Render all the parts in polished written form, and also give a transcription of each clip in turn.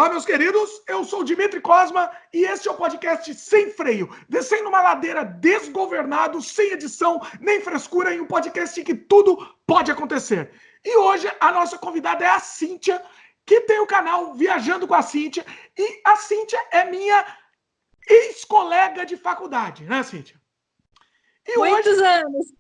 Olá, meus queridos, eu sou o Dimitri Cosma e este é o podcast Sem Freio, descendo uma ladeira desgovernado, sem edição, nem frescura, em um podcast em que tudo pode acontecer. E hoje a nossa convidada é a Cíntia, que tem o canal Viajando com a Cíntia, e a Cíntia é minha ex-colega de faculdade, né, Cíntia? E muitos anos!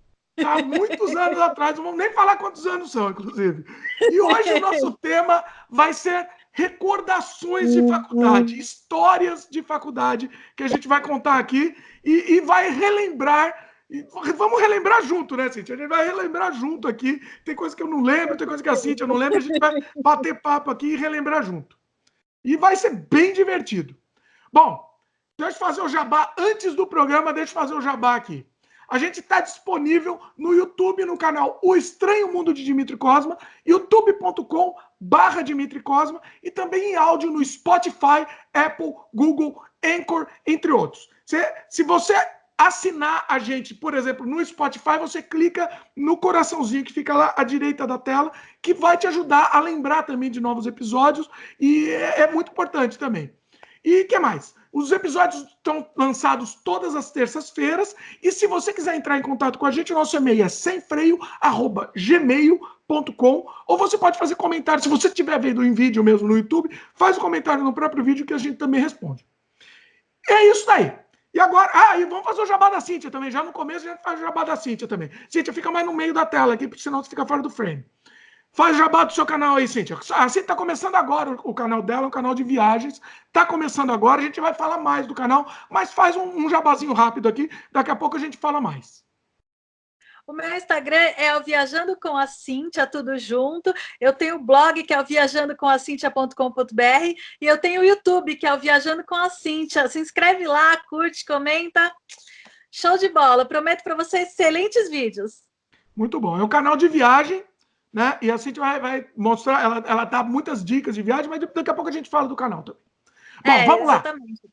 Há muitos anos atrás, não vamos nem falar quantos anos são, inclusive. E hoje o nosso tema vai ser recordações de faculdade, histórias de faculdade que a gente vai contar aqui e vai relembrar. Vamos relembrar junto, né, Cíntia? A gente vai relembrar junto aqui. Tem coisa que eu não lembro, tem coisa que a Cíntia não lembra, a gente vai bater papo aqui e relembrar junto. E vai ser bem divertido. Bom, deixa eu fazer o jabá antes do programa, deixa eu fazer o jabá aqui. A gente está disponível no YouTube, no canal O Estranho Mundo de Dimitri Cosma, youtube.com/Dimitri Cosma, e também em áudio no Spotify, Apple, Google, Anchor, entre outros. Se você assinar a gente, por exemplo, no Spotify, você clica no coraçãozinho que fica lá à direita da tela, que vai te ajudar a lembrar também de novos episódios, e é muito importante também. E o que mais? Os episódios estão lançados todas as terças-feiras. E se você quiser entrar em contato com a gente, o nosso e-mail é semfreio@gmail.com. Ou você pode fazer comentário. Se você estiver vendo em vídeo mesmo no YouTube, faz um comentário no próprio vídeo que a gente também responde. É isso daí. E agora, e vamos fazer o jabá da Cíntia também. Já no começo a gente faz o jabá da Cíntia também. Cíntia, fica mais no meio da tela aqui, porque senão você fica fora do frame. Faz jabá do seu canal aí, Cíntia. A Cíntia está começando agora o canal dela, um canal de viagens. Está começando agora, a gente vai falar mais do canal, mas faz um jabazinho rápido aqui, daqui a pouco a gente fala mais. O meu Instagram é o Viajando com a Cíntia, tudo junto. Eu tenho o blog, que é o viajandocomacintia.com.br, e eu tenho o YouTube, que é o Viajando com a Cíntia. Se inscreve lá, curte, comenta. Show de bola. Prometo para vocês excelentes vídeos. Muito bom. É um canal de viagem, né? E a Cíntia vai mostrar, ela dá muitas dicas de viagem, mas daqui a pouco a gente fala do canal também. Bom, vamos exatamente. lá.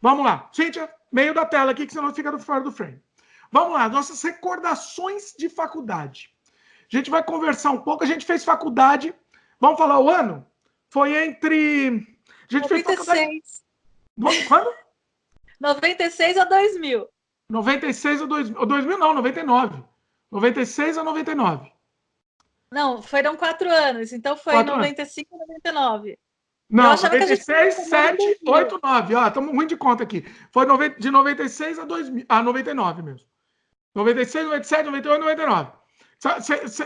Vamos lá. Cíntia, meio da tela aqui, que senão fica fora do frame. Vamos lá, nossas recordações de faculdade. A gente vai conversar um pouco. A gente fez faculdade. Vamos falar o ano? Foi entre... A gente 96. fez faculdade... Quando? 96 a 2000. 96 a 2000. 2000 não, 99. 96 a 99. Não, foram 4 anos. Então foi 95 a 99. Não, 96, 7, 8, 9. Estamos ruim de conta aqui. Foi de 96 a 2000, 99 mesmo. 96, 97, 98, 99.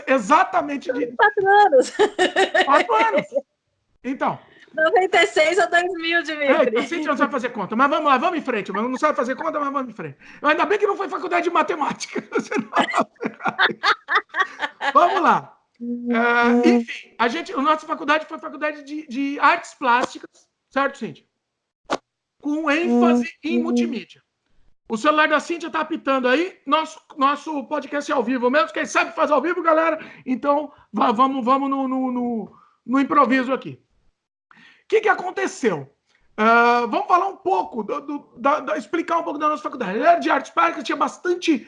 Exatamente. 4 anos. 4 anos. Então. 96 a 2000, Dimitri. A Cíntia não sabe fazer conta, mas vamos lá, vamos em frente. Não sabe fazer conta, mas vamos em frente. Ainda bem que não foi faculdade de matemática. Vamos lá. Enfim, a nossa faculdade foi faculdade de artes plásticas, certo, Cíntia? Com ênfase em multimídia. O celular da Cíntia está apitando aí. Nosso podcast é ao vivo mesmo. Quem sabe faz ao vivo, galera. Então, vamos no improviso aqui. O que aconteceu? Vamos falar um pouco, explicar um pouco da nossa faculdade. Ela era de artes plásticas, tinha bastante...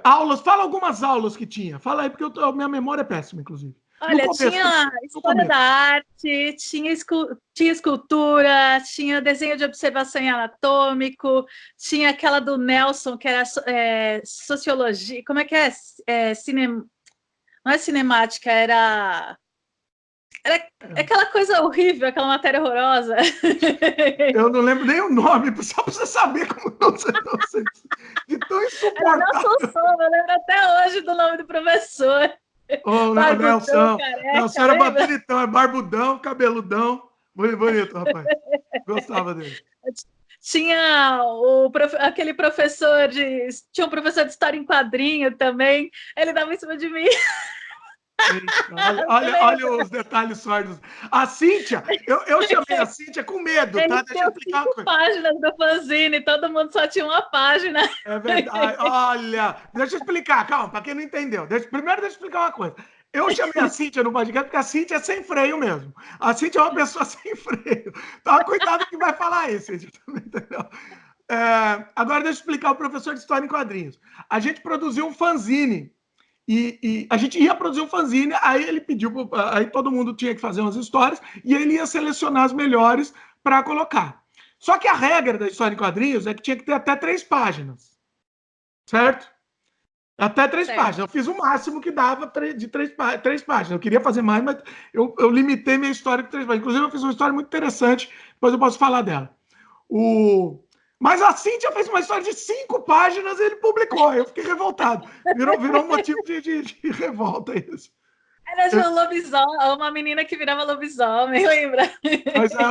aulas, fala algumas aulas que tinha. Fala aí, porque a minha memória é péssima, inclusive. Olha, tinha história da arte, tinha escultura, tinha desenho de observação em anatômico, tinha aquela do Nelson, que era sociologia. Como é que é? Não é cinemática, era aquela coisa horrível, aquela matéria horrorosa. Eu não lembro nem o nome, só para você saber como não sei, de tão insuportável. Nelson Souza, eu lembro até hoje do nome do professor. Nelson era bonitão, é barbudão, cabeludão. Bonito, rapaz. Gostava dele. Tinha aquele professor tinha um professor de história em quadrinho também. Ele dava em cima de mim. Olha os detalhes sórdidos. A Cíntia, eu chamei a Cíntia com medo, tá? Deixa eu explicar uma coisa. Páginas do fanzine, todo mundo só tinha uma página. É verdade. Olha, deixa eu explicar, calma, para quem não entendeu. Primeiro, deixa eu explicar uma coisa. Eu chamei a Cíntia no podcast porque a Cíntia é sem freio mesmo. A Cíntia é uma pessoa sem freio. Então, cuidado que vai falar isso, Cíntia. Entendeu? Agora, deixa eu explicar o professor de história em quadrinhos. A gente produziu um fanzine. e a gente ia produzir um fanzine, aí ele pediu, aí todo mundo tinha que fazer umas histórias, e ele ia selecionar as melhores para colocar. Só que a regra da história em quadrinhos é que tinha que ter até 3 páginas, certo? Até 3 páginas. Eu fiz o máximo que dava de 3 páginas. Eu queria fazer mais, mas eu limitei minha história com 3 páginas. Inclusive, eu fiz uma história muito interessante, depois eu posso falar dela. Mas a Cíntia fez uma história de 5 páginas e ele publicou. Eu fiquei revoltado. Virou um motivo de revolta isso. Era de um lobisomem, uma menina que virava lobisomem, lembra? Mas eu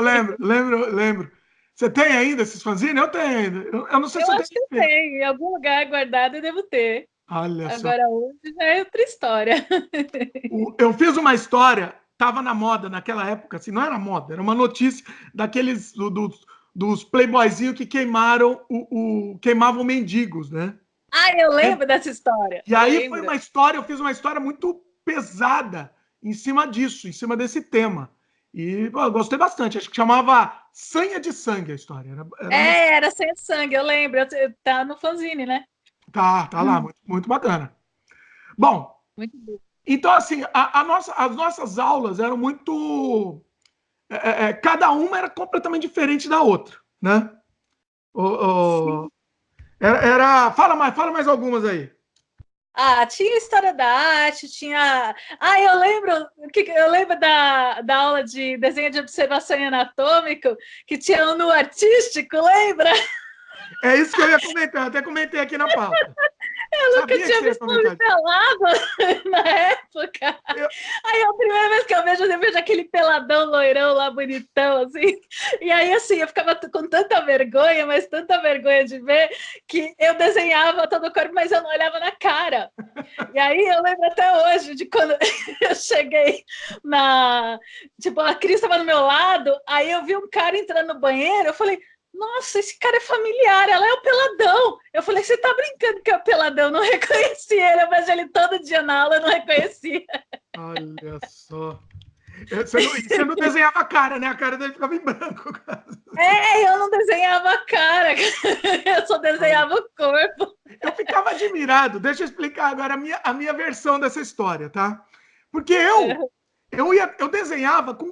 lembro. Você tem ainda esses fanzines? Eu tenho ainda. Eu não sei se eu acho que eu tenho. Em algum lugar guardado eu devo ter. Olha Agora só. hoje já é outra história. Eu fiz uma história, estava na moda naquela época, assim, não era moda, era uma notícia daqueles dos playboyzinhos que queimavam mendigos, né? Ah, eu lembro dessa história. E aí foi uma história, eu fiz uma história muito pesada em cima disso, em cima desse tema. E pô, eu gostei bastante, acho que chamava Sanha de Sangue a história. Era Sanha de Sangue, eu lembro. Tá no fanzine, né? Tá lá, muito, muito bacana. Bom, muito bom. Então, assim, as nossas aulas eram muito... cada uma era completamente diferente da outra, né? Fala mais algumas aí. Tinha história da arte, tinha... eu lembro da aula de desenho de observação anatômico, que tinha um no artístico, lembra? É isso que eu ia comentar, até comentei aqui na pauta. Eu nunca tinha visto um pelado na época. Aí a primeira vez que eu vejo aquele peladão loirão lá, bonitão, assim. E aí, assim, eu ficava com tanta vergonha, mas tanta vergonha de ver, que eu desenhava todo o corpo, mas eu não olhava na cara. E aí eu lembro até hoje de quando eu cheguei Tipo, a Cris estava no meu lado, aí eu vi um cara entrando no banheiro, eu falei... Nossa, esse cara é familiar, ela é o Peladão. Eu falei, você tá brincando que é o Peladão? Eu não reconheci ele, eu vejo ele todo dia na aula, eu não reconhecia. Olha só. Você não desenhava a cara, né? A cara dele ficava em branco. Eu não desenhava a cara, eu só desenhava o corpo. Eu ficava admirado. Deixa eu explicar agora a minha versão dessa história, tá? Porque eu desenhava com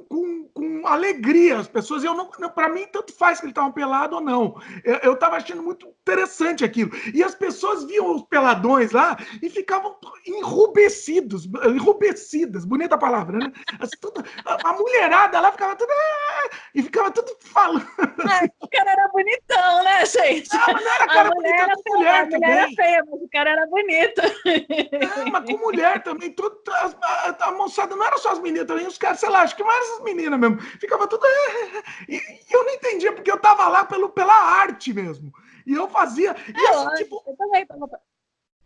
alegria as pessoas, e para mim, tanto faz que ele estava pelado ou não. Eu estava achando muito interessante aquilo. E as pessoas viam os peladões lá e ficavam enrubescidas, bonita a palavra, né? Assim, a mulherada lá ficava tudo. E ficava tudo falando. O cara era bonitão, né, gente? Não, mas não era cara bonita, era mulher também. A mulher era feia, mas o cara era bonito. Mas com mulher também, a moçada não era só as meninas também, os caras, sei lá, acho que não eram essas meninas mesmo. Ficava tudo. E eu não entendia, porque eu tava lá pela arte mesmo. E eu fazia. E assim, tipo. Eu também.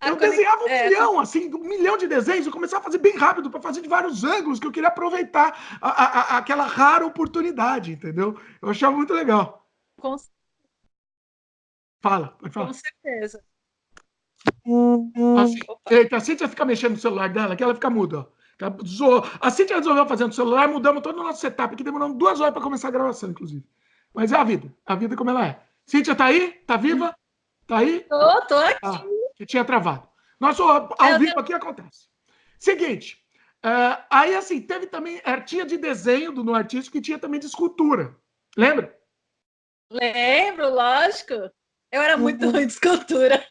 Eu desenhava um milhão de desenhos, eu começava a fazer bem rápido, para fazer de vários ângulos, que eu queria aproveitar aquela rara oportunidade, entendeu? Eu achava muito legal. Pode falar. Com certeza. A Cíntia fica mexendo no celular dela, que ela fica muda, ó. A Cíntia resolveu fazer no celular, mudamos todo o nosso setup, que demoramos 2 horas para começar a gravação, inclusive. Mas é a vida como ela é. Cíntia tá aí? Tá viva? Tá aí? Tô aqui. Que tinha travado. Nosso ao vivo aqui acontece. Seguinte, aí assim, teve também, tinha de desenho no artístico e tinha também de escultura. Lembra? Lembro, lógico. Eu era muito ruim de escultura.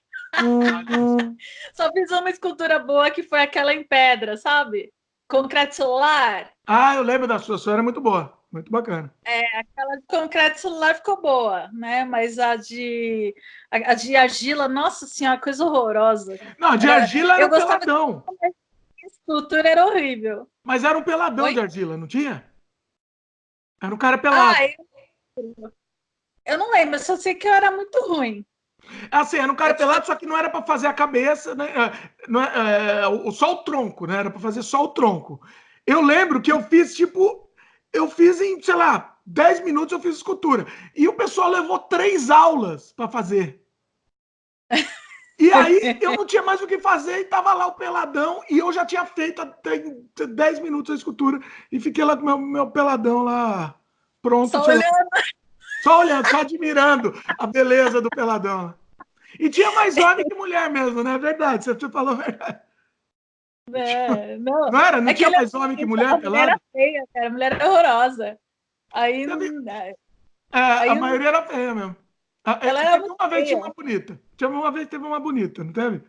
Só fiz uma escultura boa, que foi aquela em pedra, sabe? Concreto celular. Eu lembro da sua era muito boa, muito bacana. Aquela de concreto celular ficou boa, né? Mas a de argila, nossa senhora, coisa horrorosa. Não, a de argila era um peladão. A escultura era horrível. Mas era um peladão de argila, não tinha? Era um cara pelado. Eu não lembro, só sei que eu era muito ruim. Assim, era um cara pelado, só que não era para fazer a cabeça, né? Só o tronco, né? Era para fazer só o tronco. Eu lembro que eu fiz em, sei lá, 10 minutos eu fiz escultura. E o pessoal levou 3 aulas para fazer. E aí eu não tinha mais o que fazer e tava lá o peladão, e eu já tinha feito até 10 minutos a escultura e fiquei lá com o meu peladão lá pronto. Só olhando, só admirando a beleza do peladão. E tinha mais homem que mulher mesmo, né? É verdade, você falou a verdade. Não, Não era? Não é que tinha ele mais homem que mulher a mulher pelada? era feia, cara, a mulher era horrorosa. Aí, A aí maioria era feia mesmo. ela era Teve muito uma vez que tinha feia. uma bonita. Tinha uma vez que teve uma bonita, não teve?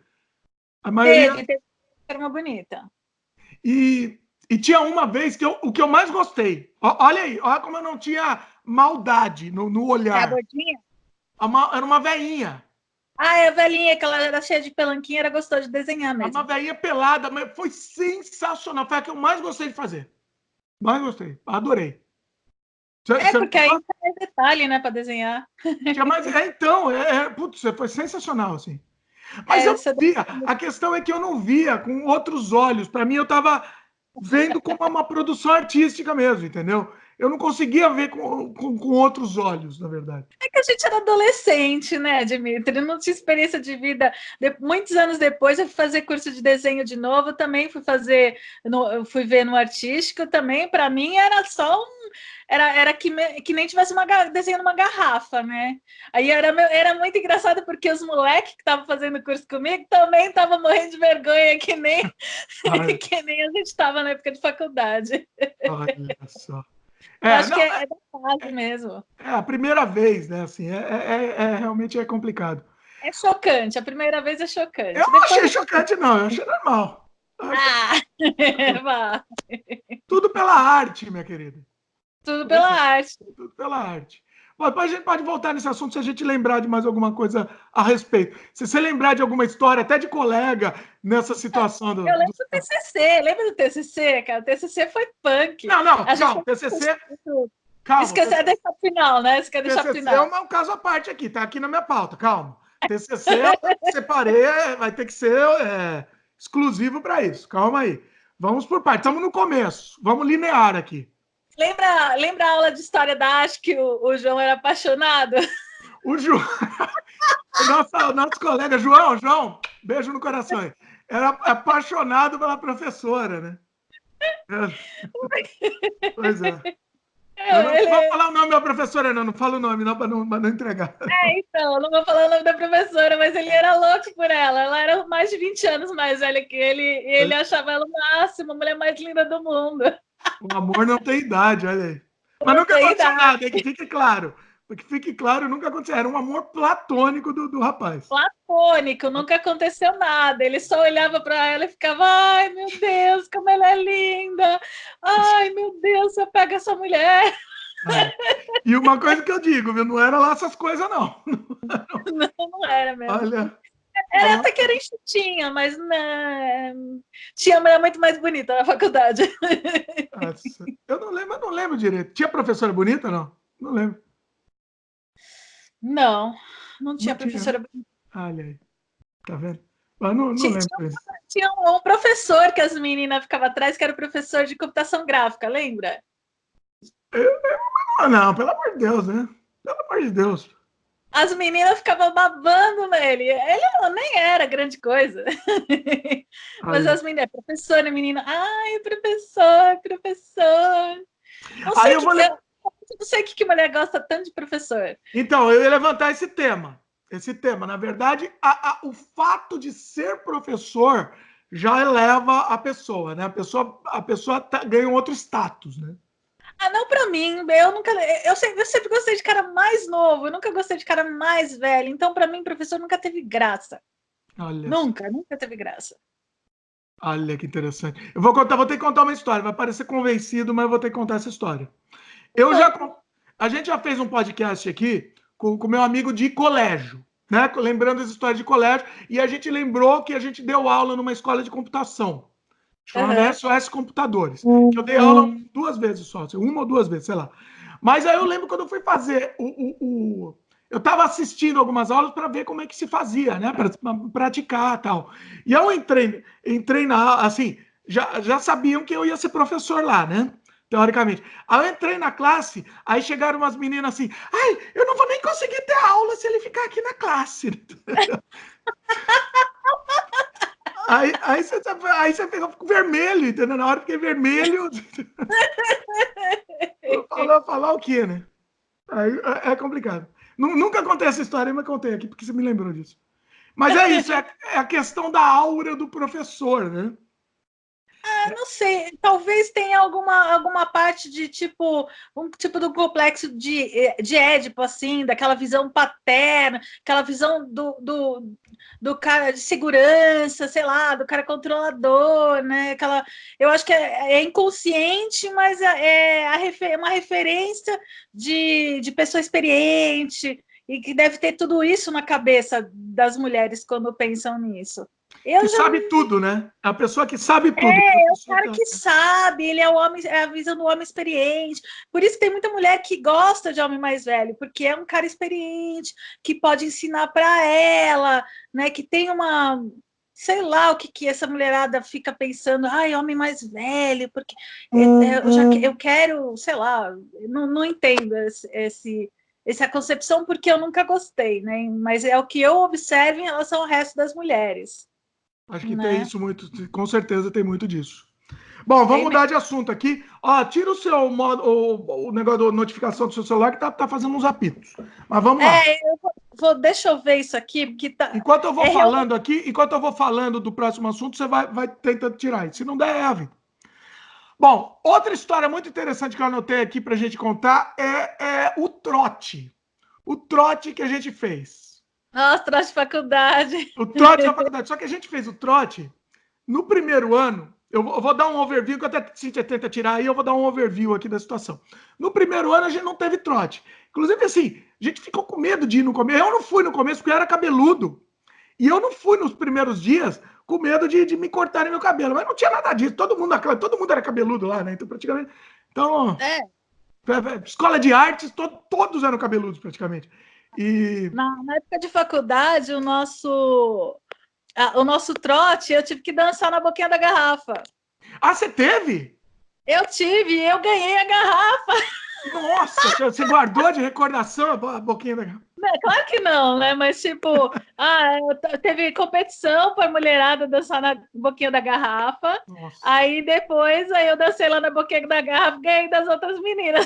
A maioria. Teve era uma bonita. E tinha uma vez que o que eu mais gostei. Olha aí, olha como eu não tinha maldade no É a olhar. gordinha? Era uma veinha. Ah, é a velhinha, que ela era cheia de pelanquinha, era gostosa de desenhar Uma mesmo. veinha pelada, mas foi sensacional. Foi a que eu mais gostei de fazer. Mais gostei. Adorei. É, Você não porque aí gostou? tem mais detalhe, né, para desenhar. Tinha mais. Então, putz, foi sensacional, assim. Mas eu É, não via. A questão é que eu não via com outros olhos. Para mim, eu estava vendo como uma produção artística mesmo, entendeu? Eu não conseguia ver com outros olhos, na verdade. é que a gente era adolescente, né, Dimitri? Não tinha experiência de vida. Muitos anos depois, eu fui fazer curso de desenho de novo. Também fui fazer, fui ver no artístico. Também, para mim, era só um. Era que nem tivesse desenhando uma garrafa, né? Aí era muito engraçado porque os moleques que estavam fazendo curso comigo também estavam morrendo de vergonha, que nem, Olha, que nem a gente estava na época de faculdade. olha só. Eu acho Não, que é da fase mesmo. é a primeira vez, né? Assim, realmente é complicado. É chocante, a primeira vez é Eu chocante. não Depois. achei chocante, não. Eu achei normal. Eu achei Ah! Vá. tudo pela arte, minha querida. Tudo pela arte. Tudo pela arte. Bom, depois a gente pode voltar nesse assunto se a gente lembrar de mais alguma coisa a respeito. Se você lembrar de alguma história, até de colega, nessa situação Eu lembro do TCC, lembra do TCC, cara? O TCC foi punk. Não, A gente calma, TCC. Isso Calma, quer deixar pro final, né? Isso quer deixar pro TCC é final. um caso à parte aqui, tá aqui na minha pauta, calma. TCC eu separei, vai ter que ser exclusivo para isso, calma aí. Vamos por parte, estamos no começo, vamos linear aqui. Lembra a aula de história da arte que o João era apaixonado? O João, nosso colega João, beijo no coração aí. Era apaixonado pela professora, né? Pois é. Eu não vou falar o nome da professora, não falo o nome, não, para não entregar. Então, não vou falar o nome da professora, mas ele era louco por ela. Ela era mais de 20 anos mais velha que ele, e ele achava ela o máximo, a mulher mais linda do mundo. O amor não tem idade, olha aí. Mas Não nunca tem aconteceu idade. nada, que fique claro. Que fique claro, nunca aconteceu. Era um amor platônico do rapaz. Platônico, nunca aconteceu nada. Ele só olhava para ela e ficava: ai, meu Deus, como ela é linda! Ai, meu Deus, eu pego essa mulher. E uma coisa que eu digo, viu? Não era lá essas coisas, não. Não era mesmo. Olha. Era até que era enxutinha, mas não. Tinha mulher muito mais bonita na faculdade. Nossa, eu não lembro direito. Tinha professora bonita, não? Não lembro. Não, não tinha Não tinha. professora bonita. Olha aí. Tá vendo? Mas não Tinha, lembro disso. tinha um professor que as meninas ficavam atrás, que era o professor de computação gráfica, lembra? Não, pelo amor de Deus, né? Pelo amor de Deus. As meninas ficavam babando nele. Ele nem era grande coisa. Mas Olha. as meninas, professora, menina, ai, professor. Não Aí sei eu que, vou. não sei que mulher gosta tanto de professor. Então, eu ia levantar esse tema. Esse tema. Na verdade, o fato de ser professor já eleva a pessoa, né? A pessoa ganha um outro status, né? Ah, não para mim. Eu sempre gostei de cara mais novo. Eu nunca gostei de cara mais velho. Então, para mim, professor nunca teve graça. Olha só. Nunca teve graça. Olha que interessante. Vou ter que contar uma história. Vai parecer convencido, mas eu vou ter que contar essa história. A gente já fez um podcast aqui com meu amigo de colégio, né? Lembrando as histórias de colégio, e a gente lembrou que a gente deu aula numa escola de computação, chamada SOS Computadores, que eu dei aula 2 vezes só, uma ou 2 vezes, sei lá. Mas aí eu lembro quando eu fui fazer eu estava assistindo algumas aulas para ver como é que se fazia, né? Para praticar e tal. E eu entrei na assim, já sabiam que eu ia ser professor lá, né? Teoricamente. Aí eu entrei na classe, aí chegaram umas meninas assim, ai, eu não vou nem conseguir ter aula se ele ficar aqui na classe. Aí você pegou vermelho, entendeu? Na hora eu fiquei vermelho. Falar o quê, né? Aí é complicado. Nunca contei essa história, mas contei aqui, porque você me lembrou disso. Mas é isso, é a questão da aura do professor, né? eu não sei, talvez tenha alguma parte de tipo, um tipo do complexo de Édipo, assim, daquela visão paterna, aquela visão do cara de segurança, sei lá, do cara controlador, né? Eu acho que é inconsciente, mas é uma referência de pessoa experiente e que deve ter tudo isso na cabeça das mulheres quando pensam nisso. Que sabe tudo, né? É a pessoa que sabe tudo. É o cara que sabe, ele é o homem, é a visão do homem experiente. Por isso tem muita mulher que gosta de homem mais velho, porque é um cara experiente, que pode ensinar para ela, né? Que tem uma, sei lá o que essa mulherada fica pensando, ai, homem mais velho, porque eu quero, sei lá, não entendo essa concepção, porque eu nunca gostei, né? Mas é o que eu observo em relação ao resto das mulheres. Acho que tem isso muito, com certeza tem muito disso. Bom, vamos mudar de assunto aqui. Ó, tira o seu modo, o negócio da notificação do seu celular que tá fazendo uns apitos. Mas vamos lá. Deixa eu ver isso aqui, porque tá. Enquanto eu vou falando do próximo assunto, você vai tentando tirar isso. Se não der, é a vida. Bom, outra história muito interessante que eu anotei aqui pra gente contar é o trote. O trote que a gente fez. Nossa, trote de faculdade. O trote da faculdade. Só que a gente fez o trote no primeiro ano. Eu vou dar um overview, que até a Cíntia tenta tirar aí, eu vou dar um overview aqui da situação. No primeiro ano, a gente não teve trote. Inclusive, assim, a gente ficou com medo de ir no começo. Eu não fui no começo porque eu era cabeludo. E eu não fui nos primeiros dias com medo de me cortarem meu cabelo. Mas não tinha nada disso. Todo mundo era cabeludo lá, né? Então, praticamente... Então, escola de artes, todos eram cabeludos, praticamente. E... Na época de faculdade, o nosso trote, eu tive que dançar na boquinha da garrafa. Ah, você teve? Eu tive, eu ganhei a garrafa. Nossa, você guardou de recordação a boquinha da garrafa? Claro que não, né? Mas, tipo, teve competição para a mulherada dançar na boquinha da garrafa. Nossa. Aí depois eu dancei lá na boquinha da garrafa e ganhei das outras meninas.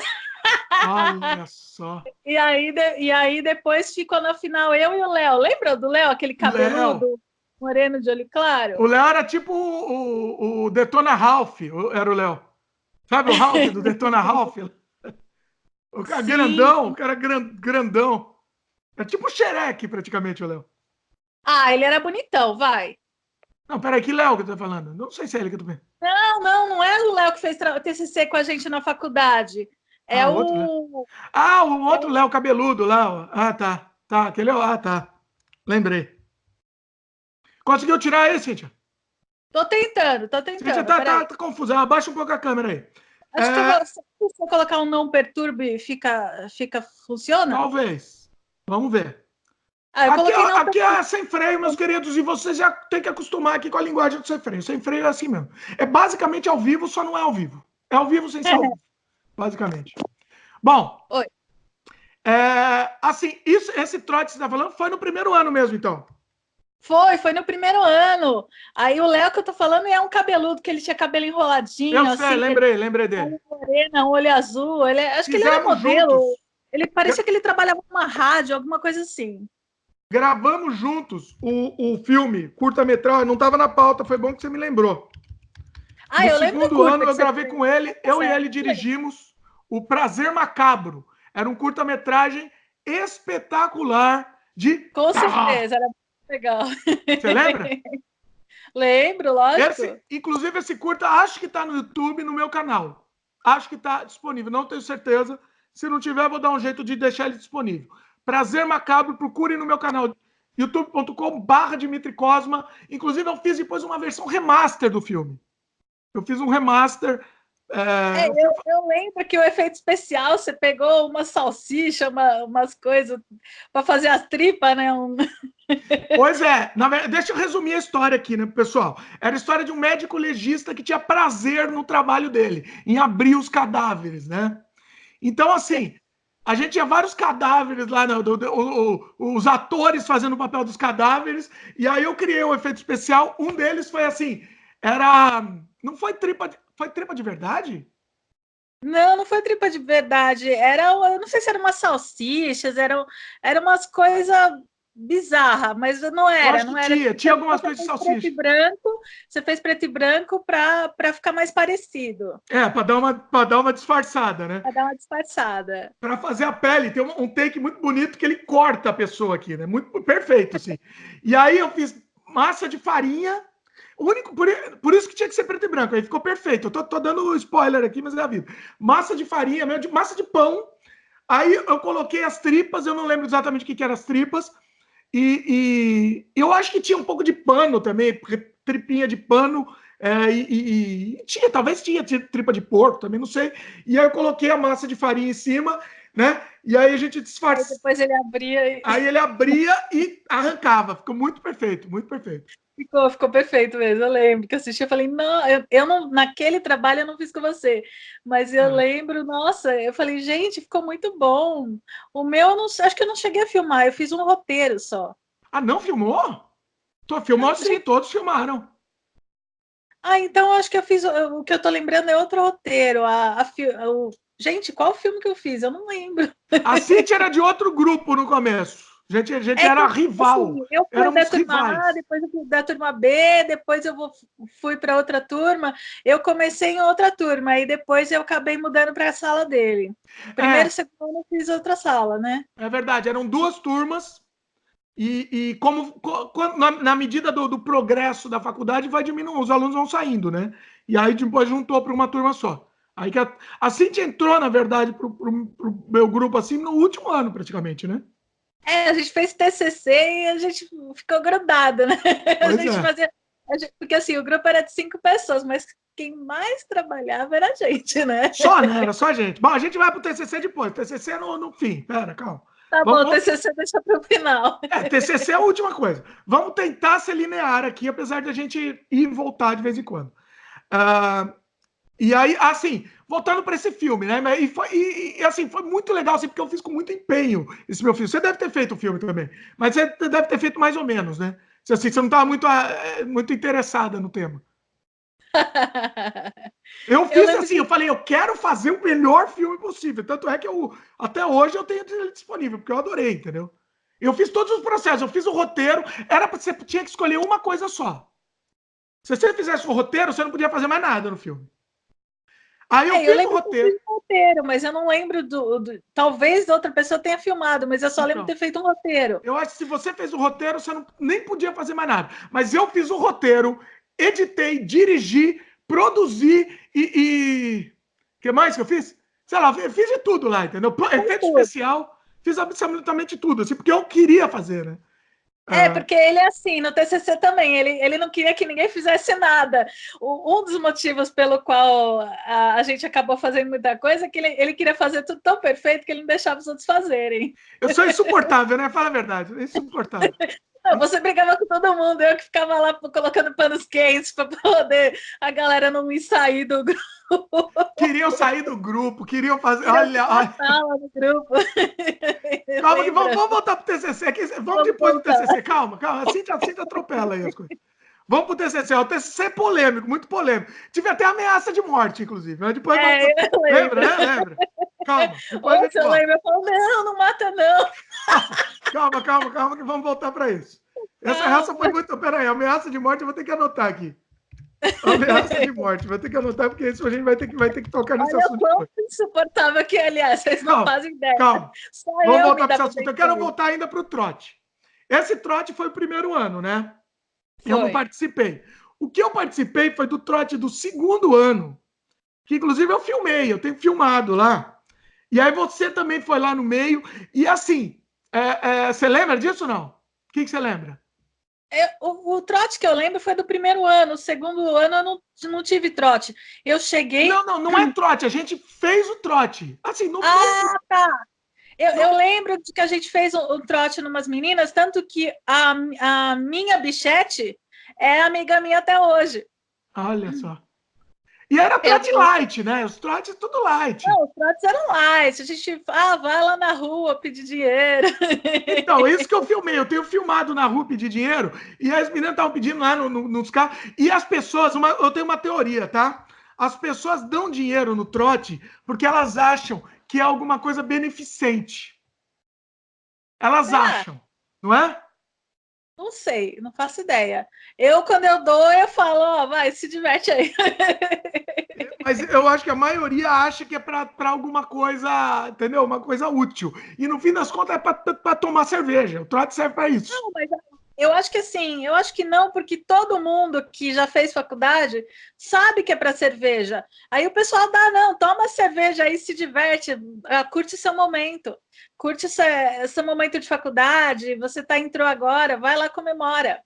Olha só. E aí depois ficou na final eu e o Léo. Lembra do Léo, aquele cabeludo moreno de olho claro? O Léo era tipo o Detona Ralph, era o Léo. Sabe o Ralph do Detona Ralph? O cara grandão, o cara grandão. É tipo o Xerec, praticamente, o Léo. Ah, ele era bonitão, vai. Não, peraí, que Léo que eu tô falando? Não sei se é ele que eu tô vendo. Não é o Léo que fez TCC com a gente na faculdade. É o... o outro Léo cabeludo lá. Ah, tá. Tá, aquele tá. Lembrei. Conseguiu tirar aí, Cíntia? Tô tentando. Cíntia tá confusão. Abaixa um pouco a câmera aí. Acho que se você colocar um não perturbe, funciona? Talvez. Vamos ver. Aqui é sem freio, meus queridos, e vocês já tem que acostumar aqui com a linguagem do sem freio. Sem freio é assim mesmo. É basicamente ao vivo, só não é ao vivo. É ao vivo sem ser ao vivo, basicamente. Bom, Oi. Assim, esse trote que você está falando foi no primeiro ano mesmo, então? Foi no primeiro ano. Aí o Léo que eu tô falando é um cabeludo, que ele tinha cabelo enroladinho. Eu sei, lembrei dele. Morena, olho azul. Acho que ele era modelo. Juntos. Ele parecia que ele trabalhava numa rádio, alguma coisa assim. Gravamos juntos o filme, curta-metragem, não estava na pauta, foi bom que você me lembrou. No segundo ano eu gravei com ele, eu e ele dirigimos O Prazer Macabro. Era um curta-metragem espetacular de... Com certeza, era muito legal. Você lembra? Lembro, lógico. Inclusive, esse curta acho que está no YouTube, no meu canal. Acho que está disponível, não tenho certeza. Se não tiver, vou dar um jeito de deixar ele disponível. Prazer Macabro, procurem no meu canal youtube.com/Dimitri Cosma. Inclusive, eu fiz depois uma versão remaster do filme. Eu fiz um remaster. Eu lembro que o efeito especial, você pegou uma salsicha, umas coisas para fazer as tripas, né? Pois é, deixa eu resumir a história aqui, né, pessoal? Era a história de um médico legista que tinha prazer no trabalho dele, em abrir os cadáveres, né? Então, assim, a gente tinha vários cadáveres lá, os atores fazendo o papel dos cadáveres, e aí eu criei um efeito especial. Um deles foi assim, não foi tripa, foi tripa de verdade? Não foi tripa de verdade. Eu não sei se eram umas salsichas, eram umas coisas bizarra, mas não era. Não era. Tinha algumas coisas de salsicha. Você fez preto e branco para ficar mais parecido. Para dar uma disfarçada, né? Para dar uma disfarçada. Para fazer a pele, tem um take muito bonito que ele corta a pessoa aqui, né? Muito perfeito, assim. E aí eu fiz massa de farinha. Por isso que tinha que ser preto e branco. Aí ficou perfeito. Eu tô dando spoiler aqui, mas é a vida. Massa de farinha, massa de pão. Aí eu coloquei as tripas, eu não lembro exatamente o que eram as tripas. E eu acho que tinha um pouco de pano também, tripinha de pano. Talvez tinha tripa de porco, também não sei. E aí eu coloquei a massa de farinha em cima, né? E aí a gente disfarçava. Depois ele abria. Aí ele abria e arrancava. Ficou muito perfeito, muito perfeito. Ficou perfeito mesmo. Eu lembro que assisti, eu falei, não, eu não, naquele trabalho eu não fiz com você, mas eu lembro, nossa, eu falei, gente, ficou muito bom. O meu, acho que eu não cheguei a filmar, eu fiz um roteiro só. Ah, não filmou? Filmou sim, todos filmaram. Então acho que eu fiz, o que eu tô lembrando é outro roteiro. Gente, qual filme que eu fiz? Eu não lembro. A Cintia era de outro grupo no começo. A gente era rival. Assim, eu fui da turma A, depois eu fui da turma B, depois eu fui para outra turma. Eu comecei em outra turma e depois eu acabei mudando para a sala dele. Primeiro e segundo eu fiz outra sala, né? É verdade, eram duas turmas e na medida do progresso da faculdade vai diminuindo, os alunos vão saindo, né? E aí depois juntou para uma turma só. Aí que a Cintia entrou, na verdade, para o meu grupo assim no último ano, praticamente, né? A gente fez TCC e a gente ficou grudado, né? Pois a gente fazia... Porque assim, o grupo era de 5 pessoas, mas quem mais trabalhava era a gente, né? Só, né? Era só a gente. Bom, a gente vai pro TCC depois. TCC no fim. Pera, calma. Tá bom, TCC deixa para o final. TCC é a última coisa. Vamos tentar ser linear aqui, apesar de a gente ir e voltar de vez em quando. E aí, assim, voltando para esse filme, né? E assim, foi muito legal, assim, porque eu fiz com muito empenho esse meu filme. Você deve ter feito o filme também, mas você deve ter feito mais ou menos, né? Assim, você não estava muito interessada no tema. Eu fiz assim, eu falei, eu quero fazer o melhor filme possível. Tanto é que até hoje eu tenho ele disponível, porque eu adorei, entendeu? Eu fiz todos os processos, eu fiz o roteiro, você tinha que escolher uma coisa só. Se você fizesse o roteiro, você não podia fazer mais nada no filme. Aí eu fiz o roteiro, mas eu não lembro talvez outra pessoa tenha filmado, mas eu só lembro de ter feito um roteiro. Eu acho que se você fez o roteiro, você nem podia fazer mais nada. Mas eu fiz o roteiro, editei, dirigi, produzi e... O que mais que eu fiz? Sei lá, eu fiz de tudo lá, entendeu? Efeito especial, fiz absolutamente tudo, assim, porque eu queria fazer, né? Porque ele é assim, no TCC também, ele não queria que ninguém fizesse nada. Um dos motivos pelo qual a gente acabou fazendo muita coisa é que ele queria fazer tudo tão perfeito que ele não deixava os outros fazerem. Eu sou insuportável, né? Fala a verdade, insuportável. Não, você brigava com todo mundo, eu que ficava lá colocando panos quentes para poder a galera não me sair do grupo. Queriam sair do grupo, queriam fazer. Olha. Sala do grupo. Calma, que vamos voltar pro TCC aqui. Vamos depois do TCC. Calma. Assim atropela aí as coisas. Vamos pro TCC. O TCC é polêmico, muito polêmico. Tive até ameaça de morte, inclusive. Mas depois lembra, né? Lembra? Calma. Depois eu lembro. Eu falo, não mata, não. Calma, que vamos voltar para isso. Essa foi muito. Peraí, ameaça de morte eu vou ter que anotar aqui. Ameaça de morte, vai ter que anotar, porque isso a gente vai ter que tocar nesse assunto. Olha o insuportável que, aliás, vocês não fazem ideia. Calma, vamos voltar para esse assunto. Eu quero voltar ainda para o trote. Esse trote foi o primeiro ano, né? Eu não participei. O que eu participei foi do trote do segundo ano, que inclusive eu filmei, eu tenho filmado lá. E aí você também foi lá no meio. E assim, você lembra disso ou não? O que você lembra? O trote que eu lembro foi do primeiro ano. O segundo ano eu não tive trote. Eu cheguei... Não é trote. A gente fez o trote. Assim, tá. Eu lembro de que a gente fez um trote numas meninas, tanto que a minha bichete é amiga minha até hoje. Olha só. E era trote light, né? Os trotes tudo light. Não, os trotes eram light. A gente vai lá na rua pedir dinheiro. Então, isso que eu filmei. Eu tenho filmado na rua pedir dinheiro e as meninas estavam pedindo lá nos carros. E as pessoas, eu tenho uma teoria, tá? As pessoas dão dinheiro no trote porque elas acham que é alguma coisa beneficente. Elas acham, não é? Não sei, não faço ideia. Quando eu dou, eu falo, ó, vai, se diverte aí. Mas eu acho que a maioria acha que é para alguma coisa, entendeu? Uma coisa útil. E no fim das contas é para tomar cerveja. O trote serve para isso. Não, mas eu acho que assim, eu acho que não, porque todo mundo que já fez faculdade sabe que é para cerveja. Aí o pessoal dá, não, toma cerveja aí, se diverte, curte seu momento, curte seu momento de faculdade, entrou agora, vai lá, comemora.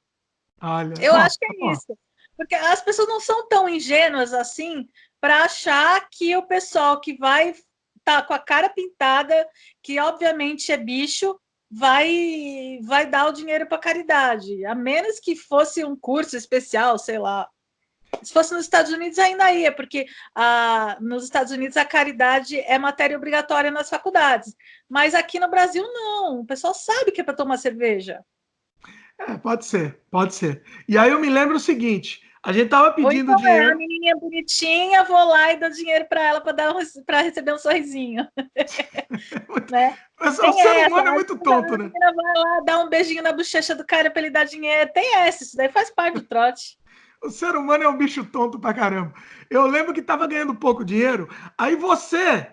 Olha, Eu bom, acho que tá é bom. isso. Porque as pessoas não são tão ingênuas assim para achar que o pessoal que vai estar com a cara pintada, que obviamente é bicho, vai dar o dinheiro para caridade. A menos que fosse um curso especial, sei lá. Se fosse nos Estados Unidos, ainda ia, porque nos Estados Unidos a caridade é matéria obrigatória nas faculdades. Mas aqui no Brasil, não. O pessoal sabe que é para tomar cerveja. Pode ser, pode ser. E aí eu me lembro o seguinte: a gente tava Ou pedindo então a dinheiro. menininha bonitinha, vou lá e dou dinheiro para ela para receber um sorrisinho, né? O Tem ser essa, humano é a muito tonto, né? menina vai lá dar um beijinho na bochecha do cara para ele dar dinheiro. Tem essa, isso daí faz parte do trote. O ser humano é um bicho tonto pra caramba. Eu lembro que tava ganhando pouco dinheiro. Aí você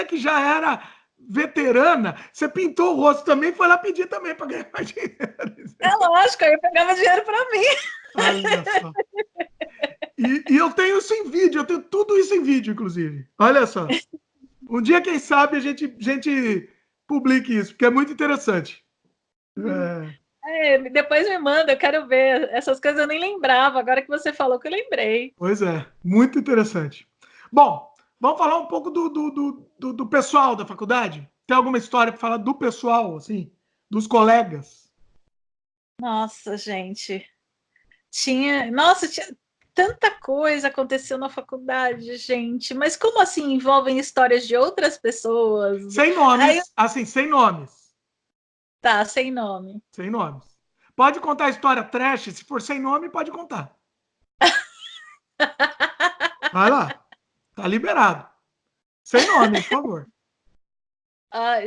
que já era veterana, você pintou o rosto também, foi lá pedir também para ganhar mais dinheiro. É lógico, aí eu pegava dinheiro para mim. Olha só. E eu tenho isso em vídeo, eu tenho tudo isso em vídeo, inclusive. Olha só. Um dia, quem sabe, a gente publique isso, porque é muito interessante. É, Depois me manda, eu quero ver. Essas coisas eu nem lembrava, agora que você falou que eu lembrei. pois é, muito interessante. Bom, vamos falar um pouco do pessoal da faculdade? Tem alguma história para falar do pessoal, assim, dos colegas? Nossa, gente. Nossa, tinha tanta coisa aconteceu na faculdade, gente. Mas como assim envolvem histórias de outras pessoas? Sem Aí, nomes, assim, sem nomes. tá, sem nome. Sem nomes. Pode contar a história trash, se for sem nome, pode contar. Vai lá, tá liberado. Sem nome, por favor.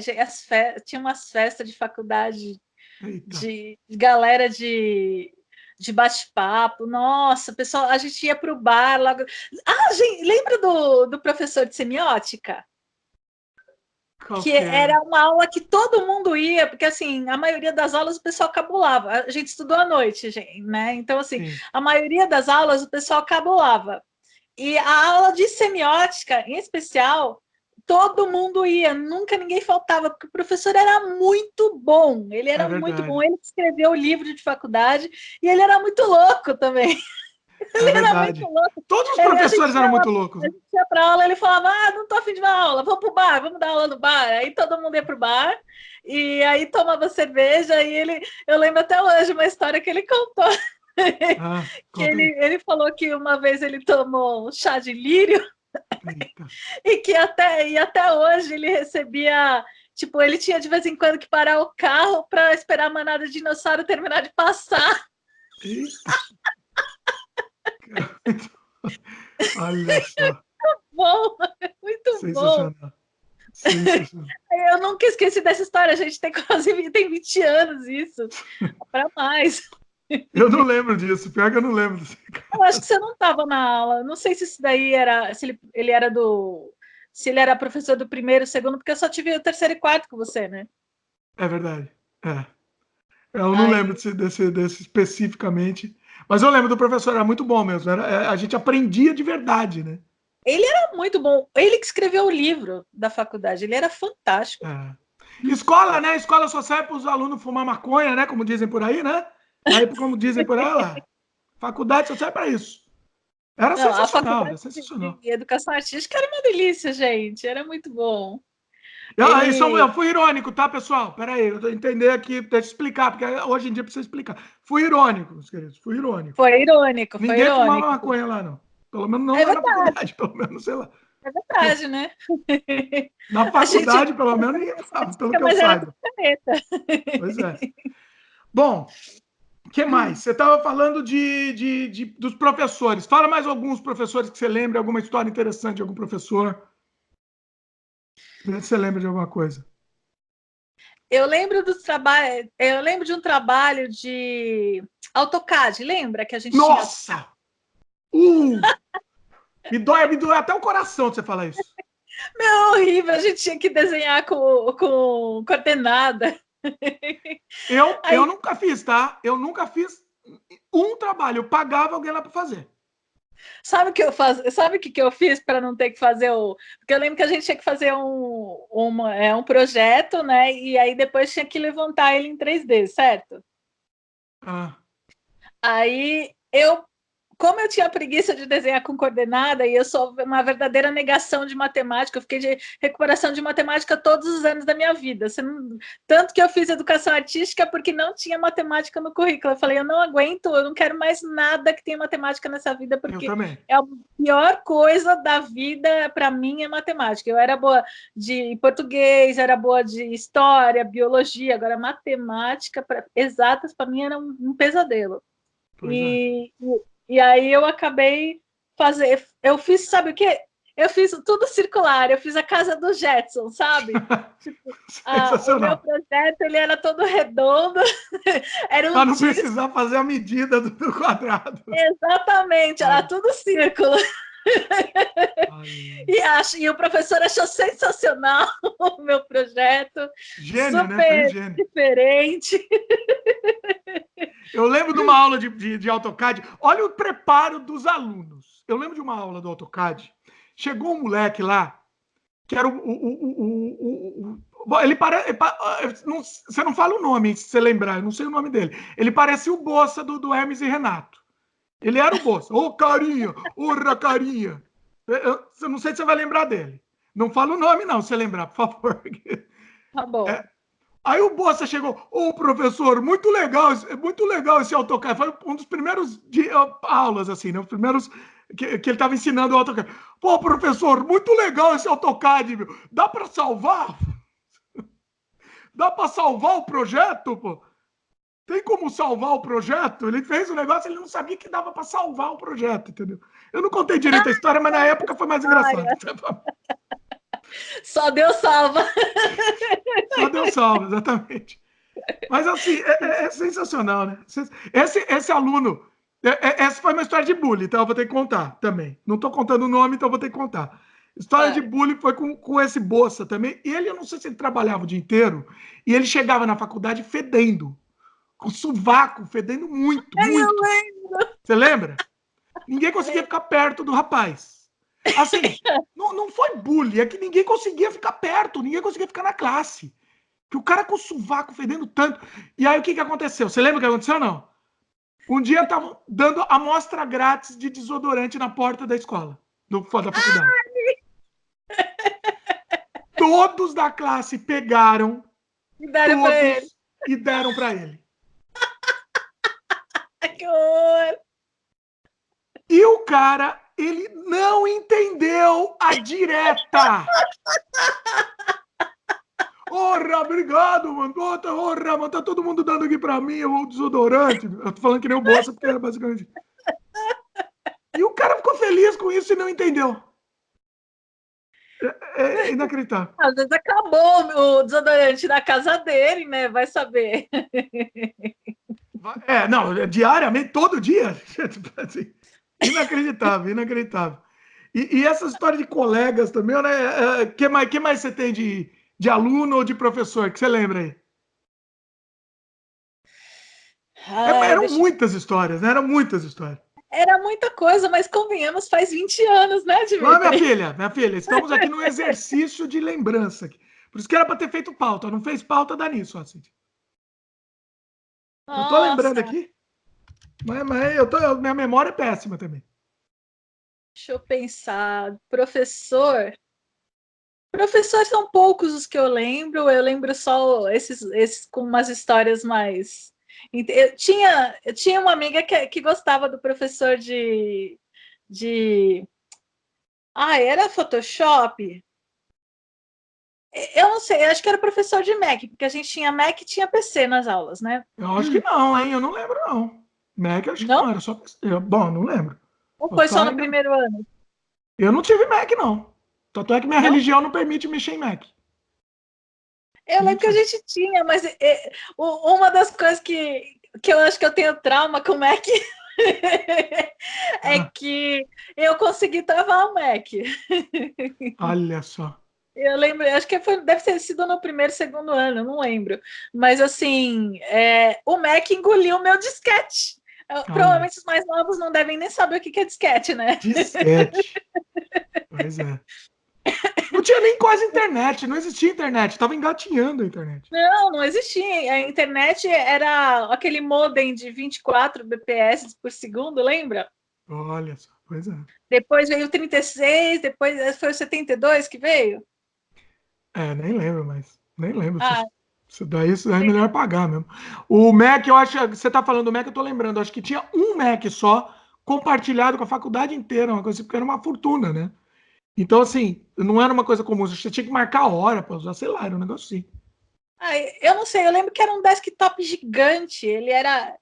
Gente, tinha umas festas de faculdade Eita. de galera de bate-papo. Nossa, pessoal, a gente ia para o bar logo. Gente, lembra do professor de semiótica? Que Qualquer. era uma aula que todo mundo ia, porque assim, a maioria das aulas o pessoal cabulava. A gente estudou à noite, gente, né? Então, assim, Sim, a maioria das aulas o pessoal cabulava. E a aula de semiótica, em especial, todo mundo ia, nunca ninguém faltava, porque o professor era muito bom. Ele é era muito bom. verdade. Ele escreveu o livro de faculdade e ele era muito louco também. É Ele era muito verdade. louco. Todos os A professores gente eram ia lá, muito loucos. a gente ia para aula, ele falava: não tô afim de dar aula, vamos pro bar, vamos dar aula no bar. Aí todo mundo ia pro bar e aí tomava cerveja e eu lembro até hoje uma história que ele contou. Ah, Que conta aí. ele falou que uma vez ele tomou um chá de lírio Eita. e que até hoje ele recebia, tipo, ele tinha de vez em quando que parar o carro para esperar a manada de dinossauro terminar de passar. Eita. Olha só. Bom, muito bom. Sensacional. Sensacional. Eu nunca esqueci dessa história, a gente tem quase tem 20 anos isso, para mais. Eu não lembro disso. Pior que eu não lembro desse Eu acho que caso. você não estava na aula, não sei se isso daí era, se ele era se ele era professor do primeiro, segundo, porque eu só tive o terceiro e quarto com você, né? É verdade. É. Eu não lembro Aí desse especificamente. Mas eu lembro do professor, era muito bom mesmo. A gente aprendia de verdade, né? ele era muito bom, ele que escreveu o livro da faculdade, ele era fantástico. É. Escola, né? Escola só serve para os alunos fumar maconha, né? Como dizem por aí, né? Aí, como dizem por aí, lá. Faculdade só serve para isso. Não, a Era faculdade sensacional. de educação artística era uma delícia, gente, era muito bom. Eu Ele fui irônico, tá, pessoal? Peraí, eu tô entender aqui, deixa eu explicar, porque hoje em dia precisa explicar. Fui irônico, meus queridos, fui irônico. foi irônico, foi Ninguém fumava irônico. maconha lá, não. Pelo menos não É lá na verdade, faculdade, pelo menos, sei lá. é verdade, né? Na A gente faculdade, pelo menos, ninguém fumava, pelo que eu mas era tudo saiba. caneta. Pois é. Bom, o que mais? Você estava falando dos professores. Fala mais alguns professores que você lembra, alguma história interessante de algum professor. Vê se você lembra de alguma coisa. Eu lembro dos trabalhos, eu lembro de um trabalho de AutoCAD, lembra que a gente tinha? Nossa! Me dói até o coração de você falar isso. Meu, horrível, a gente tinha que desenhar com coordenada. Eu nunca fiz, tá? Eu nunca fiz um trabalho. Eu pagava alguém lá para fazer. Sabe o que eu faço? Sabe o que eu fiz para não ter que fazer o. Porque eu lembro que a gente tinha que fazer um projeto, né? E aí depois tinha que levantar ele em 3D, certo? Ah. Aí eu, como eu tinha preguiça de desenhar com coordenada e eu sou uma verdadeira negação de matemática, eu fiquei de recuperação de matemática todos os anos da minha vida. Tanto que eu fiz educação artística porque não tinha matemática no currículo. Eu falei, eu não aguento, eu não quero mais nada que tenha matemática nessa vida, porque é a pior coisa da vida para mim é matemática. Eu era boa de português, era boa de história, biologia, agora matemática, exatas, para mim era um pesadelo. E aí eu acabei fazer. Eu fiz, sabe o quê? Eu fiz tudo circular, eu fiz a casa do Jetson, sabe? Tipo, o meu projeto ele era todo redondo. Para não precisar fazer a medida do quadrado. Exatamente, era tudo círculo. E o professor achou sensacional o meu projeto. Gênio, super né? Gênio. diferente. Eu lembro de uma aula de AutoCAD. Olha o preparo dos alunos. Eu lembro de uma aula do AutoCAD. Chegou um moleque lá, que era ele parece. Você não fala o nome, se você lembrar, eu não sei o nome dele. Ele parecia o Bossa do Hermes e Renato. Ele era o Bossa. Ô, carinha! Ô, carinha! Eu não sei se você vai lembrar dele. Não fala o nome, não, se você lembrar, por favor. Tá bom. Aí o Bossa chegou, professor, muito legal esse AutoCAD. Foi um dos primeiros aulas, assim, né? Os primeiros que ele estava ensinando o AutoCAD. Pô, professor, muito legal esse AutoCAD, meu. Dá para salvar? Dá para salvar o projeto, pô? Tem como salvar o projeto? Ele fez o negócio, ele não sabia que dava para salvar o projeto, entendeu? Eu não contei direito a história, mas na época foi mais engraçado. Só Deus salva. Só Deus salva, exatamente. Mas assim, é sensacional, né? Esse aluno, essa foi uma história de bullying, então eu vou ter que contar também. Não estou contando o nome, então eu vou ter que contar. História de bullying foi com esse Bossa também. E ele, eu não sei se ele trabalhava o dia inteiro, e ele chegava na faculdade fedendo, com sovaco, fedendo muito, muito. Eu lembro. Você lembra? Ninguém conseguia ficar perto do rapaz. Assim, não foi bullying, é que ninguém conseguia ficar perto, ninguém conseguia ficar na classe. Que o cara com o sovaco fedendo tanto. E aí o que aconteceu? Você lembra o que aconteceu ou não? Um dia estavam dando amostra grátis de desodorante na porta da escola, da faculdade. Todos da classe pegaram e deram para ele. Que horror! E o cara, ele não entendeu a direta. Porra, obrigado, mano. Porra, mano, tá todo mundo dando aqui pra mim o desodorante. Eu tô falando que nem o Bossa, porque era basicamente. E o cara ficou feliz com isso e não entendeu. É inacreditável. Às vezes acabou o desodorante na casa dele, né? Vai saber. Não, diariamente, todo dia. Assim, inacreditável, inacreditável. E essa história de colegas também, né? Que mais você tem de aluno ou de professor, que você lembra aí? Eram muitas histórias, né? Eram muitas histórias. Era muita coisa, mas convenhamos, faz 20 anos, né, Dimitri? Minha filha, estamos aqui num exercício de lembrança. Aqui. Por isso que era para ter feito pauta. Não fez pauta, dá nisso, assim. Eu tô lembrando aqui, mas minha memória é péssima também. Deixa eu pensar. Professores são poucos os que eu lembro só esses com umas histórias mais... Eu tinha uma amiga que gostava do professor de... era Photoshop? Eu não sei, acho que era professor de Mac, porque a gente tinha Mac e tinha PC nas aulas, né? Eu acho que não, hein? Eu não lembro, não. Mac, eu acho que não, era só PC. Bom, não lembro. Ou foi só no primeiro ano? Eu não tive Mac, não. Tanto é que minha religião não permite mexer em Mac. Eu lembro que a gente tinha, mas uma das coisas que eu acho que eu tenho trauma com o Mac é que eu consegui travar o Mac. Olha só. Eu lembro, acho que deve ter sido no primeiro, segundo ano, não lembro. Mas assim, o Mac engoliu o meu disquete. Olha. Provavelmente os mais novos não devem nem saber o que é disquete, né? Disquete. Pois é. Não tinha nem quase internet, não existia internet, estava engatinhando a internet. Não existia. A internet era aquele modem de 24 bps por segundo, lembra? Olha só, pois é. Depois veio o 36, depois foi o 72 que veio. Nem lembro, mas nem lembro. Ah, Isso daí é melhor pagar mesmo. O Mac, eu acho, você tá falando do Mac, eu tô lembrando, acho que tinha um Mac só compartilhado com a faculdade inteira, uma coisa assim, porque era uma fortuna, né? Então, assim, não era uma coisa comum, você tinha que marcar a hora para usar, sei lá, era um negócio assim. eu não sei, eu lembro que era um desktop gigante, ele era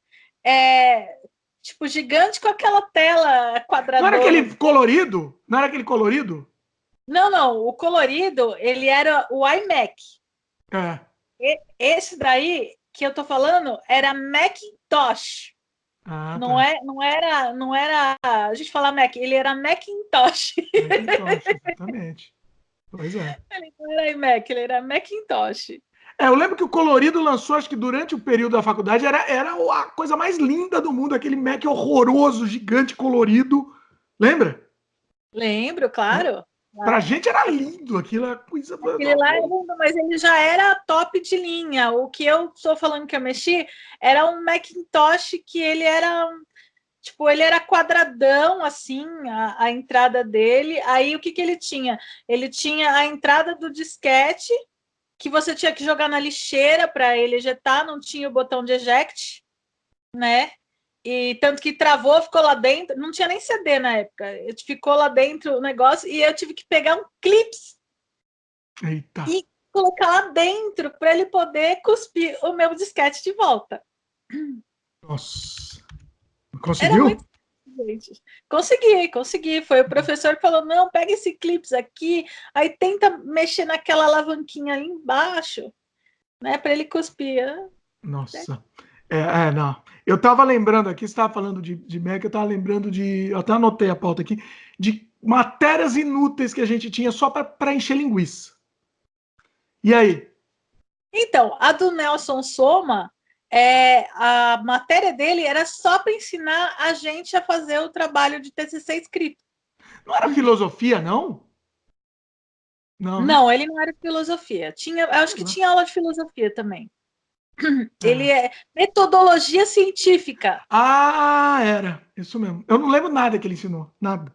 tipo gigante com aquela tela Não era quadradona. aquele colorido? Não era aquele colorido? Não, o colorido, ele era o iMac. É. Esse daí que eu tô falando era Macintosh. Ah, Não, tá. não era. A gente fala Mac, ele era Macintosh. Macintosh, exatamente. Pois é. Ele não era iMac, ele era Macintosh. Eu lembro que o colorido lançou, acho que durante o período da faculdade, era a coisa mais linda do mundo, aquele Mac horroroso, gigante, colorido. Lembra? Lembro, É. claro. Pra gente era lindo aquilo, a coisa. Aquele lá é lindo, mas ele já era top de linha. O que eu estou falando que eu mexi era um Macintosh que ele era. Tipo, ele era quadradão, assim, a entrada dele. Aí, o que ele tinha? Ele tinha a entrada do disquete, que você tinha que jogar na lixeira para ele ejetar, não tinha o botão de eject, né? E tanto que travou, ficou lá dentro, não tinha nem CD na época, ficou lá dentro o negócio e eu tive que pegar um clips Eita. e colocar lá dentro para ele poder cuspir o meu disquete de volta. Nossa. Conseguiu? Era muito gente. Consegui. Foi o professor que falou: não, pega esse clips aqui, aí tenta mexer naquela alavanquinha ali embaixo, né? Para ele cuspir. Nossa. Não. Eu tava lembrando aqui, você estava falando de Mac, eu tava lembrando de. Eu até anotei a pauta aqui, de matérias inúteis que a gente tinha só para encher linguiça. E aí? Então, a do Nelson Soma, a matéria dele era só para ensinar a gente a fazer o trabalho de TCC escrito. Não era filosofia, não? Não, né? Não, ele não era de filosofia. Acho que tinha aula de filosofia também. Ele é metodologia científica. Ah, era. Isso mesmo. Eu não lembro nada que ele ensinou. Nada.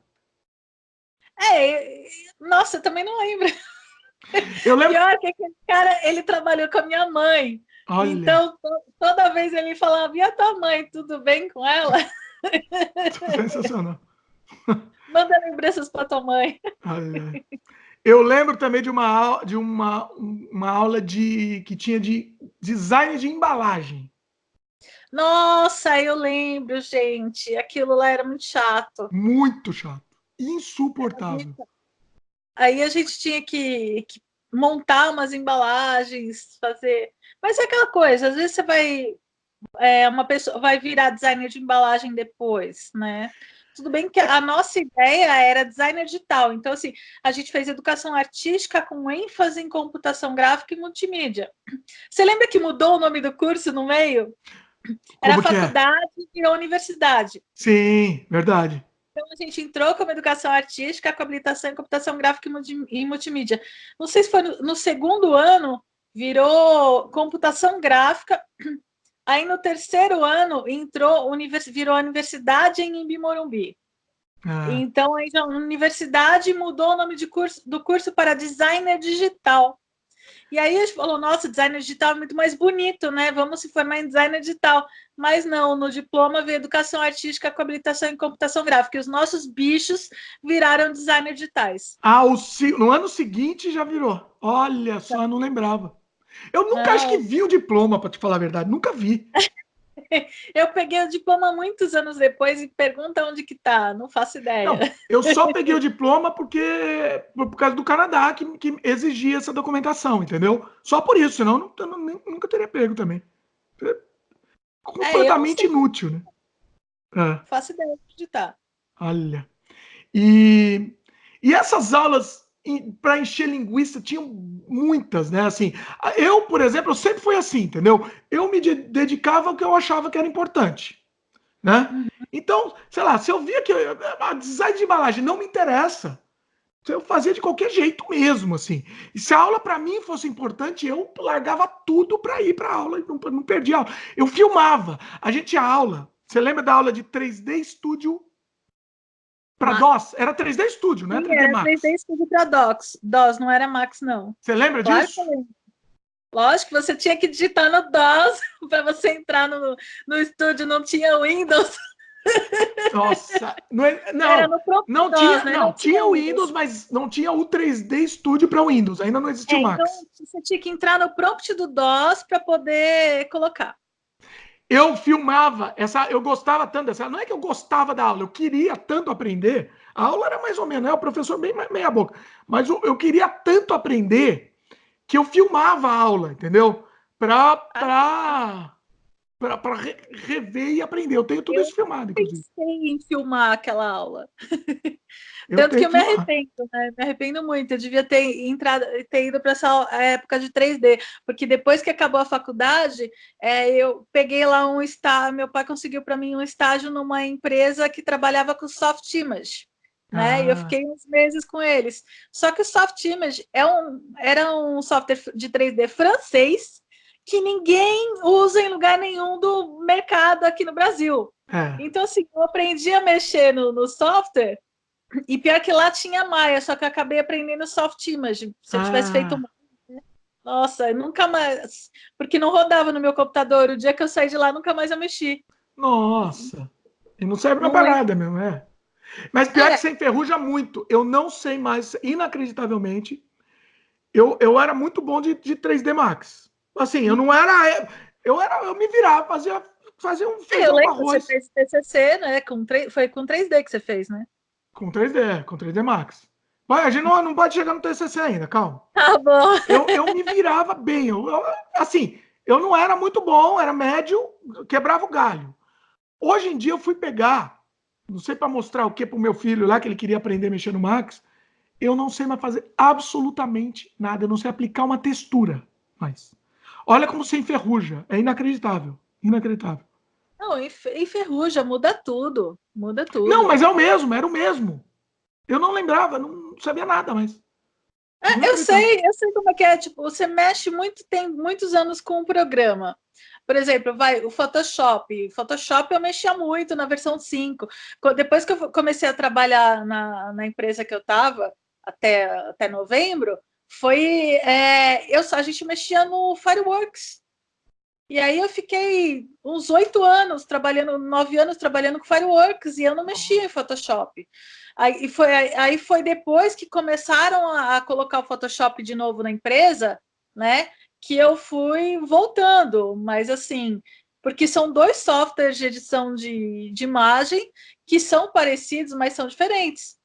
Nossa, eu também não lembro. Eu lembro. Pior que aquele cara, ele trabalhou com a minha mãe. Olha. Então, toda vez ele falava: e a tua mãe, tudo bem com ela? Sensacional. Manda lembranças para tua mãe. Olha. Eu lembro também de uma aula que tinha de design de embalagem. Nossa, eu lembro, gente. Aquilo lá era muito chato. Muito chato. Insuportável. Aí a gente tinha que montar umas embalagens, fazer. Mas é aquela coisa, às vezes você vai. Uma pessoa vai virar designer de embalagem depois, né? Tudo bem que a nossa ideia era designer digital. Então, assim, a gente fez educação artística com ênfase em computação gráfica e multimídia. Você lembra que mudou o nome do curso no meio? Era Como que é? faculdade e universidade. Sim, verdade. Então, a gente entrou como educação artística, com habilitação em computação gráfica e multimídia. Não sei se foi no segundo ano, virou computação gráfica. Aí, no terceiro ano, virou universidade em Imbi-Morumbi. Então, aí a universidade mudou o nome do curso para designer digital. E aí a gente falou, nossa, designer digital é muito mais bonito, né? Vamos se formar em designer digital. Mas não, no diploma veio educação artística com habilitação em computação gráfica. E os nossos bichos viraram designer digitais. No ano seguinte já virou. Olha só, eu não lembrava. Eu nunca acho que vi o diploma, para te falar a verdade. Nunca vi. Eu peguei o diploma muitos anos depois e pergunta onde que tá, não faço ideia. Não, eu só peguei o diploma por causa do Canadá, que exigia essa documentação, entendeu? Só por isso, senão eu nunca teria pego também. Eu não Completamente sei, inútil, né? não faço ideia de onde tá. Olha. E, e essas aulas para encher linguiça tinham muitas, né? Assim, eu, por exemplo, eu sempre fui assim, entendeu? Eu me dedicava ao que eu achava que era importante, né? Uhum. Então, sei lá, se eu via que a design de embalagem não me interessa, eu fazia de qualquer jeito mesmo, assim. E se a aula para mim fosse importante, eu largava tudo para ir para a aula e não perdia a aula. Eu filmava. A gente tinha aula. Você lembra da aula de 3D Studio para DOS? Era 3D Studio, não é Sim, 3D era Max. 3D Studio para DOS, não era Max, não. Você lembra Claro que disso? eu lembro. Lógico que você tinha que digitar no DOS para você entrar no estúdio, não tinha Windows. Nossa, Era no próprio DOS, né? não Não tinha tinha o Windows. Windows, mas não tinha o 3D Studio para Windows, ainda não existia o Então Max. você tinha que entrar no prompt do DOS para poder colocar. Eu filmava eu gostava tanto dessa, não é que eu gostava da aula, eu queria tanto aprender. A aula era mais ou menos, né? O professor bem meia boca, mas eu queria tanto aprender que eu filmava a aula, entendeu? Para rever e aprender. Eu tenho tudo Eu isso filmado, inclusive. pensei em filmar aquela aula. Eu Tanto que tenho eu que me filmar. arrependo, né? Me arrependo muito. Eu devia ter entrado, ter ido para essa época de 3D, porque depois que acabou a faculdade, eu peguei lá um estágio. Meu pai conseguiu para mim um estágio numa empresa que trabalhava com soft image, né? E eu Ah, fiquei uns meses com eles. Só que o soft image era um software de 3D francês que ninguém usa em lugar nenhum do mercado aqui no Brasil. é. Então, assim, eu aprendi a mexer no software. E pior que lá tinha Maia, só que eu acabei aprendendo soft image. Se eu tivesse feito. Ah, Nossa, eu nunca mais. Porque não rodava no meu computador. O dia que eu saí de lá, nunca mais eu mexi. nossa. E não serve mais Não para lembro. nada mesmo, é. Mas pior que É, você enferruja muito. Eu não sei mais, inacreditavelmente. Eu era muito bom de 3D Max. Assim, eu não era. Eu me virava, fazia um eu feijão com lembro, você arroz fez TCC, né? Foi com 3D que você fez, né? com 3D Max. Vai, a gente não pode chegar no TCC ainda, calma. Tá bom. Eu me virava bem. Assim, eu não era muito bom, era médio, quebrava o galho. Hoje em dia eu fui pegar, não sei para mostrar o que para o meu filho lá, que ele queria aprender a mexer no Max. Eu não sei mais fazer absolutamente nada. Eu não sei aplicar uma textura mais. Olha como você enferruja. É inacreditável. Inacreditável. Não, enferruja, muda tudo. Muda Não, tudo. mas é o mesmo, era o mesmo. Eu não lembrava, não sabia nada, mas. Inacreditável. Eu sei como é que é. Tipo, você mexe muito, tem muitos anos com o programa. Por exemplo, vai o Photoshop. Photoshop eu mexia muito na versão 5. Depois que eu comecei a trabalhar na empresa que eu estava, até novembro, a gente mexia no Fireworks. E aí eu fiquei uns 8 anos trabalhando, 9 anos trabalhando com Fireworks e eu não mexia em Photoshop. Aí foi depois que começaram a colocar o Photoshop de novo na empresa, né? Que eu fui voltando, mas assim, porque são dois softwares de edição de imagem que são parecidos, mas são diferentes.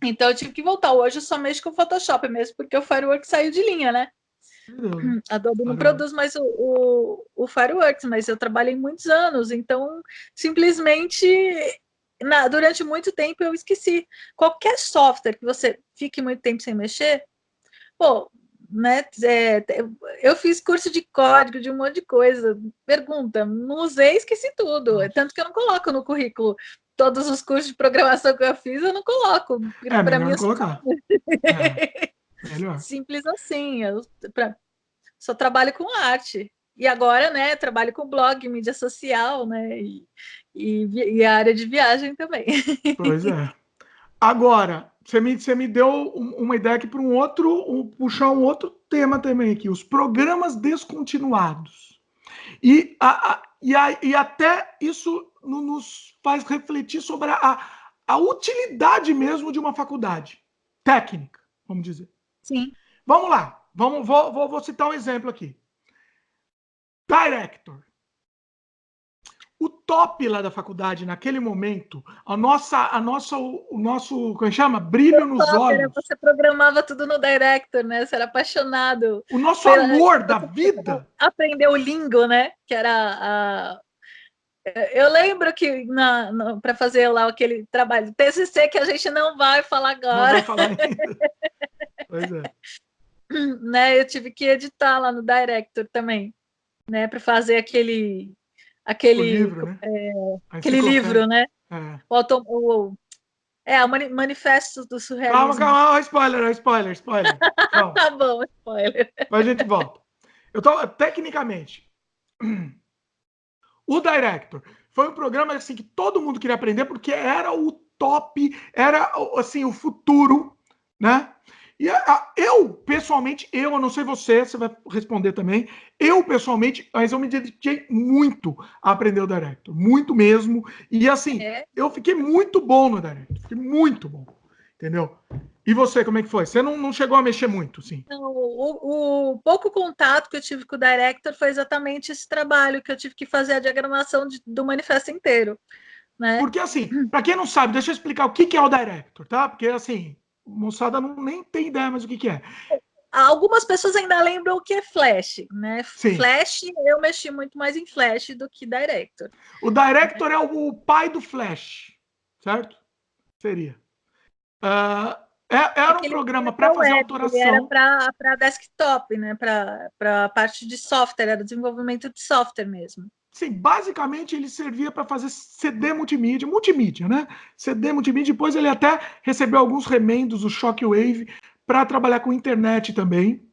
Então eu tive que voltar. Hoje eu só mexo com o Photoshop mesmo, porque o Fireworks saiu de linha, né? A Adobe não produz mais o Fireworks, mas eu trabalhei muitos anos, então simplesmente durante muito tempo eu esqueci. Qualquer software que você fique muito tempo sem mexer, pô, né? Eu fiz curso de código, de um monte de coisa. Pergunta, não usei, esqueci tudo. Nossa. Tanto que eu não coloco no currículo todos os cursos de programação que eu fiz, eu não coloco. É Para melhor mim não é colocar. É, melhor. simples assim. Só trabalho com arte. E agora, né, trabalho com blog, mídia social, né, e a área de viagem também. Pois é. Agora, você me deu uma ideia aqui para puxar um outro tema também aqui, os programas descontinuados. E até isso nos faz refletir sobre a utilidade mesmo de uma faculdade técnica, vamos dizer. Sim. Vamos lá, vou citar um exemplo aqui. Director. o top lá da faculdade, naquele momento, o nosso, como é que chama? Brilho nos olhos. Você programava tudo no Director, né? Você era apaixonado. O nosso amor da vida. Aprendeu o lingo, né? Que era Eu lembro que para fazer lá aquele trabalho TCC que a gente não vai falar agora. Não vai falar ainda. Pois é. Né? Eu tive que editar lá no Director também, né? Para fazer aquele livro, né? Aquele livro, né? É. O Manifesto do Surrealismo. Calma, spoiler. Calma. Tá bom, spoiler. Mas a gente volta. Tecnicamente, o Director foi um programa assim, que todo mundo queria aprender, porque era o top, era assim, o futuro, né? E eu, pessoalmente, eu não sei você vai responder também, eu, pessoalmente, mas eu me dediquei muito a aprender o Director, muito mesmo, e assim, eu fiquei muito bom no Director, fiquei muito bom, entendeu? E você, como é que foi? Você não chegou a mexer muito, sim? Não, o pouco contato que eu tive com o Director foi exatamente esse trabalho que eu tive que fazer a diagramação do manifesto inteiro, né? Porque assim, para quem não sabe, deixa eu explicar o que é o Director, tá? Porque assim, moçada nem tem ideia mais o que é. Algumas pessoas ainda lembram o que é Flash, né? Sim. Flash, eu mexi muito mais em Flash do que Director. O Director é o pai do Flash, certo? Seria. Era um programa para fazer autoração. Era para desktop, né? Para parte de software, era desenvolvimento de software mesmo. Sim, basicamente ele servia para fazer CD multimídia, né? CD multimídia, depois ele até recebeu alguns remendos, o Shockwave, para trabalhar com internet também.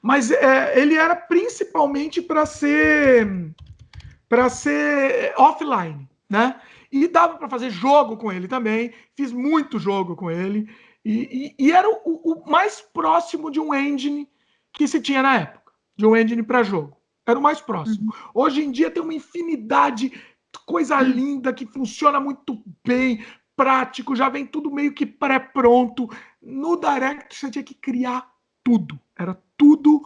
Mas ele era principalmente para ser offline, né? E dava para fazer jogo com ele também. Fiz muito jogo com ele. E era o mais próximo de um engine que se tinha na época, de um engine para jogo. Era o mais próximo. Hoje em dia tem uma infinidade de coisa linda que funciona muito bem, prático, já vem tudo meio que pré-pronto. No Direct você tinha que criar tudo. Era tudo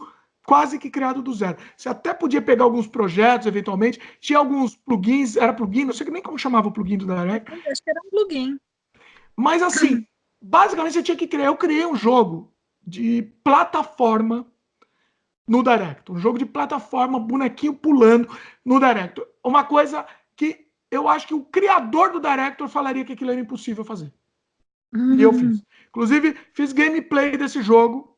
quase que criado do zero. Você até podia pegar alguns projetos, eventualmente. Tinha alguns plugins, era plugin, não sei nem como chamava o plugin do Direct. Acho que era um plugin. Mas assim, basicamente você tinha que criar. Eu criei um jogo de plataforma no Direct. Um jogo de plataforma, bonequinho pulando no Direct. Uma coisa que eu acho que o criador do Director falaria que aquilo era impossível fazer. E eu fiz. Inclusive, fiz gameplay desse jogo.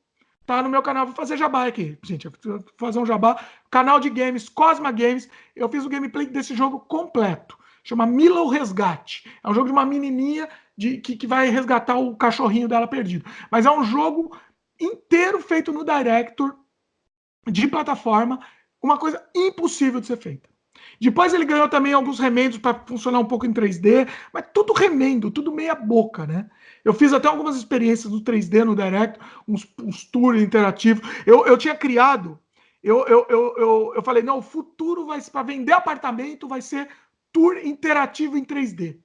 Tá no meu canal. Vou fazer jabá aqui, gente. Vou fazer um jabá. Canal de games, Cosma Games. Eu fiz o gameplay desse jogo completo. Chama Mila o Resgate. É um jogo de uma menininha que vai resgatar o cachorrinho dela perdido. Mas é um jogo inteiro feito no Director, de plataforma. Uma coisa impossível de ser feita. Depois ele ganhou também alguns remendos para funcionar um pouco em 3D, mas tudo remendo, tudo meia boca, né? Eu fiz até algumas experiências no 3D, no Direct, uns tours interativos. Eu tinha criado, eu falei, não, o futuro vai para vender apartamento vai ser tour interativo em 3D.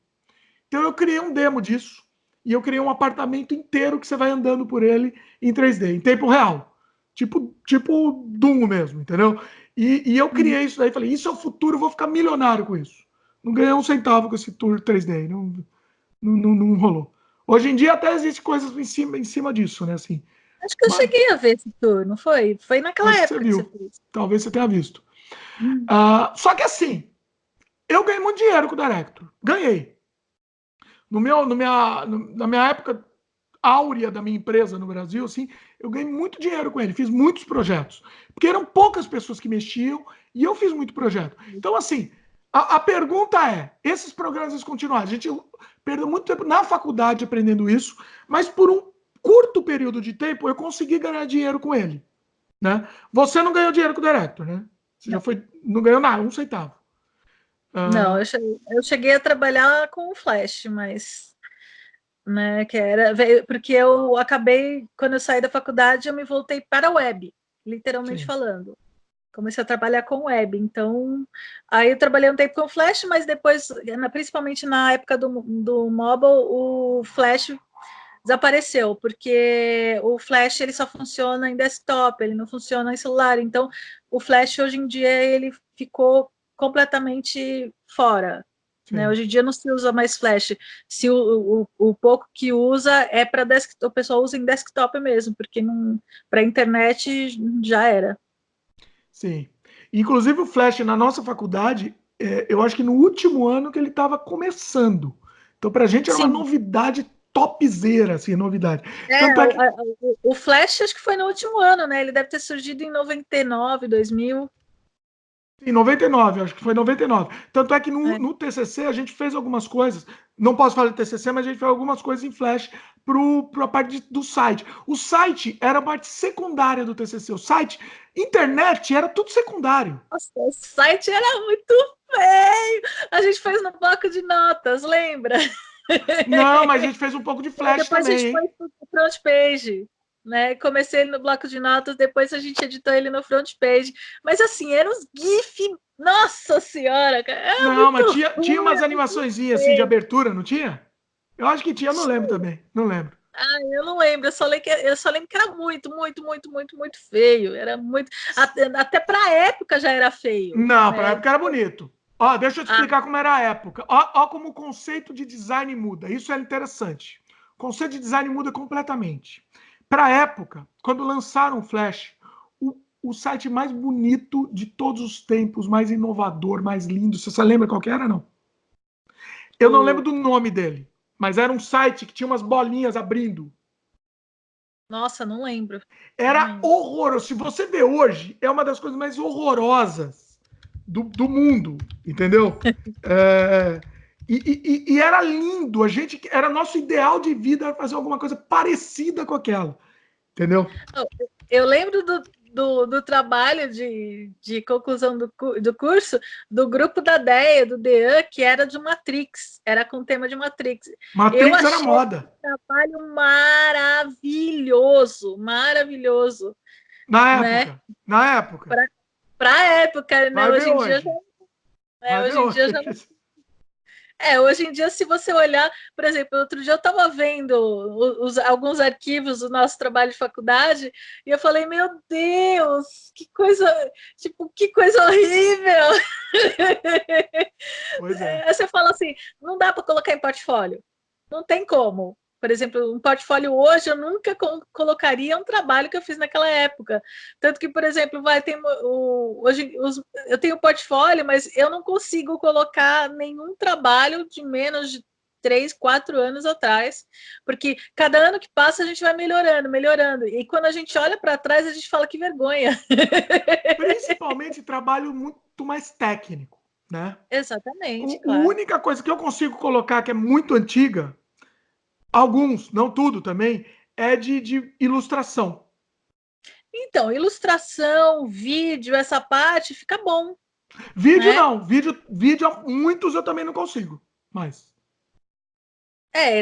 Então eu criei um demo disso e eu criei um apartamento inteiro que você vai andando por ele em 3D, em tempo real. Tipo Doom mesmo, entendeu? E eu criei isso daí, falei, isso é o futuro, eu vou ficar milionário com isso. Não ganhei um centavo com esse tour 3D, não rolou. Hoje em dia até existe coisas em cima disso, né? Assim, acho que eu cheguei a ver esse tour, não foi? Foi naquela época que você fez. Talvez você tenha visto. Só que assim, eu ganhei muito dinheiro com o Director. Ganhei. Na minha época áurea da minha empresa no Brasil, assim, eu ganhei muito dinheiro com ele, fiz muitos projetos, porque eram poucas pessoas que mexiam e eu fiz muito projeto. Então, assim, a pergunta é, esses programas eles continuaram, a gente perdeu muito tempo na faculdade aprendendo isso, mas por um curto período de tempo eu consegui ganhar dinheiro com ele, né? Você não ganhou dinheiro com o Director, né? Você não ganhou nada, um centavo. Não, eu cheguei a trabalhar com o Flash, mas né, porque eu acabei, quando eu saí da faculdade, eu me voltei para a web, literalmente falando. Comecei a trabalhar com web, então aí eu trabalhei um tempo com Flash, mas depois, principalmente na época do mobile, o Flash desapareceu, porque o Flash ele só funciona em desktop, ele não funciona em celular, então o Flash hoje em dia ele ficou completamente fora. Né? Sim. Hoje em dia não se usa mais flash. Se o pouco que usa é para desktop, o pessoal usa em desktop mesmo, porque para internet já era. Sim. Inclusive o Flash na nossa faculdade, eu acho que no último ano que ele estava começando. Então, para a gente era uma Sim, novidade topzera, assim, novidade. Tanto é que o Flash acho que foi no último ano, né? Ele deve ter surgido em 99, 2000. em 99, acho que foi 99. Tanto é que no, É. no TCC a gente fez algumas coisas. Não posso falar de TCC, mas a gente fez algumas coisas em Flash para a parte do site. O site era a parte secundária do TCC. O site, internet, era tudo secundário. Nossa, o site era muito feio. A gente fez no bloco de notas, lembra? Não, mas a gente fez um pouco de Flash Depois a também, gente foi hein? para o front page, né? Comecei ele no bloco de notas, depois a gente editou ele no front page. Mas assim, eram os GIF, nossa senhora, cara, era Não, mas muito tinha ruim, umas era muito animações assim de feio. abertura, não tinha? Eu acho que tinha, eu não lembro também. Não lembro. Eu não lembro, eu só lembro que era muito, muito, muito, muito, muito feio. Era muito. Até para a época já era feio, Não, para a né? época era bonito. Ó, deixa eu te Ah, explicar como era a época. Ó, como o conceito de design muda. Isso é interessante. O conceito de design muda completamente. Para a época, quando lançaram o Flash, o site mais bonito de todos os tempos, mais inovador, mais lindo. Você lembra qual que era, não? Eu não lembro o... do nome dele, mas era um site que tinha umas bolinhas abrindo. Nossa, não lembro. Não Era lembro. horroroso. Se você vê hoje, é uma das coisas mais horrorosas do mundo, entendeu? É, e era lindo. A gente era nosso ideal de vida era fazer alguma coisa parecida com aquela, entendeu? Eu lembro do trabalho de conclusão do curso do grupo da DEA, do DEAN, que era de Matrix, era com o tema de Matrix. Eu Matrix era achei moda. esse trabalho maravilhoso, maravilhoso, Na né? época. Na época. Para a época, né? Vai ver Hoje em dia, hoje. Vai ver hoje em dia hoje. já hoje em dia, se você olhar, por exemplo, outro dia eu estava vendo alguns arquivos do nosso trabalho de faculdade e eu falei, meu Deus, que coisa, tipo, que coisa horrível. Pois é. Aí você fala assim, não dá para colocar em portfólio, não tem como. Por exemplo, um portfólio hoje eu nunca colocaria um trabalho que eu fiz naquela época. Tanto que, por exemplo, hoje eu tenho portfólio, mas eu não consigo colocar nenhum trabalho de menos de 3, 4 anos atrás, porque cada ano que passa a gente vai melhorando, melhorando. E quando a gente olha para trás, a gente fala que vergonha. Principalmente trabalho muito mais técnico, né? Exatamente, A claro. única coisa que eu consigo colocar que é muito antiga, alguns, não tudo também, é de ilustração. Então, ilustração, vídeo, essa parte fica bom, Vídeo né? não, vídeo muitos eu também não consigo. Mas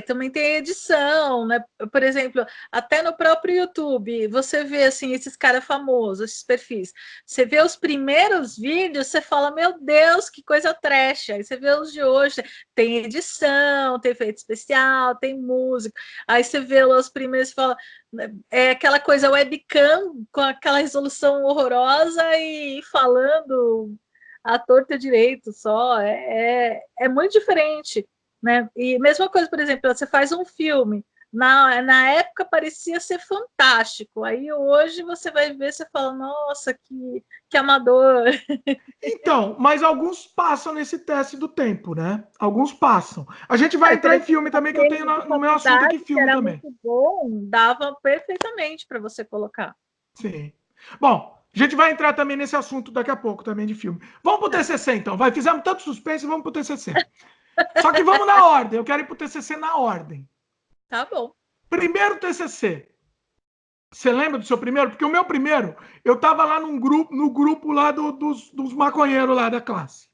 Também tem edição, né? Por exemplo, até no próprio YouTube, você vê assim esses caras famosos, esses perfis. Você vê os primeiros vídeos, você fala, meu Deus, que coisa trash. Aí você vê os de hoje, tem edição, tem efeito especial, tem música. Aí você vê os primeiros e fala, é aquela coisa webcam com aquela resolução horrorosa e falando à torta direito só. É muito diferente. Né? E mesma coisa, por exemplo, você faz um filme, na época parecia ser fantástico, aí hoje você vai ver, você fala, nossa, que amador. então, mas alguns passam nesse teste do tempo, né? Alguns passam. A gente vai Por entrar em exemplo, filme também, que eu tenho de no meu assunto aqui faculdade, que filme era também. muito bom, dava perfeitamente para você colocar. Sim. Bom, a gente vai entrar também nesse assunto daqui a pouco também de filme. Vamos pro Tá, TCC então. Vai, fizemos tanto suspense, vamos pro TCC. Só que vamos na ordem. Eu quero ir pro TCC na ordem. tá bom. Primeiro TCC. Você lembra do seu primeiro? Porque o meu primeiro, eu tava lá no grupo lá dos maconheiros lá da classe.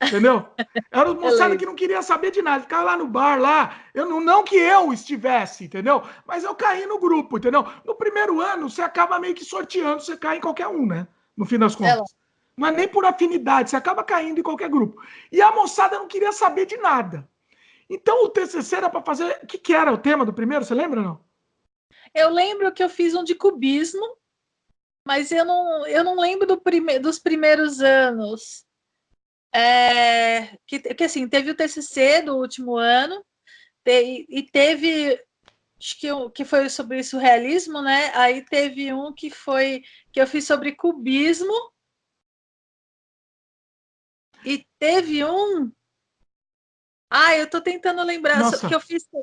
Entendeu? Era os Eu moçada que lembro. não queria saber de nada, ficava lá no bar, lá. Eu não que eu estivesse, entendeu? Mas eu caí no grupo, entendeu? No primeiro ano, você acaba meio que sorteando, você cai em qualquer um, né? No fim das Ela, contas. Não é nem por afinidade, você acaba caindo em qualquer grupo. E a moçada não queria saber de nada. Então o TCC era para fazer. O que era o tema do primeiro? Você lembra não? eu lembro que eu fiz um de cubismo, mas eu não lembro dos primeiros anos. Que assim, teve o TCC do último ano, e teve, acho que foi sobre surrealismo, né? Aí teve um que eu fiz sobre cubismo, e teve um. Eu tô tentando lembrar que Nossa, eu fiz. eu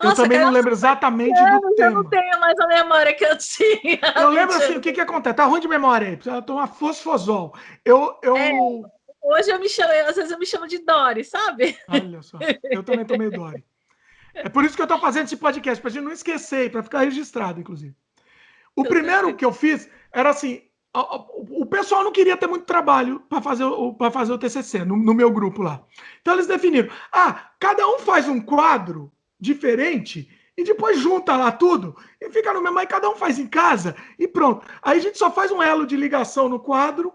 Nossa, também não cara, lembro exatamente do anos eu não tema. tenho mais a memória que eu tinha há Eu lembro 20 assim, o anos. que que acontece? Tá ruim de memória aí, precisa tomar fosfosol. Eu, É, eu... hoje às vezes eu me chamo de Dori, sabe? Olha só, eu também tô meio dói. É por isso que eu tô fazendo esse podcast, pra gente não esquecer, pra ficar registrado, inclusive. O Com primeiro certeza. que eu fiz era assim, o pessoal não queria ter muito trabalho para fazer o TCC no meu grupo lá. Então eles definiram, cada um faz um quadro diferente e depois junta lá tudo e fica no mesmo, aí cada um faz em casa e pronto. Aí a gente só faz um elo de ligação no quadro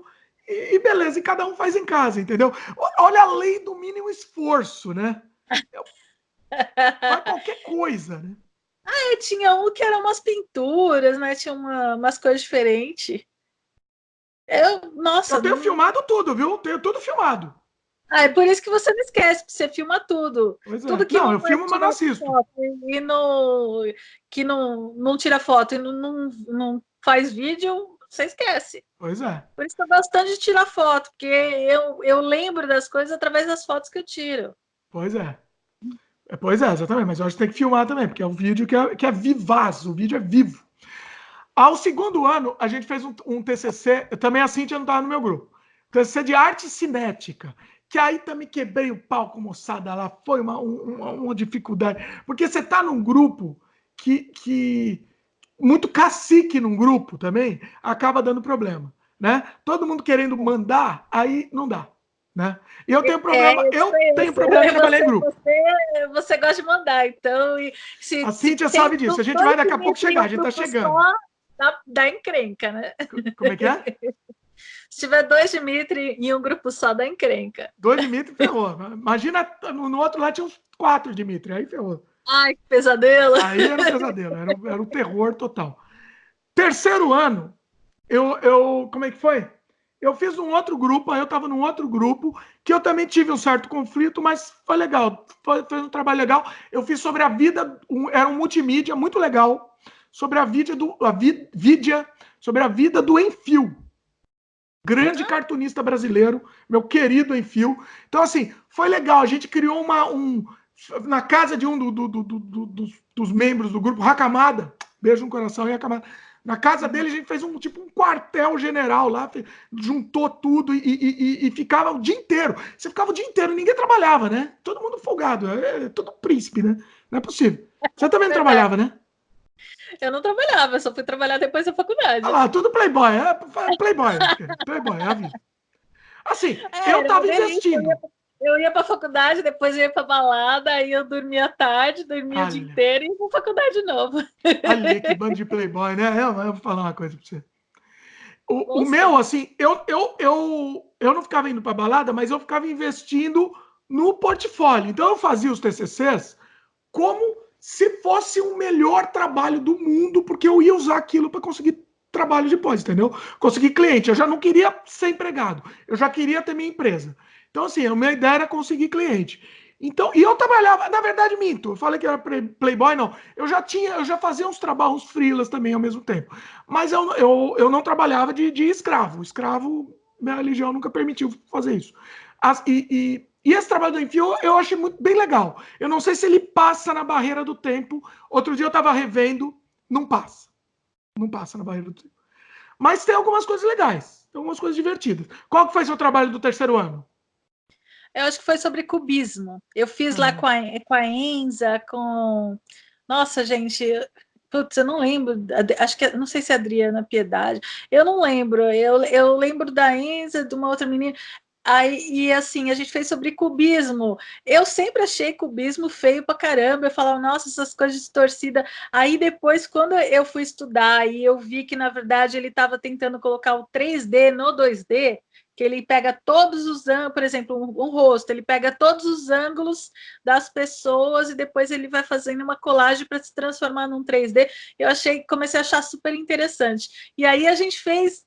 e beleza, e cada um faz em casa, entendeu? Olha a lei do mínimo esforço, né? Faz qualquer coisa, né? Tinha um que eram umas pinturas, né? Tinha umas coisas diferentes. Eu Nossa, tenho não. filmado tudo, viu? Tenho tudo filmado. É por isso que você não esquece, porque você filma tudo. Pois Tudo é. que Não, não eu é filmo, mas não tirado assisto. foto e que não tira foto e não faz vídeo, você esquece. Pois é. Por isso que eu gosto tanto de tirar foto, porque eu lembro das coisas através das fotos que eu tiro. Pois é. Pois é, exatamente. Mas eu acho que tem que filmar também, porque é um vídeo que é vivaz, o vídeo é vivo. Ao segundo ano, a gente fez um TCC, também a Cíntia não estava no meu grupo, TCC de arte cinética, que aí também quebrei o pau com moçada lá, foi uma dificuldade, porque você está num grupo que muito cacique num grupo também, acaba dando problema, né? Todo mundo querendo mandar, aí não dá, né? E eu tenho problema, Eu eu tenho conheço. problema de trabalhar em grupo. Você gosta de mandar, então, A se Cíntia tem sabe disso. A gente vai dois daqui a pouco Dimitri em chegar. A um gente tá grupo chegando. só, dá encrenca, né? Como é que é? Se tiver dois Dimitri em um grupo só, dá encrenca. 2 Dimitri ferrou. Imagina, no outro lá tinha uns 4 Dimitri. Aí ferrou. Ai, que pesadelo. Aí era um pesadelo. Era um terror total. Terceiro ano, eu. Como é que foi? Eu fiz um outro grupo. Aí eu tava num outro grupo que eu também tive um certo conflito, mas foi legal. Foi um trabalho legal. Eu fiz sobre a vida. Era um multimídia muito legal. Sobre a sobre a vida do Enfio. Grande cartunista brasileiro, meu querido Enfio. Então, assim, foi legal. A gente criou na casa de um dos membros do grupo, Hakamada, beijo no coração, Hakamada. Na casa dele, a gente fez um quartel-general lá, juntou tudo e ficava o dia inteiro. Você ficava o dia inteiro, ninguém trabalhava, né? Todo mundo folgado, todo príncipe, né? Não é possível. Você também não Verdade. trabalhava, né? Eu não trabalhava, eu só fui trabalhar depois da Olha faculdade. lá, tudo playboy, playboy, playboy, é a vida. Assim, eu Era uma tava delícia. investindo. Eu ia para a faculdade, depois eu ia para balada, aí eu dormia à tarde, dormia o dia Olha, inteiro e ia para a faculdade de novo. olha que bando de playboy, né? Eu vou falar uma coisa pra você. O Bons meu, tempos. assim, eu não ficava indo pra balada, mas eu ficava investindo no portfólio. Então eu fazia os TCCs como se fosse o melhor trabalho do mundo, porque eu ia usar aquilo para conseguir trabalho depois, entendeu? Conseguir cliente. Eu já não queria ser empregado, eu já queria ter minha empresa. Então, assim, a minha ideia era conseguir cliente. Então, e eu trabalhava, na verdade, minto. Eu falei que era playboy, não. Eu já fazia uns trabalhos freelas também ao mesmo tempo. Mas eu não trabalhava de escravo. Escravo, minha religião nunca permitiu fazer isso. E esse trabalho do Enfio eu achei muito bem legal. Eu não sei se ele passa na barreira do tempo. Outro dia eu estava revendo, não passa. Não passa na barreira do tempo. Mas tem algumas coisas legais, tem algumas coisas divertidas. Qual que foi seu trabalho do terceiro ano? Eu acho que foi sobre cubismo. Eu fiz lá Ah, com a Enza, com. Nossa, gente, putz, eu não lembro. Acho que não sei se é Adriana Piedade. Eu não lembro. Eu lembro da Enza, de uma outra menina. Aí, e assim, a gente fez sobre cubismo. Eu sempre achei cubismo feio pra caramba. Eu falava, nossa, essas coisas distorcidas. Aí depois, quando eu fui estudar e eu vi que, na verdade, ele estava tentando colocar o 3D no 2D, que ele pega todos os ângulos, por exemplo, um rosto, ele pega todos os ângulos das pessoas e depois ele vai fazendo uma colagem para se transformar num 3D. Comecei a achar super interessante. E aí a gente fez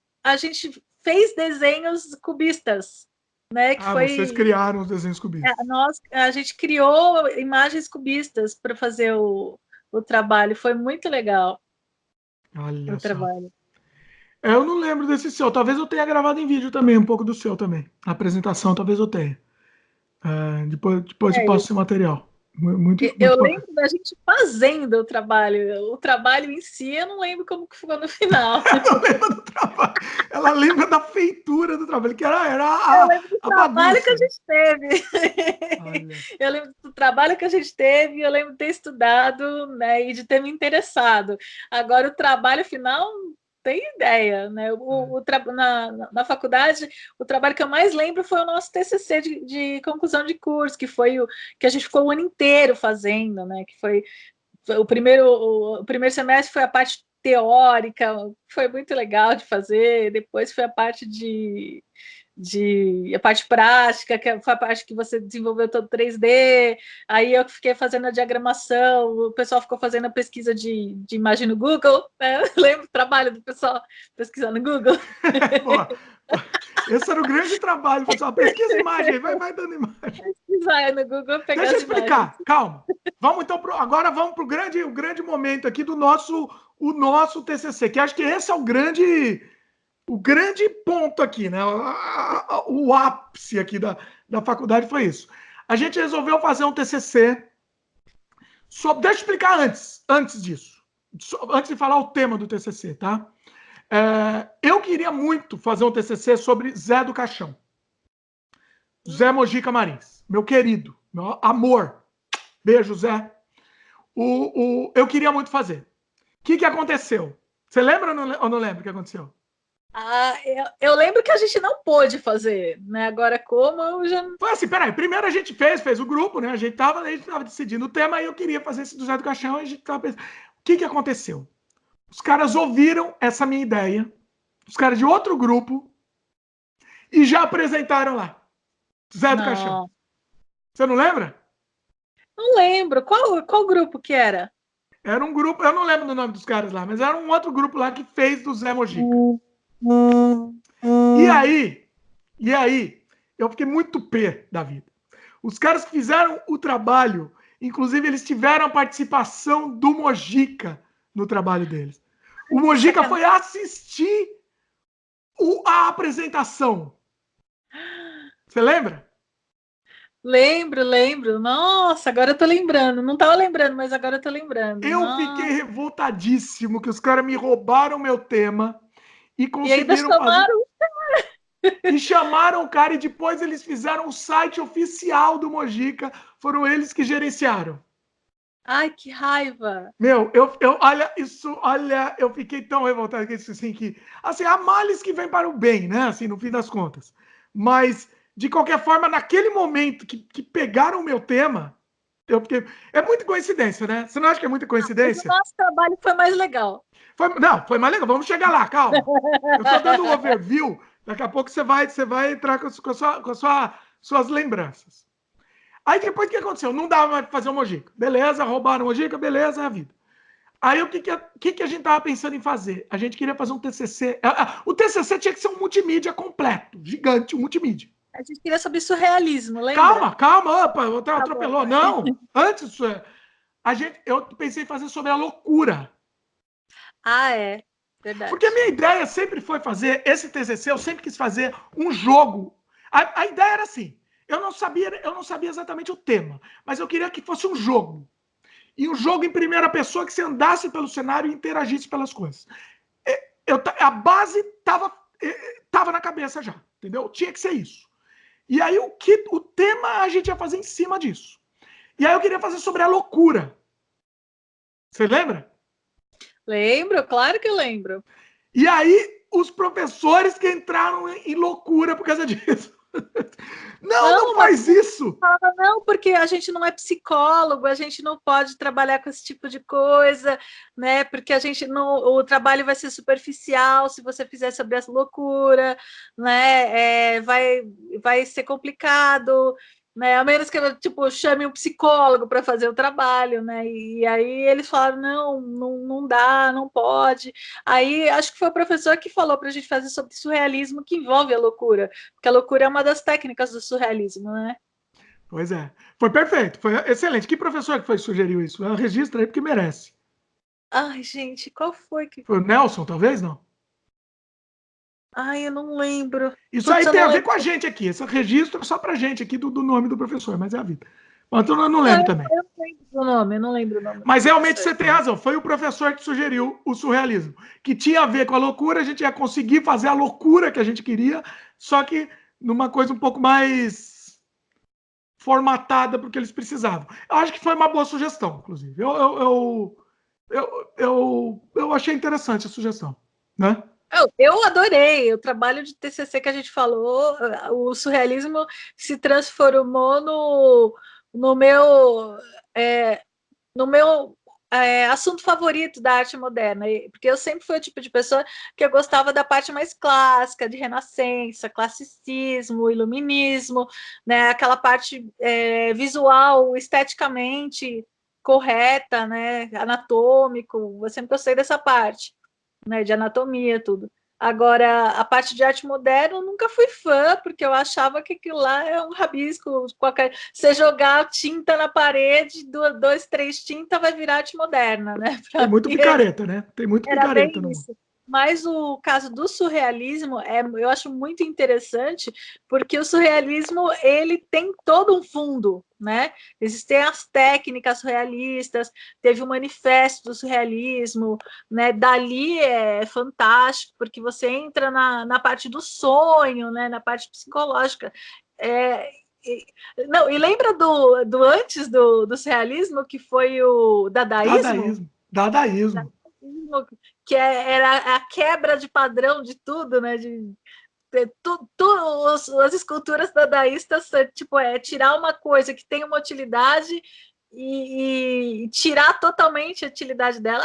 desenhos cubistas. né? Que foi vocês criaram os desenhos cubistas. A gente criou imagens cubistas para fazer o trabalho. Foi muito legal. Olha O só. trabalho. Eu não lembro desse seu. Talvez eu tenha gravado em vídeo também, um pouco do seu também. A apresentação talvez eu tenha. Depois eu passo esse material. Muito Eu lembro da gente fazendo o trabalho. O trabalho em si, eu não lembro como que ficou no final. Ela lembra do trabalho. Ela lembra da feitura do trabalho, que era eu lembro do trabalho bagunça. que a gente teve. Olha. Eu lembro do trabalho que a gente teve, eu lembro de ter estudado, né, e de ter me interessado. Agora, o trabalho final, tem ideia, né? Na faculdade, o trabalho que eu mais lembro foi o nosso TCC de conclusão de curso, que foi o que a gente ficou o ano inteiro fazendo, né? Que foi o primeiro semestre foi a parte teórica, foi muito legal de fazer. Depois foi a parte a parte prática, que foi a parte que você desenvolveu todo 3D, aí eu fiquei fazendo a diagramação, o pessoal ficou fazendo a pesquisa de imagem no Google, né? Eu lembro do trabalho do pessoal pesquisando no Google. Esse era o grande trabalho, pessoal. Pesquisa imagem, vai dando imagem. Pesquisar no Google, pegar Deixa eu explicar, imagens. calma. Agora vamos para o grande momento aqui do nosso TCC, que acho que esse é o grande ponto aqui, né? O ápice aqui da faculdade foi isso. A gente resolveu fazer um TCC sobre... Deixa eu explicar antes disso. Antes de falar o tema do TCC, tá? Eu queria muito fazer um TCC sobre Zé do Caixão. Zé Mojica Marins. Meu querido, meu amor. Beijo, Zé. Eu queria muito fazer. O que aconteceu? Você lembra ou não lembra o que aconteceu? Eu lembro que a gente não pôde fazer, né? Agora, como eu já. Foi assim, peraí. Primeiro a gente fez o grupo, né? A gente tava decidindo o tema e eu queria fazer esse do Zé do Caixão e a gente tava pensando. O que aconteceu? Os caras ouviram essa minha ideia, os caras de outro grupo, e já apresentaram lá. Zé do Caixão. Você não lembra? Não lembro. Qual grupo que era? Era um grupo, eu não lembro do nome dos caras lá, mas era um outro grupo lá que fez do Zé Mojica. E aí, eu fiquei muito pé da vida. Os caras que fizeram o trabalho, inclusive eles tiveram a participação do Mojica no trabalho deles. O Mojica foi assistir a apresentação. Você lembra? Lembro. Nossa, agora eu tô lembrando. Não tava lembrando, mas agora eu tô lembrando. Fiquei revoltadíssimo que os caras me roubaram meu tema e conseguiram fazer... E chamaram o cara e depois eles fizeram o site oficial do Mojica. Foram eles que gerenciaram. Ai, que raiva! Meu, eu fiquei tão revoltado com isso, assim, há males que vêm para o bem, né, assim, no fim das contas. Mas, de qualquer forma, naquele momento que pegaram o meu tema, eu fiquei... É muita coincidência, né? Você não acha que é muita coincidência? O nosso trabalho foi mais legal. Foi mais legal. Vamos chegar lá, calma. Eu estou dando um overview. Daqui a pouco você vai entrar com suas lembranças. Aí depois o que aconteceu? Não dava mais para fazer o Mojica. Beleza, roubaram o Mojica, beleza, é a vida. Aí o que a gente estava pensando em fazer? A gente queria fazer um TCC. O TCC tinha que ser um multimídia completo, gigante, um multimídia. A gente queria saber surrealismo, lembra? Calma, opa, atropelou. Não, antes eu pensei em fazer sobre a loucura. É. Verdade. Porque a minha ideia sempre foi fazer esse TCC, eu sempre quis fazer um jogo. A ideia era assim, eu não sabia exatamente o tema, mas eu queria que fosse um jogo. E um jogo em primeira pessoa que você andasse pelo cenário e interagisse pelas coisas. A base estava na cabeça já, entendeu? Tinha que ser isso. E aí o tema a gente ia fazer em cima disso. E aí eu queria fazer sobre a loucura. Você lembra? Lembro, claro que eu lembro. E aí, os professores que entraram em loucura por causa disso. Não faz isso! Não, porque a gente não é psicólogo, a gente não pode trabalhar com esse tipo de coisa, né? Porque o trabalho vai ser superficial se você fizer sobre essa loucura, né? Vai ser complicado. né? A menos que eu, tipo, chame um psicólogo para fazer o trabalho, né? E aí eles falaram, não dá, não pode. Aí acho que foi o professor que falou para a gente fazer sobre surrealismo, que envolve a loucura, porque a loucura é uma das técnicas do surrealismo, né? Pois é. Foi perfeito, foi excelente. Que professor que foi que sugeriu isso? Registra aí porque merece. Ai, gente, qual foi que... Foi o Nelson, talvez, não? Ai, eu não lembro. Isso Putz, aí eu tem não a ver lembro. com a gente aqui. Esse registro é só pra gente aqui do nome do professor, mas é a vida. Mas eu não Não, lembro também. eu não lembro o nome, eu não lembro o nome do Mas realmente professor. você tem razão. Foi o professor que sugeriu o surrealismo, que tinha a ver com a loucura, a gente ia conseguir fazer a loucura que a gente queria, só que numa coisa um pouco mais formatada para o que eles precisavam. Eu acho que foi uma boa sugestão, inclusive. Eu achei interessante a sugestão, né? Eu adorei o trabalho de TCC que a gente falou. O surrealismo se transformou no meu, é, no meu assunto favorito da arte moderna, porque eu sempre fui o tipo de pessoa que eu gostava da parte mais clássica, de renascença, classicismo, iluminismo, né? Aquela parte visual, esteticamente correta, né? Anatômico. Eu sempre gostei dessa parte, né, de anatomia, tudo. Agora, a parte de arte moderna, eu nunca fui fã, porque eu achava que aquilo lá é um rabisco. Qualquer... Você jogar tinta na parede, dois, três tinta, vai virar arte moderna, né? Tem Para muito mim, picareta, né? Tem muito era picareta bem no mundo. isso. Mas o caso do surrealismo eu acho muito interessante, porque o surrealismo ele tem todo um fundo, né? Existem as técnicas surrealistas, teve o manifesto do surrealismo, né? Dali é fantástico, porque você entra na parte do sonho, né? Na parte psicológica. E, não, e lembra do antes do surrealismo, que foi o dadaísmo? Dadaísmo. Dadaísmo. Era a quebra de padrão de tudo, né? As esculturas dadaístas, tipo, tirar uma coisa que tem uma utilidade e tirar totalmente a utilidade dela.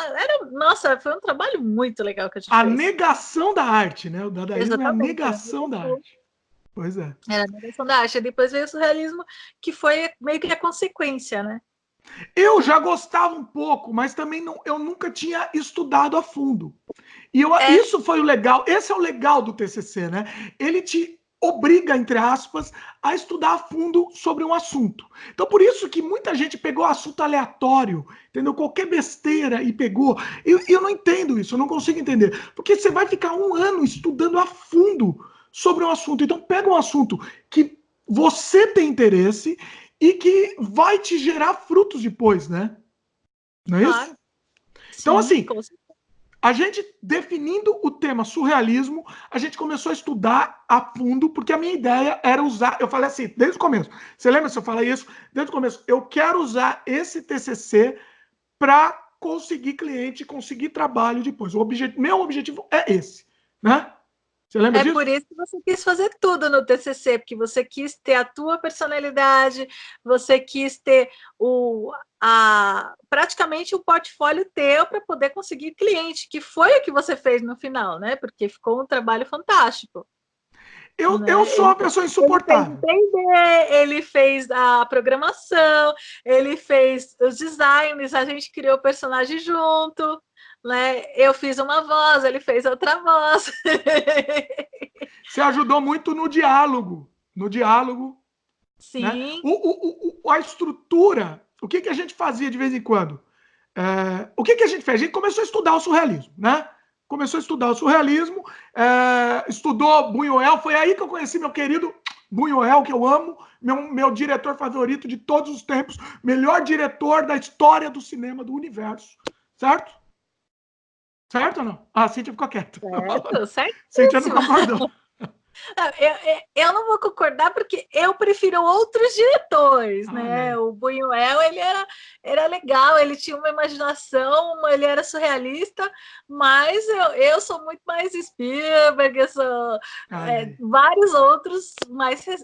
Nossa, foi um trabalho muito legal que a gente A fez. negação da arte, né? O dadaísmo é a Exatamente. negação da arte. Pois é. Era a negação da arte. Depois veio o surrealismo, que foi meio que a consequência, né? Eu já gostava um pouco, mas também não, eu nunca tinha estudado a fundo. E É, isso foi o legal, esse é o legal do TCC, né? Ele te obriga, entre aspas, a estudar a fundo sobre um assunto. Então, por isso que muita gente pegou assunto aleatório, entendeu? Qualquer besteira e pegou. Eu não entendo isso, eu não consigo entender. Porque você vai ficar um ano estudando a fundo sobre um assunto. Então, pega um assunto que você tem interesse e que vai te gerar frutos depois, né? Não é isso? claro. Então, Sim, assim, a gente definindo o tema surrealismo, a gente começou a estudar a fundo, porque a minha ideia era usar, eu falei assim, desde o começo, você lembra se eu falei isso? Desde o começo, eu quero usar esse TCC para conseguir cliente, conseguir trabalho depois. Meu objetivo é esse, né? Você lembra É disso? por isso que você quis fazer tudo no TCC, porque você quis ter a tua personalidade, você quis ter praticamente o portfólio teu para poder conseguir cliente, que foi o que você fez no final, né? Porque ficou um trabalho fantástico. Eu Né? sou uma pessoa Ele fez o insuportável. D&D, ele fez a programação, ele fez os designs, a gente criou o personagem junto, né? Eu fiz uma voz, ele fez outra voz. Você ajudou muito no diálogo. No diálogo, né? Sim, A estrutura, o que a gente fazia de vez em quando? O que a gente fez? A gente começou a estudar o surrealismo, né? Começou a estudar o surrealismo, estudou Buñuel, foi aí que eu conheci meu querido Buñuel, que eu amo, meu diretor favorito de todos os tempos, melhor diretor da história do cinema do universo, certo? Certo ou não? Ah, a Cíntia ficou quieta. certo, Cíntia não certíssimo. concordou. Eu não vou concordar porque eu prefiro outros diretores, Olha né? aí. O Buñuel, ele era legal, ele tinha uma imaginação, ele era surrealista, mas eu sou muito mais Spielberg, eu sou Olha aí. vários outros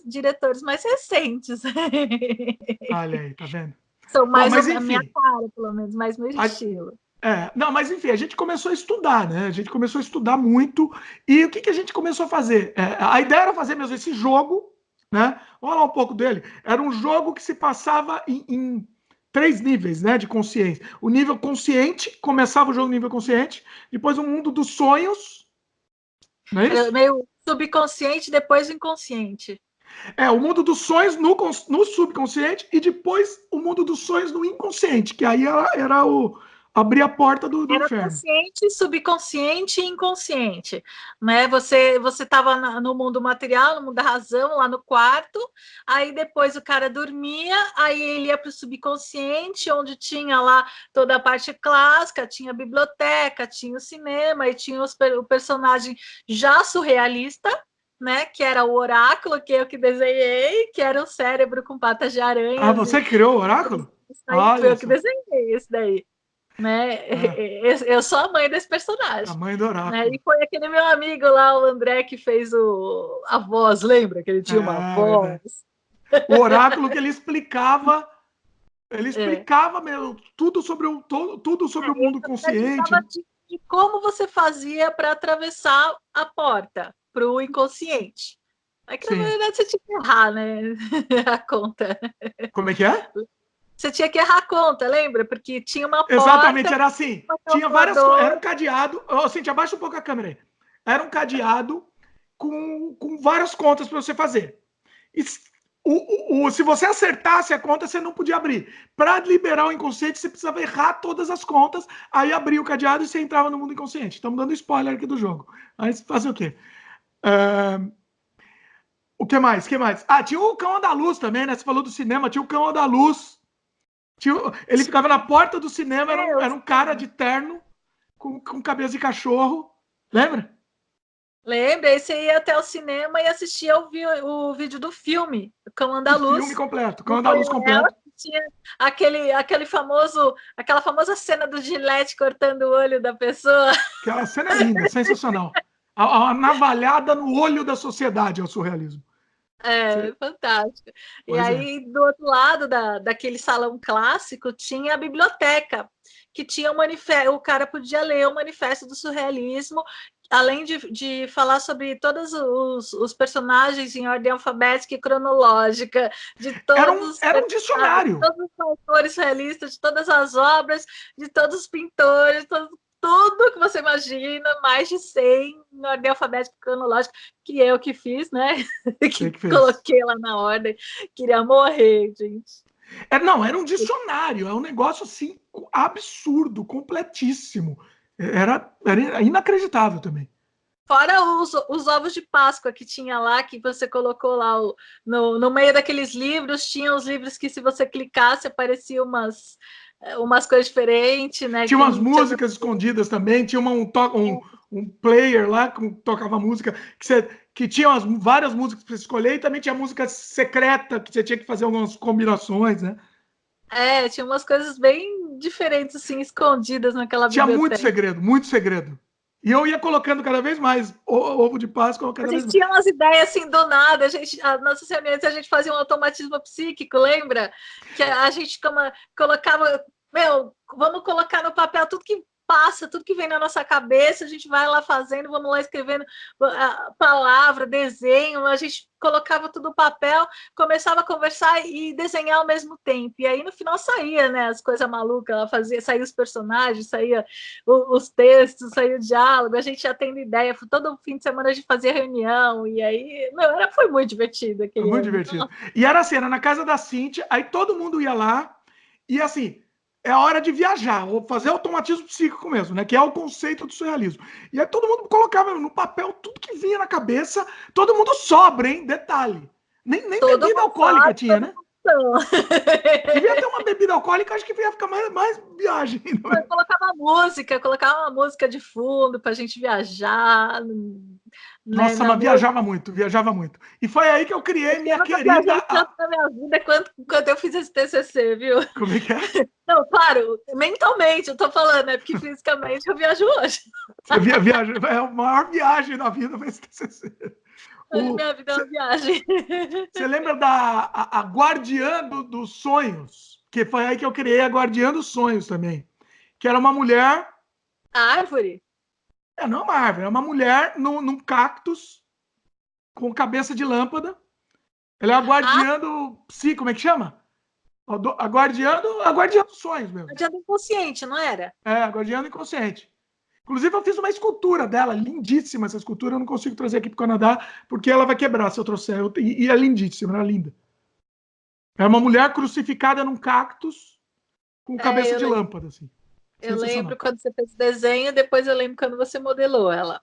diretores mais recentes. Olha aí, tá vendo? São Bom, mais mas a minha enfim, cara, pelo menos, mais meu a, estilo. não, mas enfim, a gente começou a estudar, né? A gente começou a estudar muito. E o que a gente começou a fazer? A ideia era fazer mesmo esse jogo, né? Vamos falar um pouco dele. Era um jogo que se passava em 3 níveis, né, de consciência. O nível consciente, começava o jogo no nível consciente, depois o mundo dos sonhos, não é Era isso? meio subconsciente, depois o inconsciente. O mundo dos sonhos no subconsciente e depois o mundo dos sonhos no inconsciente, que aí era o abrir a porta do Era inferno. consciente, subconsciente e inconsciente, né? Você estava no mundo material, no mundo da razão, lá no quarto, aí depois o cara dormia, aí ele ia para o subconsciente, onde tinha lá toda a parte clássica, tinha a biblioteca, tinha o cinema, e tinha o personagem já surrealista, né? Que era o oráculo, que eu que desenhei, que era um cérebro com patas de Ah, aranhas. você criou o oráculo? Isso aí foi Olha eu que só. desenhei, esse daí. Né? Ah, Eu sou a mãe desse a personagem. mãe do Né? oráculo. E foi aquele meu amigo lá, o André, que fez a voz, lembra? Que ele tinha uma É, voz. verdade. O oráculo que ele É. explicava mesmo tudo sobre o mundo Ele consciente. precisava de como você fazia para atravessar a porta para o inconsciente. É que, na Sim. verdade, você tinha que errar, né? A conta. Como é que é? Você tinha que errar a conta, lembra? Porque tinha uma Exatamente, porta, era assim. uma Tinha várias coisas. Era calculadora. um cadeado. Ô, Cintia, abaixa um pouco a câmera aí. Era um cadeado com várias contas para você fazer. E se você acertasse a conta, você não podia abrir. Para liberar o inconsciente, você precisava errar todas as contas, aí abria o cadeado e você entrava no mundo inconsciente. Estamos dando spoiler aqui do jogo. Mas fazer o quê? O que mais? Que mais? Ah, tinha o Cão Andaluz também, né? Você falou do cinema, tinha o Cão Andaluz. Ele ficava na porta do cinema, era um cara de terno com cabeça de cachorro. Lembra? Lembra? Aí você ia até o cinema e assistia o vídeo do filme, O Cão O filme Andaluz. completo, E Cão foi Andaluz ela completo. que tinha aquela famosa cena do Gillette cortando o olho da pessoa. Aquela cena é linda, sensacional. A navalhada no olho da sociedade é o surrealismo. É, fantástico. E Pois é. aí, do outro lado daquele salão clássico, tinha a biblioteca, que tinha o cara podia ler o manifesto do surrealismo, além de falar sobre todos os personagens em ordem alfabética e cronológica, de Era um dicionário. todos os autores surrealistas, de todas as obras, de todos os pintores, tudo que você imagina, mais de 100 em ordem alfabética e cronológica, que eu que fiz, né? Você Que que fez. coloquei lá na ordem. Queria morrer, gente. Não, era um dicionário. É um negócio assim absurdo, completíssimo. Era inacreditável também. Fora os ovos de Páscoa que tinha lá, que você colocou lá no meio daqueles livros, tinha os livros que, se você clicasse, apareciam umas coisas diferentes, né? Tinha Que umas não tinha. músicas escondidas também. Tinha um player lá que tocava música que tinha várias músicas para escolher e também tinha música secreta que você tinha que fazer algumas combinações, né? Tinha umas coisas bem diferentes, assim, escondidas naquela Tinha muito biblioteca. segredo, muito segredo. E eu ia colocando cada vez mais ovo de Páscoa, A cada vez gente mais. tinha umas ideias assim do nada, as nossas reuniões a gente fazia um automatismo psíquico, lembra? Que a gente colocava, vamos colocar no papel tudo que passa, tudo que vem na nossa cabeça, a gente vai lá fazendo, vamos lá escrevendo a palavra, desenho, a gente colocava tudo no papel, começava a conversar e desenhar ao mesmo tempo. E aí no final saía, né, as coisas malucas, ela saía os personagens, saía os textos, saía o diálogo, a gente já tendo ideia, todo fim de semana a gente fazia reunião, e aí, foi muito divertido Foi aquele muito ano. divertido. E era assim, era na casa da Cíntia, aí todo mundo ia lá, e assim, é a hora de viajar, ou fazer automatismo psíquico mesmo, né? Que é o conceito do surrealismo. E aí todo mundo colocava no papel tudo que vinha na cabeça, todo mundo sobra, hein? Detalhe. Nem Todo bebida mundo alcoólica sabe, tinha, todo né? mundo sabe. Devia ter uma bebida alcoólica, acho que ia ficar mais viagem. Eu colocava uma música de fundo para a gente viajar, né, Nossa, na mas música. viajava muito, viajava muito. E foi aí que eu criei minha Eu nunca querida. viajei tanto na minha vida quanto eu fiz esse TCC, viu? Como é que é? Não, claro, mentalmente eu tô falando, né? Porque fisicamente eu viajo hoje. Você viaja, é a maior viagem da vida vai ser. Hoje minha vida é uma viagem. Você lembra a Guardiã dos Sonhos? Que foi aí que eu criei a Guardiã dos Sonhos também. Que era uma mulher. A árvore? Não é uma árvore, é uma mulher num cactus com cabeça de lâmpada. Ela é a guardiã do psi, como é que chama? A guardiã dos sonhos mesmo. Guardiã do inconsciente, não era? É, a guardiã do inconsciente. Inclusive, eu fiz uma escultura dela, lindíssima essa escultura. Eu não consigo trazer aqui para o Canadá, porque ela vai quebrar se eu trouxer. E é lindíssima, ela é linda. É uma mulher crucificada num cactus com cabeça de lâmpada, assim. Eu lembro quando você fez o desenho, depois eu lembro quando você modelou ela.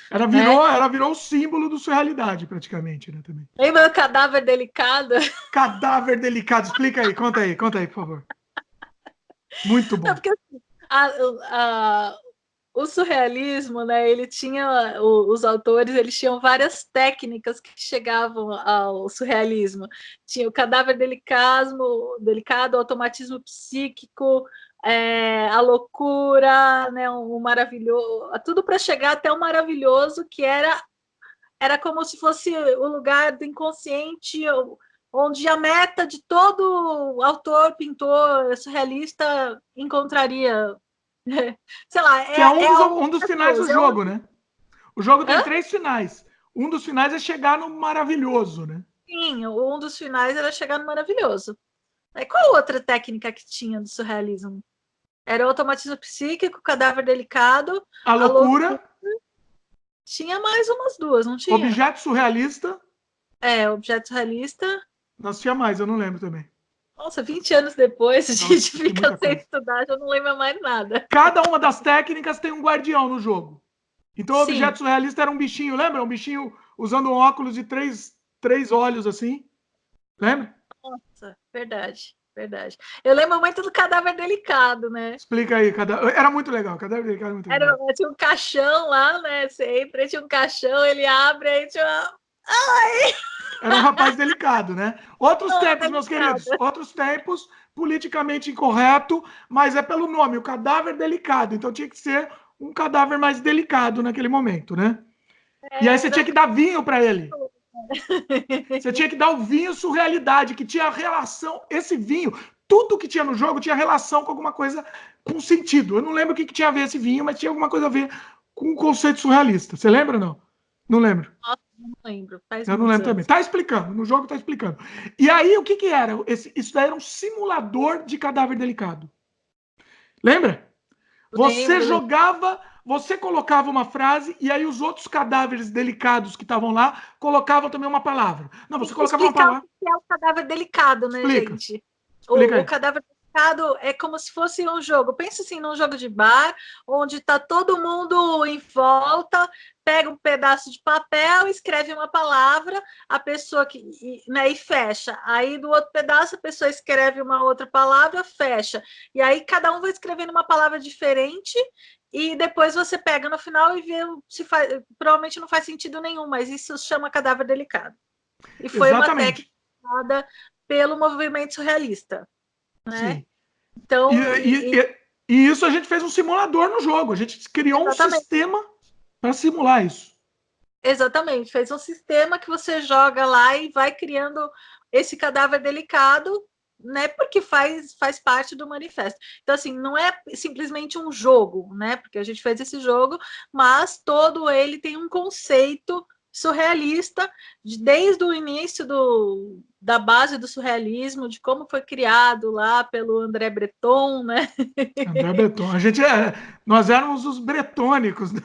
Ela virou o símbolo do surrealidade, praticamente, né, também. Lembra do cadáver delicado? Cadáver delicado. Explica aí, conta aí, por favor. Muito bom. Não, porque o surrealismo, né? Ele tinha os autores, eles tinham várias técnicas que chegavam ao surrealismo. Tinha o cadáver delicado, o automatismo psíquico, a loucura, né? O maravilhoso, tudo para chegar até o maravilhoso, que era como se fosse o lugar do inconsciente, onde a meta de todo autor, pintor, surrealista encontraria. Sei lá, que é um dos finais do jogo, né? O jogo tem 3 finais. Um dos finais é chegar no maravilhoso, né? Sim, um dos finais era chegar no maravilhoso. Aí, qual outra técnica que tinha do surrealismo? Era o automatismo psíquico, o cadáver delicado, a loucura. Tinha mais umas 2, não tinha? Objeto surrealista. Objeto surrealista. Nós tinha mais, eu não lembro também. Nossa, 20 anos depois, a gente fica sem estudar, já não lembra mais nada. Cada uma das técnicas tem um guardião no jogo. Então o objeto surrealista era um bichinho, lembra? Um bichinho usando um óculos de 3 olhos, assim. Lembra? Nossa, verdade. Eu lembro muito do cadáver delicado, né? Explica aí. Era muito legal. O cadáver delicado era muito legal. Tinha um caixão lá, né? Você entra, tinha um caixão, ele abre, aí tinha uma... Ai! Era um rapaz delicado, né? Outros tempos, meus queridos. Outros tempos, politicamente incorreto, mas é pelo nome, o cadáver delicado. Então tinha que ser um cadáver mais delicado naquele momento, né? E aí você tinha que dar vinho para ele. Você tinha que dar o vinho surrealidade, que tinha relação. Esse vinho, tudo que tinha no jogo tinha relação com alguma coisa com sentido. Eu não lembro o que tinha a ver esse vinho, mas tinha alguma coisa a ver com o conceito surrealista. Você lembra ou não? Não lembro. Não lembro. Eu não lembro também. Tá explicando, no jogo tá explicando. E aí, o que era? Isso daí era um simulador de cadáver delicado. Lembra? Você jogava, você colocava uma frase e aí os outros cadáveres delicados que estavam lá colocavam também uma palavra. Não, você colocava uma palavra. O que é o cadáver delicado, né, gente? O cadáver delicado é como se fosse um jogo. Pensa assim, num jogo de bar, onde está todo mundo em volta, pega um pedaço de papel, escreve uma palavra, a pessoa e fecha. Aí do outro pedaço a pessoa escreve uma outra palavra, fecha. E aí cada um vai escrevendo uma palavra diferente e depois você pega no final e vê se faz. Provavelmente não faz sentido nenhum, mas isso chama cadáver delicado. E foi uma técnica usada pelo movimento surrealista. Né? Sim. Então, e isso a gente fez um simulador no jogo. A gente criou um sistema para simular isso. Exatamente. Fez um sistema que você joga lá e vai criando esse cadáver delicado, né? Porque faz parte do manifesto. Então, assim, não é simplesmente um jogo, né? Porque a gente fez esse jogo, mas todo ele tem um conceito surrealista, desde o início da base do surrealismo, de como foi criado lá pelo André Breton, né? André Breton. Nós éramos os bretônicos. Né?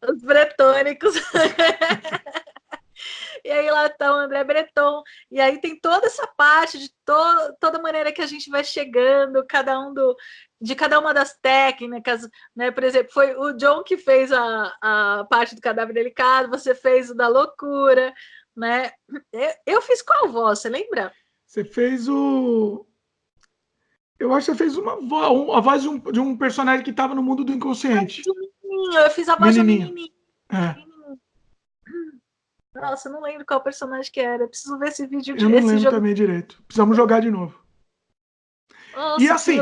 Os bretônicos. E aí lá está o André Breton, e aí tem toda essa parte de toda maneira que a gente vai chegando, de cada uma das técnicas, né? Por exemplo, foi o John que fez a parte do cadáver delicado, você fez o da loucura, né? Eu fiz qual voz, você lembra? Você fez o... Eu acho que você fez a voz de um personagem que estava no mundo do inconsciente. Eu fiz a voz de um menininho. Nossa, eu não lembro qual personagem que era. Eu preciso ver esse vídeo. Eu não lembro também direito. Precisamos jogar de novo. Nossa, e assim,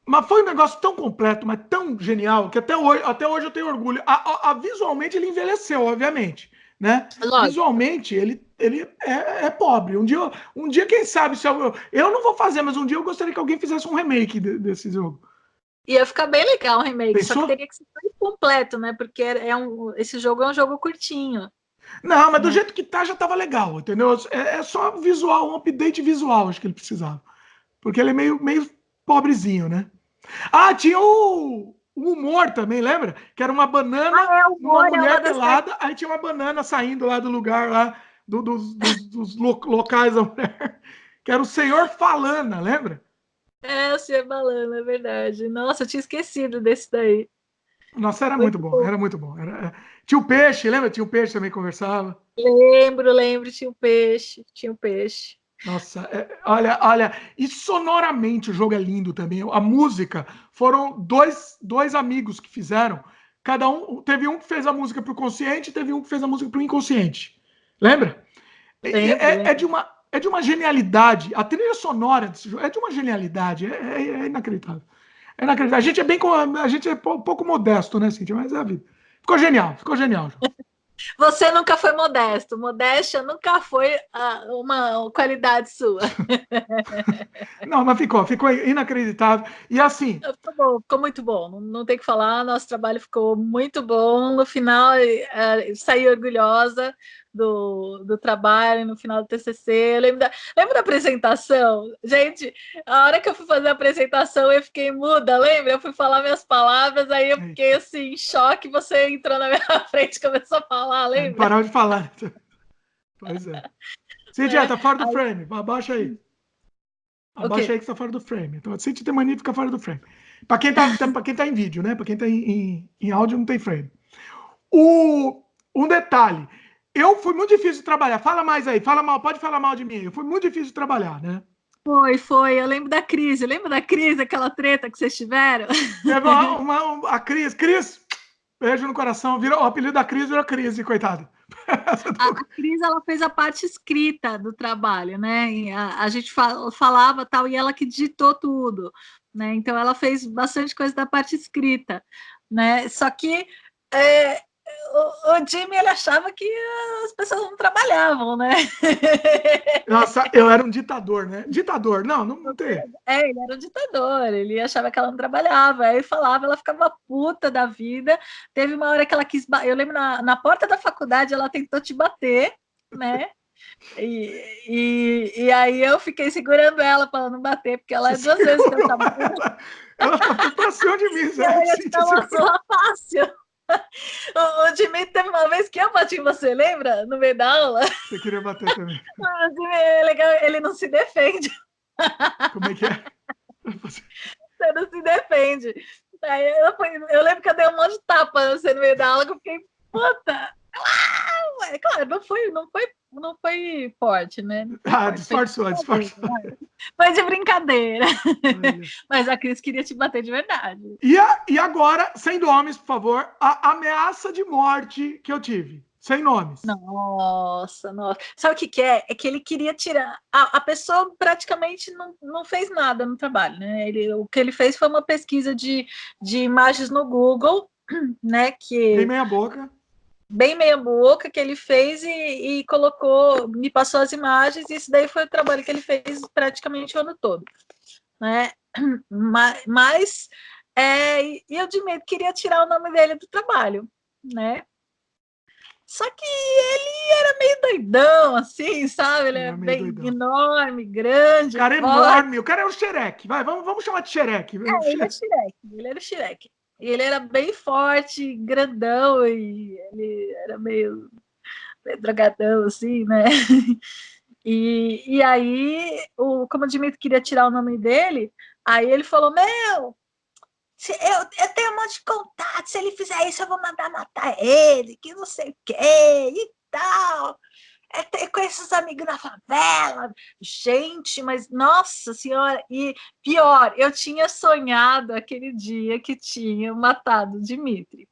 mas foi um negócio tão completo, mas tão genial, que até hoje eu tenho orgulho. Visualmente ele envelheceu, obviamente. Né? Visualmente ele é pobre. Um dia quem sabe, se eu não vou fazer, mas um dia eu gostaria que alguém fizesse um remake desse jogo. Ia ficar bem legal o remake, só que teria que ser completo, né? Porque esse jogo é um jogo curtinho. Não, mas do né? jeito que tá já tava legal, entendeu? É só visual, um update visual, acho que ele precisava. Porque ele é meio pobrezinho, né? Ah, tinha o humor também, lembra? Que era uma banana Ah, é, o numa humor é uma mulher das pelada, aí tinha uma banana saindo lá do lugar lá, dos locais da mulher, que era o senhor Falana, lembra? É, o Sr. Balano, é verdade. Nossa, eu tinha esquecido desse daí. Nossa, era muito Muito bom, bom. era muito bom. Tinha o peixe, lembra? Tinha o peixe também conversava. Lembro, tinha um peixe. Nossa, olha, e sonoramente o jogo é lindo também. A música foram dois amigos que fizeram. Cada um teve um que fez a música para o consciente, teve um que fez a música para o inconsciente. Lembra? É Lembro. de uma genialidade. A trilha sonora desse jogo é de uma genialidade. É inacreditável. É inacreditável. A gente é pouco modesto, né, Cintia? Mas é a vida. Ficou genial. Você nunca foi modesto. Modéstia nunca foi uma qualidade sua. Não, mas ficou inacreditável. E assim, Ficou bom, ficou muito bom. Não, não tem o que falar. Nosso trabalho ficou muito bom. No final, saí orgulhosa do trabalho, no final do TCC. Lembro da apresentação? Gente, a hora que eu fui fazer a apresentação, eu fiquei muda, lembra? Eu fui falar minhas palavras, aí eu fiquei assim, em choque. Você entrou na minha frente e começou a falar, não lembra? parava de falar. Pois é. Cintia, Né? tá fora do Aí, frame. Abaixa aí. o Abaixa quê? aí que está fora do frame. Então, Cintia tem mania de ficar fora do frame. Pra quem tá em vídeo, né? Pra quem tá em áudio, não tem frame. Um detalhe. Eu fui muito difícil de trabalhar. Fala mais aí. Fala mal. Pode falar mal de mim. Eu fui muito difícil de trabalhar, né? Foi. Eu lembro da crise. Lembra da crise, aquela treta que vocês tiveram? Teve a Cris. Cris, beijo no coração. O apelido da Cris virou Crise, coitada. A Cris, ela fez a parte escrita do trabalho, né? E a gente falava tal, e ela que digitou tudo, né? Então ela fez bastante coisa da parte escrita, né? Só que é, o Jimmy, ele achava que as pessoas não trabalhavam, né? Nossa, eu era um ditador, né? Ditador. Não tem. Ele era um ditador, ele achava que ela não trabalhava, aí falava, ela ficava puta da vida. Teve uma hora que ela quis, eu lembro na porta da faculdade, ela tentou te bater, né? E aí eu fiquei segurando ela para ela não bater, porque ela Você é duas vezes que eu segurou tava ela ficou pra cima de mim, e ela Zé. ia te Cintia dar uma segurou. surra fácil. O Dimitri teve uma vez que eu bati em você, lembra? No meio da aula. Você queria bater também. O Jimmy é legal, ele não se defende. Como é que é? Você não se defende. Aí eu lembro que eu dei um monte de tapa você no meio da aula, que eu fiquei, puta! É claro, não foi forte, né? Não foi forte, foi de Disfarçou, disfarçou. brincadeira. Foi de brincadeira. Olha. Mas a Cris queria te bater de verdade. E agora, sem nomes, por favor, a ameaça de morte que eu tive. Sem nomes. Nossa. Sabe o que é? É que ele queria tirar. A pessoa praticamente não fez nada no trabalho, né? O que ele fez foi uma pesquisa de imagens no Google, né? Bem Que meia boca. bem meia boca que ele fez e colocou, me passou as imagens, e isso daí foi o trabalho que ele fez praticamente o ano todo, né? Mas eu de medo queria tirar o nome dele do trabalho, né? Só que ele era meio doidão, assim, sabe? Ele Ele é era meio bem doidão. enorme, O grande, cara é forte. enorme. O cara é o Xerec. Vai, vamos chamar de Xerec. Ele era Shrek. E ele era bem forte, grandão, e ele era meio drogadão, assim, né? E aí, como o Dimitri queria tirar o nome dele, aí ele falou: Meu, eu tenho um monte de contato, se ele fizer isso, eu vou mandar matar ele, que não sei o quê, e tal. Com esses amigos na favela. Gente, mas nossa senhora, e pior, eu tinha sonhado aquele dia que tinha matado o Dimitri.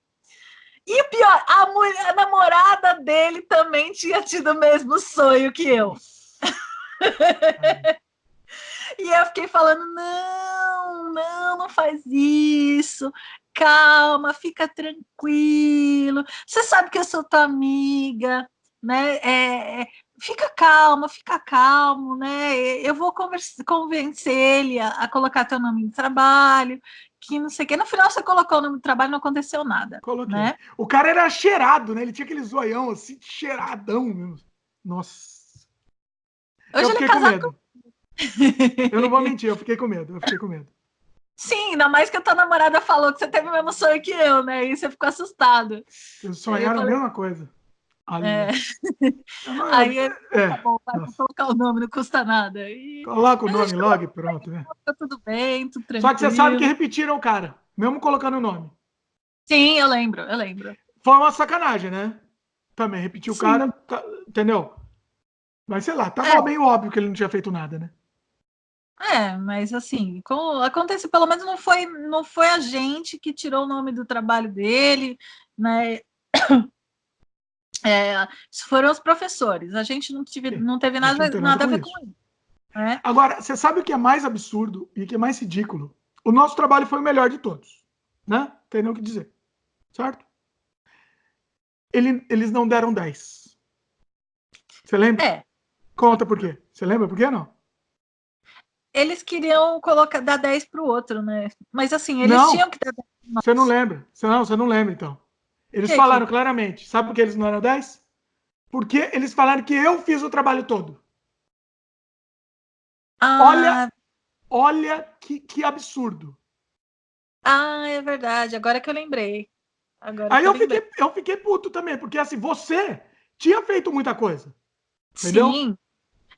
E o pior, a namorada dele também tinha tido o mesmo sonho que eu. Nossa. E eu fiquei falando: não faz isso. Calma, fica tranquilo. Você sabe que eu sou tua amiga, né? Fica calmo, né? Eu vou convencer ele a colocar teu nome no trabalho, que não sei o quê. No final você colocou o nome do trabalho, não aconteceu nada. Coloquei. Né? O cara era cheirado, né? Ele tinha aquele zoião assim, cheiradão mesmo. Nossa. Hoje Eu ele é fiquei com casado medo. com... Eu não vou mentir, eu fiquei com medo. Sim, ainda mais que a tua namorada falou que você teve o mesmo sonho que eu, né? E você ficou assustado. Vocês sonharam a mesma coisa. É. Não, Aí ele tá bom, vai colocar o nome, não custa nada. E coloca o nome logo e pronto, né? tá tudo bem, tudo tranquilo. Só que você sabe que repetiram o cara, mesmo colocando o nome. Sim, eu lembro. Foi uma sacanagem, né? Também repetiu o cara, entendeu? Mas sei lá, tava meio óbvio que ele não tinha feito nada, né? Mas assim, acontece, pelo menos não foi a gente que tirou o nome do trabalho dele, né? Foram os professores. A gente não teve nada a ver com isso. Né? Agora, você sabe o que é mais absurdo e o que é mais ridículo? O nosso trabalho foi o melhor de todos, né? Tem nem o que dizer, certo? Eles não deram 10. Você lembra? Conta por quê. Você lembra por quê, não? Eles queriam dar 10 para o outro, né? Mas assim, eles tinham que dar 10. Você não lembra? Você não lembra, então. Eles falaram claramente. Sabe por que eles não eram 10? Porque eles falaram que eu fiz o trabalho todo. Olha que absurdo. É verdade. Agora que eu lembrei. Aí eu fiquei puto também, porque assim, você tinha feito muita coisa. Entendeu? Sim.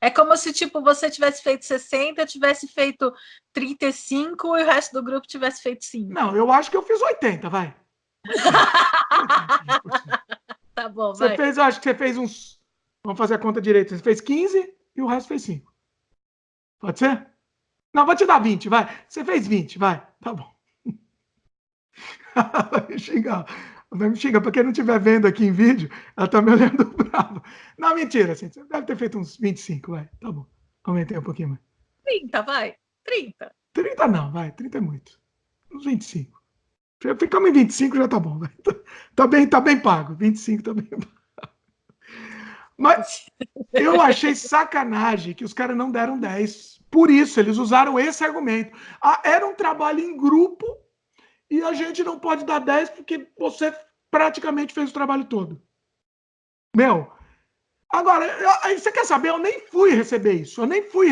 É como se, tipo, você tivesse feito 60, eu tivesse feito 35 e o resto do grupo tivesse feito 5. Não, eu acho que eu fiz 80, vai. Tá bom, você fez, eu acho que você fez uns... Vamos fazer a conta direito. Você fez 15 e o resto fez 5. Pode ser? Não, vou te dar 20, vai. Você fez 20, vai. Tá bom. Vai me xingar. Pra quem não estiver vendo aqui em vídeo, ela tá me olhando bravo. Não, mentira, assim, você deve ter feito uns 25, vai. Tá bom. Aumentei um pouquinho mais. 30, vai. 30. 30 não, vai. 30 é muito. Uns 25. Ficamos em 25, já tá bom. Vai. Tá bem pago. 25 tá bem pago. Mas eu achei sacanagem que os caras não deram 10. Por isso, eles usaram esse argumento. Era um trabalho em grupo e a gente não pode dar 10 porque você praticamente fez o trabalho todo. Meu, agora, você quer saber? Eu nem fui receber isso. Eu nem fui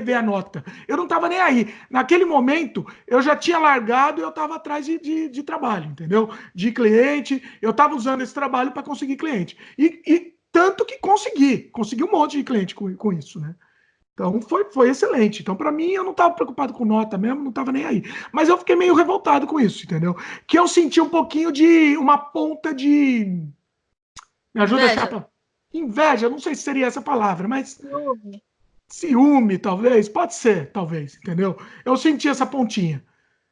ver a nota. Eu não estava nem aí. Naquele momento, eu já tinha largado e eu estava atrás de trabalho, entendeu? De cliente. Eu estava usando esse trabalho para conseguir cliente. E tanto que consegui um monte de cliente com isso, né? Então foi excelente. Então, para mim, eu não estava preocupado com nota mesmo, não estava nem aí. Mas eu fiquei meio revoltado com isso, entendeu? Que eu senti um pouquinho de uma ponta de. Me ajuda, Chapa? Inveja, não sei se seria essa palavra, mas. Ciúme, talvez. Pode ser, talvez, entendeu? Eu senti essa pontinha,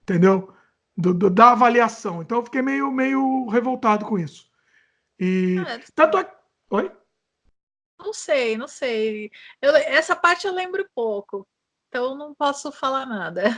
entendeu? Da avaliação. Então eu fiquei meio revoltado com isso. E. Tanto é. Oi? Não sei. Essa parte eu lembro pouco. Então não posso falar nada.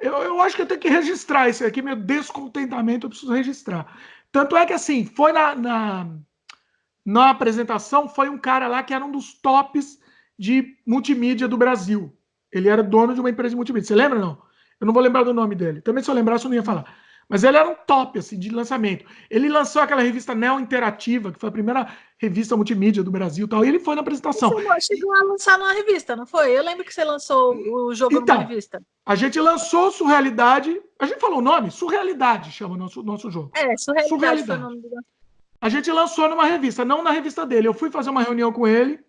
Eu acho que eu tenho que registrar isso aqui, meu descontentamento, eu preciso registrar. Tanto é que, assim, foi na apresentação, foi um cara lá que era um dos tops de multimídia do Brasil. Ele era dono de uma empresa de multimídia. Você lembra, não? Eu não vou lembrar do nome dele. Também, se eu lembrasse, eu não ia falar. Mas ele era um top, assim, de lançamento. Ele lançou aquela revista Neo Interativa, que foi a primeira revista multimídia do Brasil e tal, e ele foi na apresentação. Você chegou a lançar numa revista, não foi? Eu lembro que você lançou o jogo numa revista. A gente lançou Surrealidade. A gente falou o nome? Surrealidade chama o nosso jogo. Surrealidade foi o nome do... A gente lançou numa revista, não na revista dele. Eu fui fazer uma reunião com ele,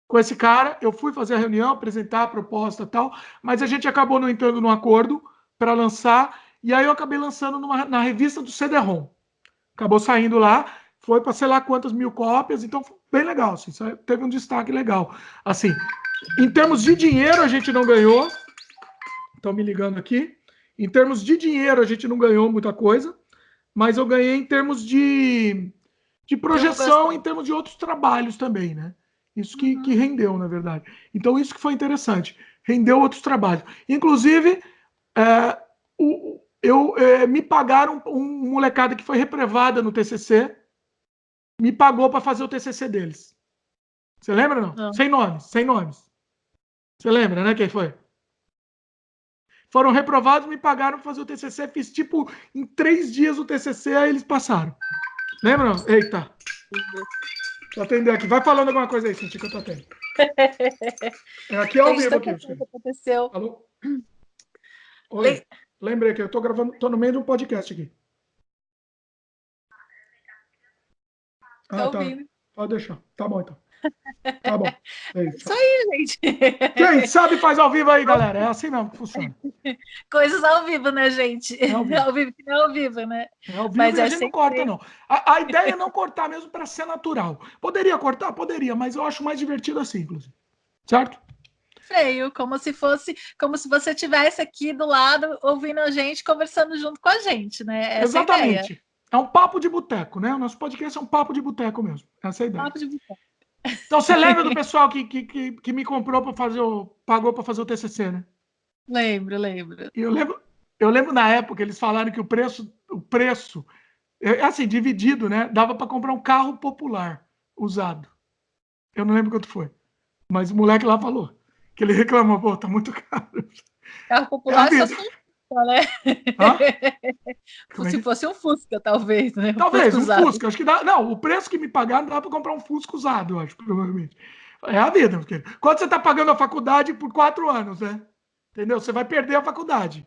com esse cara. Eu fui fazer a reunião, apresentar a proposta e tal, mas a gente acabou não entrando num acordo para lançar. E aí eu acabei lançando na revista do CD-ROM. Acabou saindo lá, foi para sei lá quantas mil cópias, então foi bem legal. Assim, teve um destaque legal. Assim, em termos de dinheiro, a gente não ganhou. Estão me ligando aqui. Em termos de dinheiro, a gente não ganhou muita coisa, mas eu ganhei em termos de projeção, em termos de outros trabalhos também, né? Isso que rendeu, na verdade. Então, isso que foi interessante. Rendeu outros trabalhos. Inclusive, me pagaram um molecada que foi reprovada no TCC, me pagou para fazer o TCC deles. Você lembra, não? Sem nomes. Você lembra, né, quem foi? foram reprovados, me pagaram para fazer o TCC, fiz tipo em 3 dias o TCC, aí eles passaram. Lembra? Eita. Deixa eu atender aqui. Vai falando alguma coisa aí, Cintia, que eu tô atendendo. Aqui é ao vivo aqui. Aconteceu. Alô? Oi. Lembrei que eu tô gravando, tô no meio de um podcast aqui. Ah, tá. Pode deixar. Tá bom, então. Tá bom. É isso aí, gente. Quem sabe faz ao vivo aí, galera. É assim mesmo que funciona. Coisas ao vivo, né, gente? É ao vivo que não é ao vivo, né? É ao vivo. Mas e a gente não corta, não. A ideia é não cortar mesmo para ser natural. Poderia cortar? Poderia, mas eu acho mais divertido assim, inclusive. Certo? Freio, como se você estivesse aqui do lado, ouvindo a gente, conversando junto com a gente, né? Essa Exatamente. É a ideia. É um papo de boteco, né? O nosso podcast é um papo de boteco mesmo. Essa é a ideia. Papo de boteco. Então, você lembra do pessoal que me comprou para fazer pagou para fazer o TCC, né? Lembro. Eu lembro na época, eles falaram que o preço, assim, dividido, né? Dava para comprar um carro popular usado. Eu não lembro quanto foi. Mas o moleque lá falou que ele reclamou, pô, tá muito caro. Carro popular só se fosse um Fusca, né? Se fosse um Fusca, talvez, né? Talvez, um Fusca. Acho que dá. Não, o preço que me pagaram dá para comprar um Fusca usado, eu acho, provavelmente. É a vida, porque quando você está pagando a faculdade por 4 anos, né? Entendeu? Você vai perder a faculdade.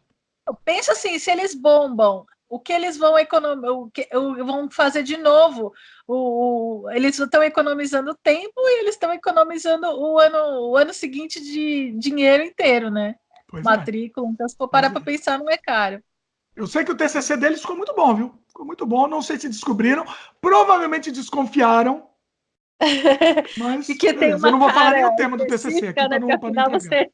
Pensa assim, se eles bombam, o que eles vão vão fazer de novo? Eles estão economizando tempo e eles estão economizando o ano seguinte de dinheiro inteiro, né? Pois matrícula. Então, se for parar para pensar, não é caro. Eu sei que o TCC deles ficou muito bom, viu? Ficou muito bom. Não sei se descobriram. Provavelmente desconfiaram. Mas eu não vou falar nem o tema do TCC aqui, né? para não entregar.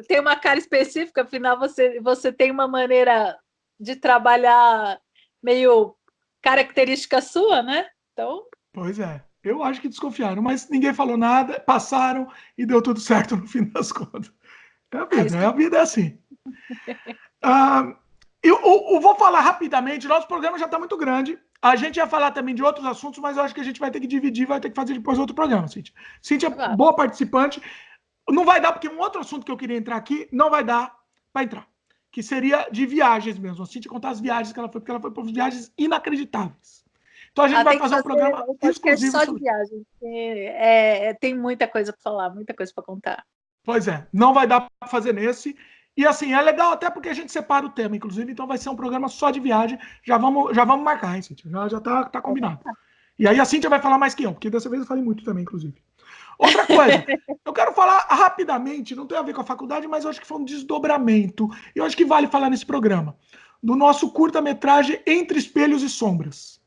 Tem uma cara específica, afinal você tem uma maneira de trabalhar meio característica sua, né? Então. Pois é. Eu acho que desconfiaram, mas ninguém falou nada, passaram e deu tudo certo no fim das contas. É a vida, a vida é assim. Eu vou falar rapidamente, nosso programa já está muito grande. A gente ia falar também de outros assuntos, mas eu acho que a gente vai ter que dividir, vai ter que fazer depois outro programa, Cíntia. Cíntia, boa participante. Não vai dar, porque um outro assunto que eu queria entrar aqui, não vai dar para entrar. Que seria de viagens mesmo. A Cíntia contar as viagens que ela foi, porque ela foi para viagens inacreditáveis. Então a gente vai fazer um programa exclusivo só de viagem. Tem muita coisa para falar, muita coisa para contar. Pois é, não vai dar para fazer nesse. E assim, é legal até porque a gente separa o tema, inclusive, então vai ser um programa só de viagem. Já vamos marcar, hein, Cíntia? Já tá combinado. E aí a Cíntia vai falar mais que eu, porque dessa vez eu falei muito também, inclusive. Outra coisa, eu quero falar rapidamente, não tem a ver com a faculdade, mas eu acho que foi um desdobramento. E eu acho que vale falar nesse programa. Do nosso curta-metragem Entre Espelhos e Sombras.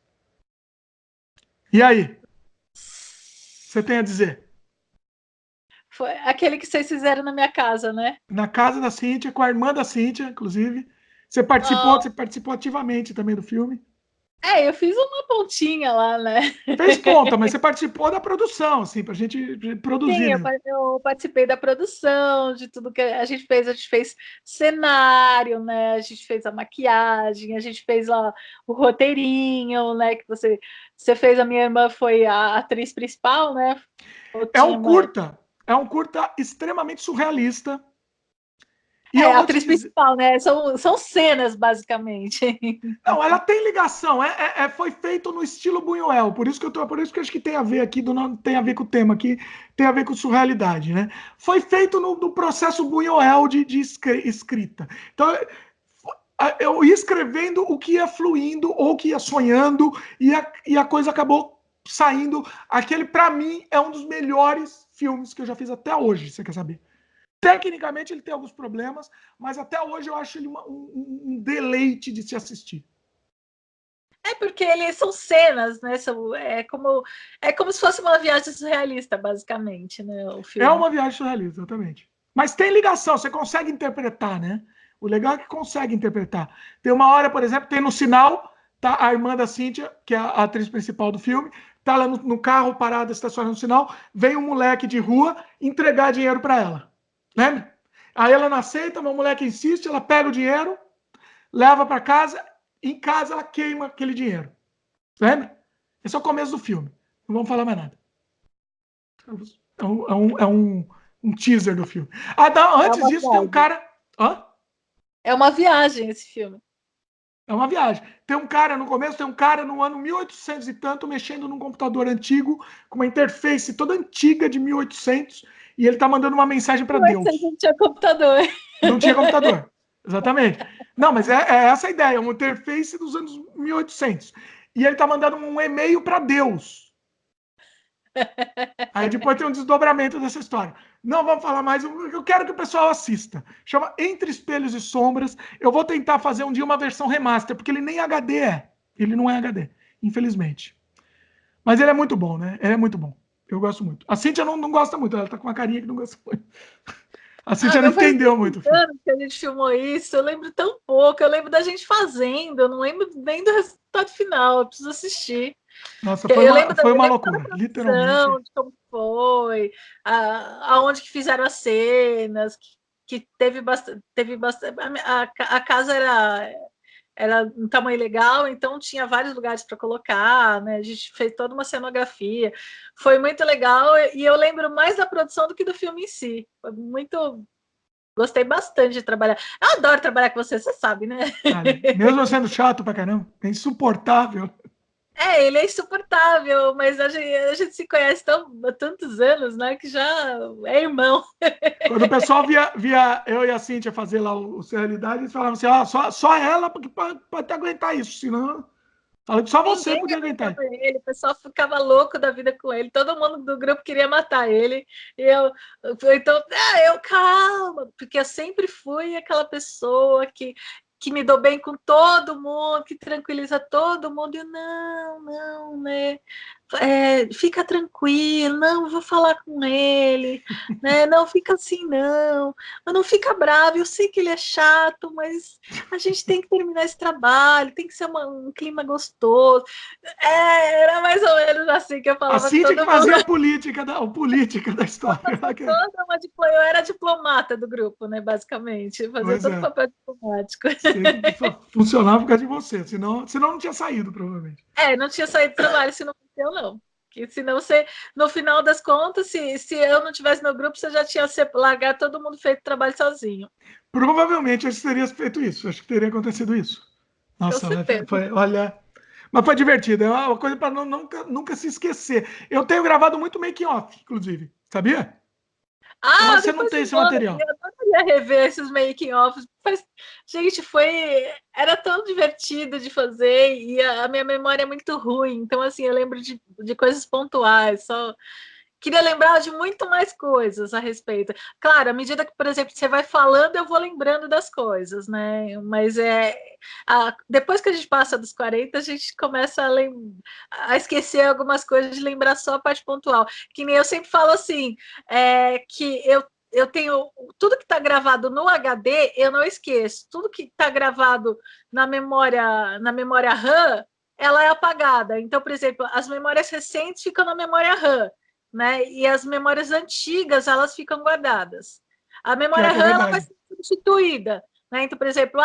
E aí? Você tem a dizer? Foi aquele que vocês fizeram na minha casa, né? Na casa da Cíntia, com a irmã da Cíntia, inclusive. Você participou ativamente também do filme. Eu fiz uma pontinha lá, né? Fez ponta, mas você participou da produção, assim, pra gente produzir. Sim, eu participei da produção, de tudo que a gente fez. A gente fez cenário, né? A gente fez a maquiagem, a gente fez lá o roteirinho, né? Que você fez, a minha irmã foi a atriz principal, né? É um curta extremamente surrealista. E a atriz principal, né? São cenas, basicamente. Não, ela tem ligação. Foi feito no estilo Buñuel. Por isso que eu acho que tem a ver aqui, tem a ver com o tema aqui, tem a ver com surrealidade, né? Foi feito no processo Buñuel de escrita. Então, eu ia escrevendo o que ia fluindo ou o que ia sonhando e a coisa acabou saindo. Aquele, para mim, é um dos melhores filmes que eu já fiz até hoje, você quer saber? Tecnicamente ele tem alguns problemas, mas até hoje eu acho ele um deleite de se assistir. Porque são cenas, né? É como se fosse uma viagem surrealista, basicamente, né? O filme. É uma viagem surrealista, exatamente. Mas tem ligação, você consegue interpretar, né? O legal é que consegue interpretar. Tem uma hora, por exemplo, tem no sinal, tá a irmã da Cíntia, que é a atriz principal do filme, tá lá no carro parada, estacionada no sinal, vem um moleque de rua entregar dinheiro para ela. Lembra? Aí ela não aceita, o moleque insiste, ela pega o dinheiro, leva para casa, em casa ela queima aquele dinheiro. Lembra? Esse é o começo do filme. Não vamos falar mais nada. É um teaser do filme. Antes disso, tem um cara Hã? É uma viagem esse filme. É uma viagem. Tem um cara no começo, tem um cara no ano 1800 e tanto mexendo num computador antigo, com uma interface toda antiga de 1800, e ele tá mandando uma mensagem para Deus. Não tinha computador. Não tinha computador. Exatamente. Não, mas é essa a ideia, uma interface dos anos 1800. E ele tá mandando um e-mail para Deus. Aí depois tem um desdobramento dessa história. Não vamos falar mais, eu quero que o pessoal assista. Chama Entre Espelhos e Sombras. Eu vou tentar fazer um dia uma versão remaster, porque ele nem HD é. Ele não é HD, infelizmente. Mas ele é muito bom, né? Ele é muito bom. Eu gosto muito. A Cíntia não gosta muito, ela tá com uma carinha que não gosta muito. A Cíntia não entendeu muito. Anos que a gente filmou isso, eu lembro tão pouco. Eu lembro da gente fazendo, eu não lembro nem do resultado final. Eu preciso assistir. Nossa, foi uma loucura, literalmente. De como foi, aonde que fizeram as cenas, que teve bastante. A casa era um tamanho legal, então tinha vários lugares para colocar, né? A gente fez toda uma cenografia. Foi muito legal, e eu lembro mais da produção do que do filme em si. Foi muito. Gostei bastante de trabalhar. Eu adoro trabalhar com você sabe, né? Mesmo sendo chato pra caramba, é insuportável. Ele é insuportável, mas a gente se conhece há tantos anos, né? Que já é irmão. Quando o pessoal via eu e a Cíntia fazer lá o Realidade, eles falavam assim: só ela pode aguentar isso, senão. Fala que só você podia aguentar. Ele, o pessoal ficava louco da vida com ele, todo mundo do grupo queria matar ele. E então, calma, porque eu sempre fui aquela pessoa que me dou bem com todo mundo, que tranquiliza todo mundo. E não, né? Fica tranquilo, não, vou falar com ele, né? Não fica assim, não, mas não fica bravo. Eu sei que ele é chato, mas a gente tem que terminar esse trabalho, tem que ser um clima gostoso. Era mais ou menos assim que eu falava. A Cíntia que fazia a política da história. Eu era diplomata do grupo, né? Basicamente, fazia todo o papel diplomático. Funcionava por causa de você, senão não tinha saído, provavelmente. Não tinha saído do trabalho, se não aconteceu, não. Que senão você, no final das contas, se eu não tivesse no grupo, você já tinha largado todo mundo feito trabalho sozinho. Provavelmente acho que teria feito isso, acho que teria acontecido isso. Nossa, olha. Mas foi divertido, é uma coisa para nunca se esquecer. Eu tenho gravado muito making-off, inclusive, sabia? Mas você não tem esse material. Eu adoraria rever esses making-offs. Gente, era tão divertido de fazer e a minha memória é muito ruim. Então, assim, eu lembro de coisas pontuais. Só queria lembrar de muito mais coisas a respeito. Claro, à medida que, por exemplo, você vai falando, eu vou lembrando das coisas, né? Mas depois que a gente passa dos 40, a gente começa a esquecer algumas coisas, de lembrar só a parte pontual. Que nem eu sempre falo assim, que eu tenho tudo que está gravado no HD, eu não esqueço. Tudo que está gravado na memória RAM, ela é apagada. Então, por exemplo, as memórias recentes ficam na memória RAM. Né? E as memórias antigas, elas ficam guardadas. A memória RAM ela vai ser substituída. Né? Então, por exemplo,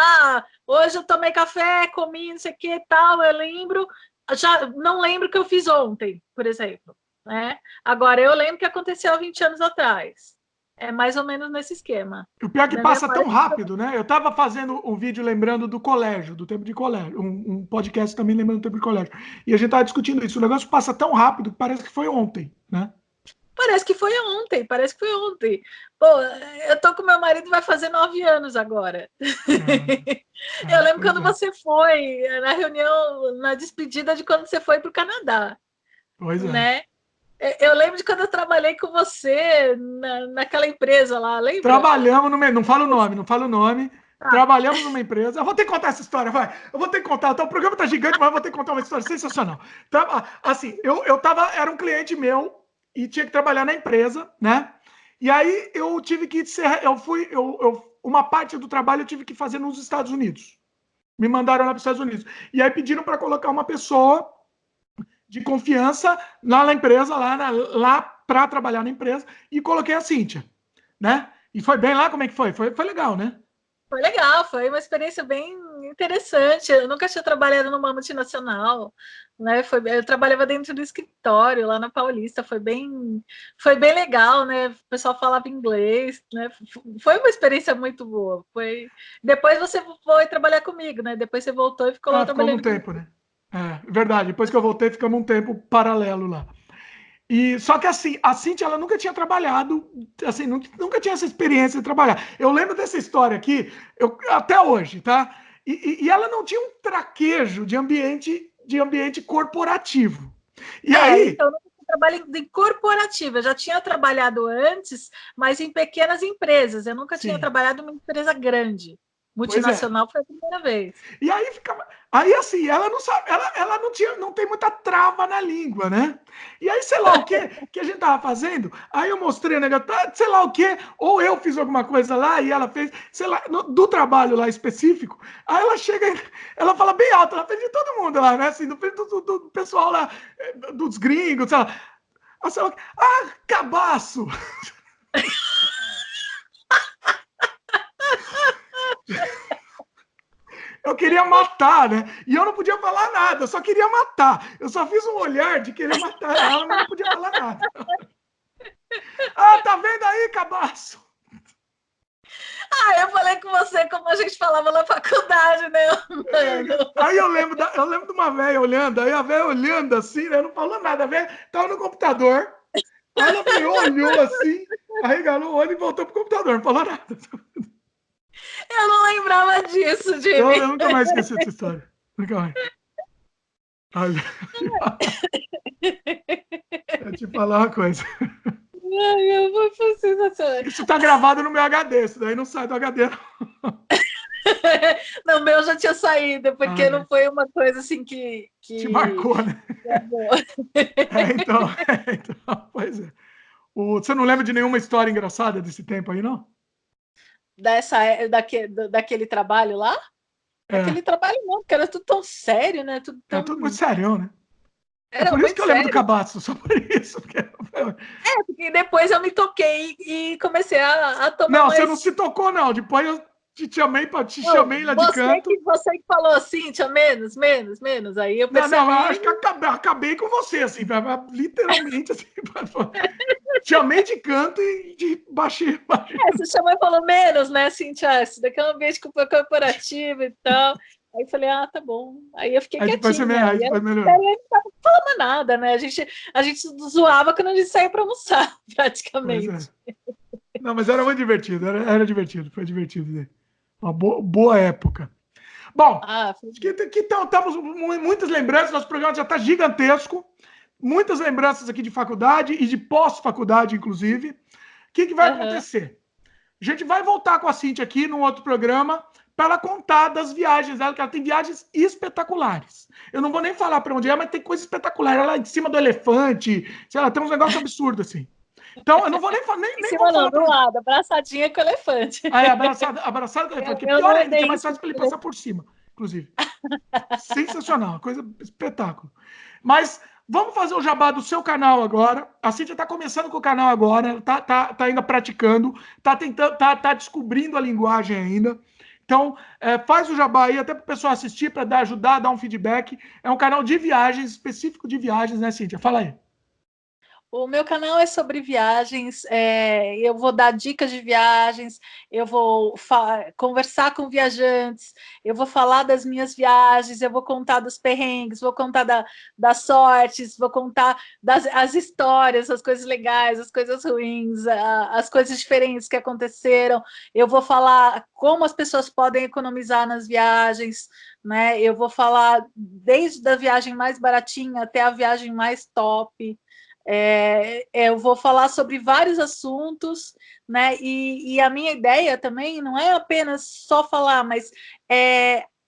hoje eu tomei café, comi, não sei o que tal, eu lembro, já não lembro o que eu fiz ontem, por exemplo. Né? Agora, eu lembro que aconteceu há 20 anos atrás. É mais ou menos nesse esquema. O pior é que passa tão rápido, né? Eu estava fazendo um vídeo lembrando do colégio, do tempo de colégio, um podcast também lembrando do tempo de colégio. E a gente estava discutindo isso. O negócio passa tão rápido que parece que foi ontem, né? Parece que foi ontem. Pô, eu tô com meu marido, vai fazer 9 anos agora. Eu lembro quando você foi na reunião, na despedida de quando você foi para o Canadá. Pois né? Eu lembro de quando eu trabalhei com você naquela empresa lá, lembra? Trabalhamos não falo o nome. Trabalhamos numa empresa. Eu vou ter que contar essa história, vai. Eu vou ter que contar. Então, o programa tá gigante, mas eu vou ter que contar uma história sensacional. Assim, era um cliente meu e tinha que trabalhar na empresa, né? E aí eu tive que uma parte do trabalho eu tive que fazer nos Estados Unidos. Me mandaram lá para os Estados Unidos. E aí pediram para colocar uma pessoa de confiança lá na empresa, lá para trabalhar na empresa, e coloquei a Cíntia, né? E foi bem lá, como é que foi? Foi legal, né? Foi legal, foi uma experiência bem interessante. Eu nunca tinha trabalhado numa multinacional, né? Eu trabalhava dentro do escritório lá na Paulista, foi bem legal, né? O pessoal falava inglês, né? Foi uma experiência muito boa. Depois você foi trabalhar comigo, né? Depois você voltou e ficou lá Ficou um trabalhando tempo, comigo. né? É, verdade. Depois que eu voltei, ficamos um tempo paralelo lá. E só que assim, a Cintia, ela nunca tinha trabalhado, assim, nunca tinha essa experiência de trabalhar. Eu lembro dessa história aqui, até hoje, tá? E ela não tinha um traquejo de ambiente corporativo. E aí, Então, eu trabalho em corporativa. Eu já tinha trabalhado antes, mas em pequenas empresas. Eu nunca tinha sim, trabalhado em uma empresa grande. pois é. Multinacional foi a primeira vez. E aí ficava. Aí assim, ela não sabe, ela não tinha, não tem muita trava na língua, né? E aí, sei lá o que a gente tava fazendo, aí eu mostrei o negócio, sei lá o que, ou eu fiz alguma coisa lá e ela fez, sei lá, do trabalho lá específico, aí ela chega, ela fala bem alto, ela fez de todo mundo lá, né? Assim, do pessoal lá, dos gringos, sei lá. Aí, sei lá, cabaço! Eu queria matar, né? E eu não podia falar nada, eu só queria matar. Eu só fiz um olhar de querer matar ela, mas não podia falar nada. Tá vendo aí, cabaço? Eu falei com você como a gente falava na faculdade, né, mano? Aí eu lembro de uma velha olhando, aí a velha olhando assim, né? Não falou nada, a velha tava no computador. Aí ela veio, olhou assim, arregalou o olho e voltou pro computador, não falou nada. Eu não lembrava disso, Eu Jimmy. nunca mais esqueci essa história. Nunca mais. Aí, eu te falar uma coisa. Foi sensacional. Isso tá gravado no meu HD, isso daí não sai do HD. Não, o meu já tinha saído, porque Ai, não foi uma coisa assim te que... marcou, né? Então, então, pois é. Você não lembra de nenhuma história engraçada desse tempo aí, não? daquele trabalho lá? É, Aquele trabalho não, porque era tudo tão sério, né? Tudo é tão... tudo muito sério, né? É Era por isso que muito eu lembro do sério. cabaço, só por isso. E depois eu me toquei e comecei a tomar Não, você não mais... se tocou, não. Depois eu te Não, chamei lá de canto. você que falou assim, tinha menos, menos, menos. Aí eu Não, não, percebi. acho que acabei com você, assim, literalmente, assim. Chamei de canto e baixei. Você chamou e falou menos, né, Cintia? Isso daqui é um ambiente corporativo e tal. Aí eu falei, tá bom. Aí eu fiquei Aí depois você quietinha. aí E ela depois melhorou. não estava falando nada, né? A gente zoava quando a gente saía para almoçar, Pois é. praticamente. Não, mas era muito divertido, era divertido, foi divertido. Né? Uma boa época. Bom, Foi... que estamos muitas lembranças, nosso programa já está gigantesco, muitas lembranças aqui de faculdade e de pós-faculdade, inclusive. O que vai Uhum. acontecer? A gente vai voltar com a Cintia aqui num outro programa para ela contar das viagens dela, que ela tem viagens espetaculares. Eu não vou nem falar para onde é, mas tem coisa espetacular. Ela em cima do elefante, sei lá, tem uns negócios absurdos assim. Então, eu não vou nem, Em nem vou cima não, falar do para onde. lado, abraçadinha com o elefante. Abraçado com o elefante, que é Eu pior não ainda, que é andei em mais cima fácil para ele do passar elefante. por cima, inclusive. Sensacional, coisa espetáculo. Mas vamos fazer o jabá do seu canal agora. A Cíntia está começando com o canal agora, ela tá ainda praticando, tá tentando, tá descobrindo a linguagem ainda. Então, faz o jabá aí, até para o pessoal assistir, para ajudar, dar um feedback. É um canal de viagens, específico de viagens, né, Cíntia? Fala aí. O meu canal é sobre viagens, eu vou dar dicas de viagens, eu vou conversar com viajantes, eu vou falar das minhas viagens, eu vou contar dos perrengues, vou contar das sortes, vou contar as histórias, as coisas legais, as coisas ruins, as coisas diferentes que aconteceram, eu vou falar como as pessoas podem economizar nas viagens, né? Eu vou falar desde a viagem mais baratinha até a viagem mais top. Eu vou falar sobre vários assuntos, né? E a minha ideia também não é apenas só falar, mas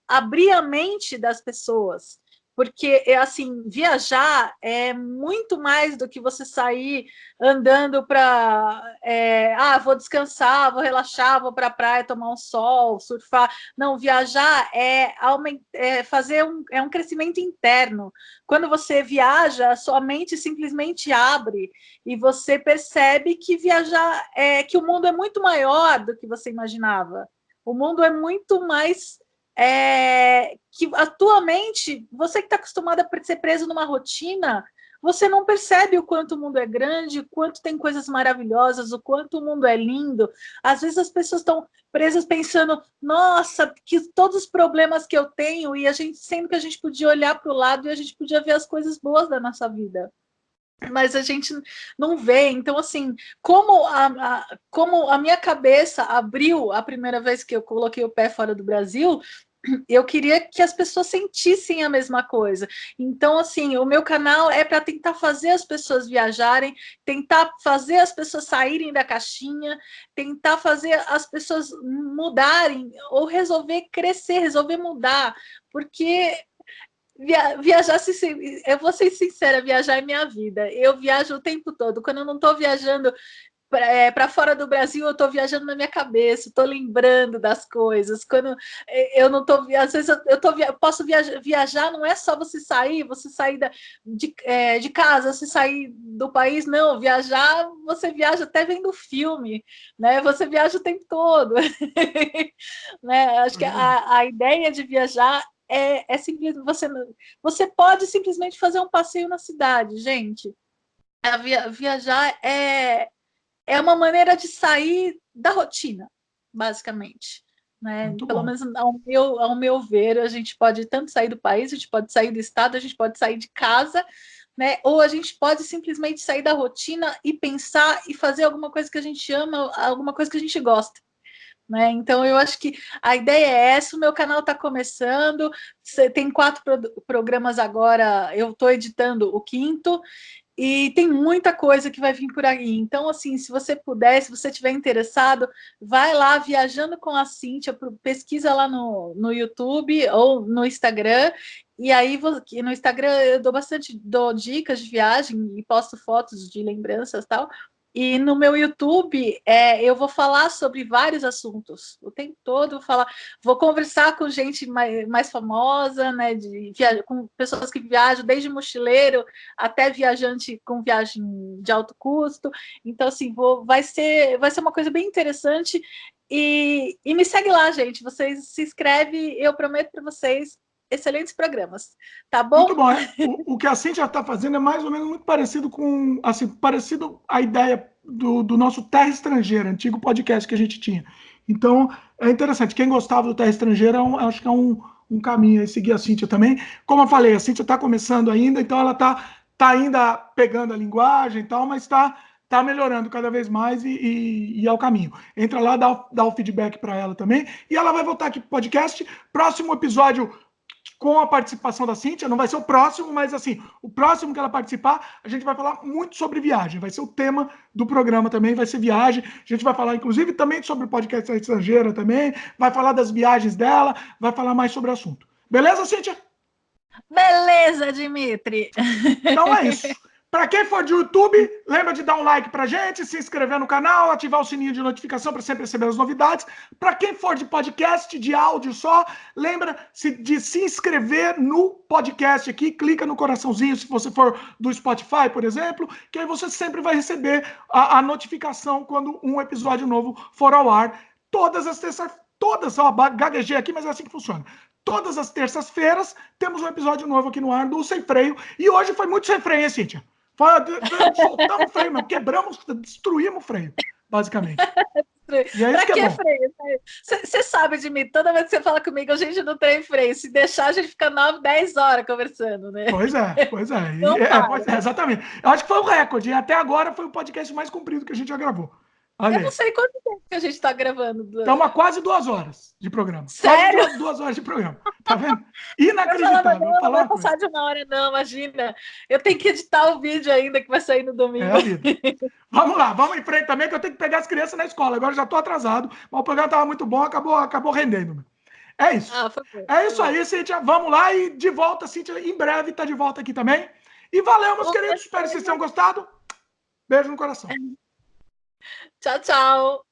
abrir a mente das pessoas. Porque, assim, viajar é muito mais do que você sair andando para... vou descansar, vou relaxar, vou para a praia tomar um sol, surfar. Não, viajar fazer um crescimento interno. Quando você viaja, a sua mente simplesmente abre e você percebe que viajar que o mundo é muito maior do que você imaginava. O mundo é muito mais que atualmente, você que está acostumado a ser preso numa rotina, você não percebe o quanto o mundo é grande, o quanto tem coisas maravilhosas, o quanto o mundo é lindo. Às vezes as pessoas estão presas pensando, nossa, que todos os problemas que eu tenho, e sendo que a gente podia olhar para o lado e a gente podia ver as coisas boas da nossa vida. Mas a gente não vê. Então, assim, como a minha cabeça abriu a primeira vez que eu coloquei o pé fora do Brasil, eu queria que as pessoas sentissem a mesma coisa. Então, assim, o meu canal é para tentar fazer as pessoas viajarem, tentar fazer as pessoas saírem da caixinha, tentar fazer as pessoas mudarem ou resolver crescer, resolver mudar, porque viajar, eu vou ser sincera, viajar é minha vida. Eu viajo o tempo todo. Quando eu não estou viajando para fora do Brasil, eu estou viajando na minha cabeça, estou lembrando das coisas. Quando eu não estou, às vezes posso viajar, não é só você sair de casa, você sair do país, não. Viajar, você viaja até vendo filme, né? Você viaja o tempo todo. Né? Acho que a ideia de viajar é simples, você pode simplesmente fazer um passeio na cidade, gente. Viajar é uma maneira de sair da rotina, basicamente. Né? Pelo menos ao meu ver, a gente pode tanto sair do país, a gente pode sair do estado, a gente pode sair de casa, né? Ou a gente pode simplesmente sair da rotina e pensar e fazer alguma coisa que a gente ama, alguma coisa que a gente gosta. Né? Então, eu acho que a ideia é essa. O meu canal está começando, tem 4 programas agora, eu estou editando o 5º, e tem muita coisa que vai vir por aí. Então, assim, se você puder, se você estiver interessado, vai lá, Viajando com a Cíntia, pesquisa lá no YouTube ou no Instagram. E aí, no Instagram eu dou dicas de viagem e posto fotos de lembranças e tal. E no meu YouTube eu vou falar sobre vários assuntos o tempo todo, vou conversar com gente mais famosa, né, com pessoas que viajam, desde mochileiro até viajante com viagem de alto custo. Então, assim, vai ser uma coisa bem interessante. E me segue lá, gente. Vocês se inscrevem, eu prometo para vocês excelentes programas, tá bom? Muito bom. O que a Cíntia está fazendo é mais ou menos muito parecido com, assim, parecido a ideia do nosso Terra Estrangeira, antigo podcast que a gente tinha. Então, é interessante. Quem gostava do Terra Estrangeira, acho que é um caminho aí, seguir a Cíntia também. Como eu falei, a Cíntia está começando ainda, então ela tá ainda pegando a linguagem e tal, mas está melhorando cada vez mais e é o caminho. Entra lá, dá o feedback para ela também. E ela vai voltar aqui para o podcast. Próximo episódio com a participação da Cíntia, não vai ser o próximo, mas assim, o próximo que ela participar, a gente vai falar muito sobre viagem, vai ser o tema do programa também, vai ser viagem, a gente vai falar inclusive também sobre o podcast estrangeira também, vai falar das viagens dela, vai falar mais sobre o assunto. Beleza, Cíntia? Beleza, Dimitri! Então é isso. Para quem for de YouTube, lembra de dar um like pra gente, se inscrever no canal, ativar o sininho de notificação para sempre receber as novidades. Para quem for de podcast, de áudio só, lembra de se inscrever no podcast aqui, clica no coraçãozinho se você for do Spotify, por exemplo, que aí você sempre vai receber a notificação quando um episódio novo for ao ar. Todas as terças-feiras, gaguejei aqui, mas é assim que funciona. Todas as terças-feiras temos um episódio novo aqui no ar do Sem Freio. E hoje foi muito sem freio, hein, Cíntia? Soltamos o freio, mesmo, quebramos, destruímos o freio, basicamente. E é isso que é bom. Freio? Você sabe de mim, toda vez que você fala comigo, a gente não tem freio. Se deixar, a gente fica 9, 10 horas conversando, né? Pois é. Exatamente. Eu acho que foi o recorde. Até agora foi o podcast mais comprido que a gente já gravou. Eu não sei quanto tempo que a gente está gravando. Estamos a quase 2 horas de programa. Sério? Quase 2 horas de programa. Tá vendo? Inacreditável. Não vai passar de 1 hora, não, imagina. Eu tenho que editar o vídeo ainda, que vai sair no domingo. É a vida. Vamos lá, vamos em frente também, que eu tenho que pegar as crianças na escola. Agora já estou atrasado, mas o programa estava muito bom, acabou rendendo. É isso. É isso aí, Cíntia. Vamos lá e de volta, Cíntia, em breve está de volta aqui também. E valeu, meus queridos. Espero que vocês tenham gostado. Beijo no coração. Tchau, tchau.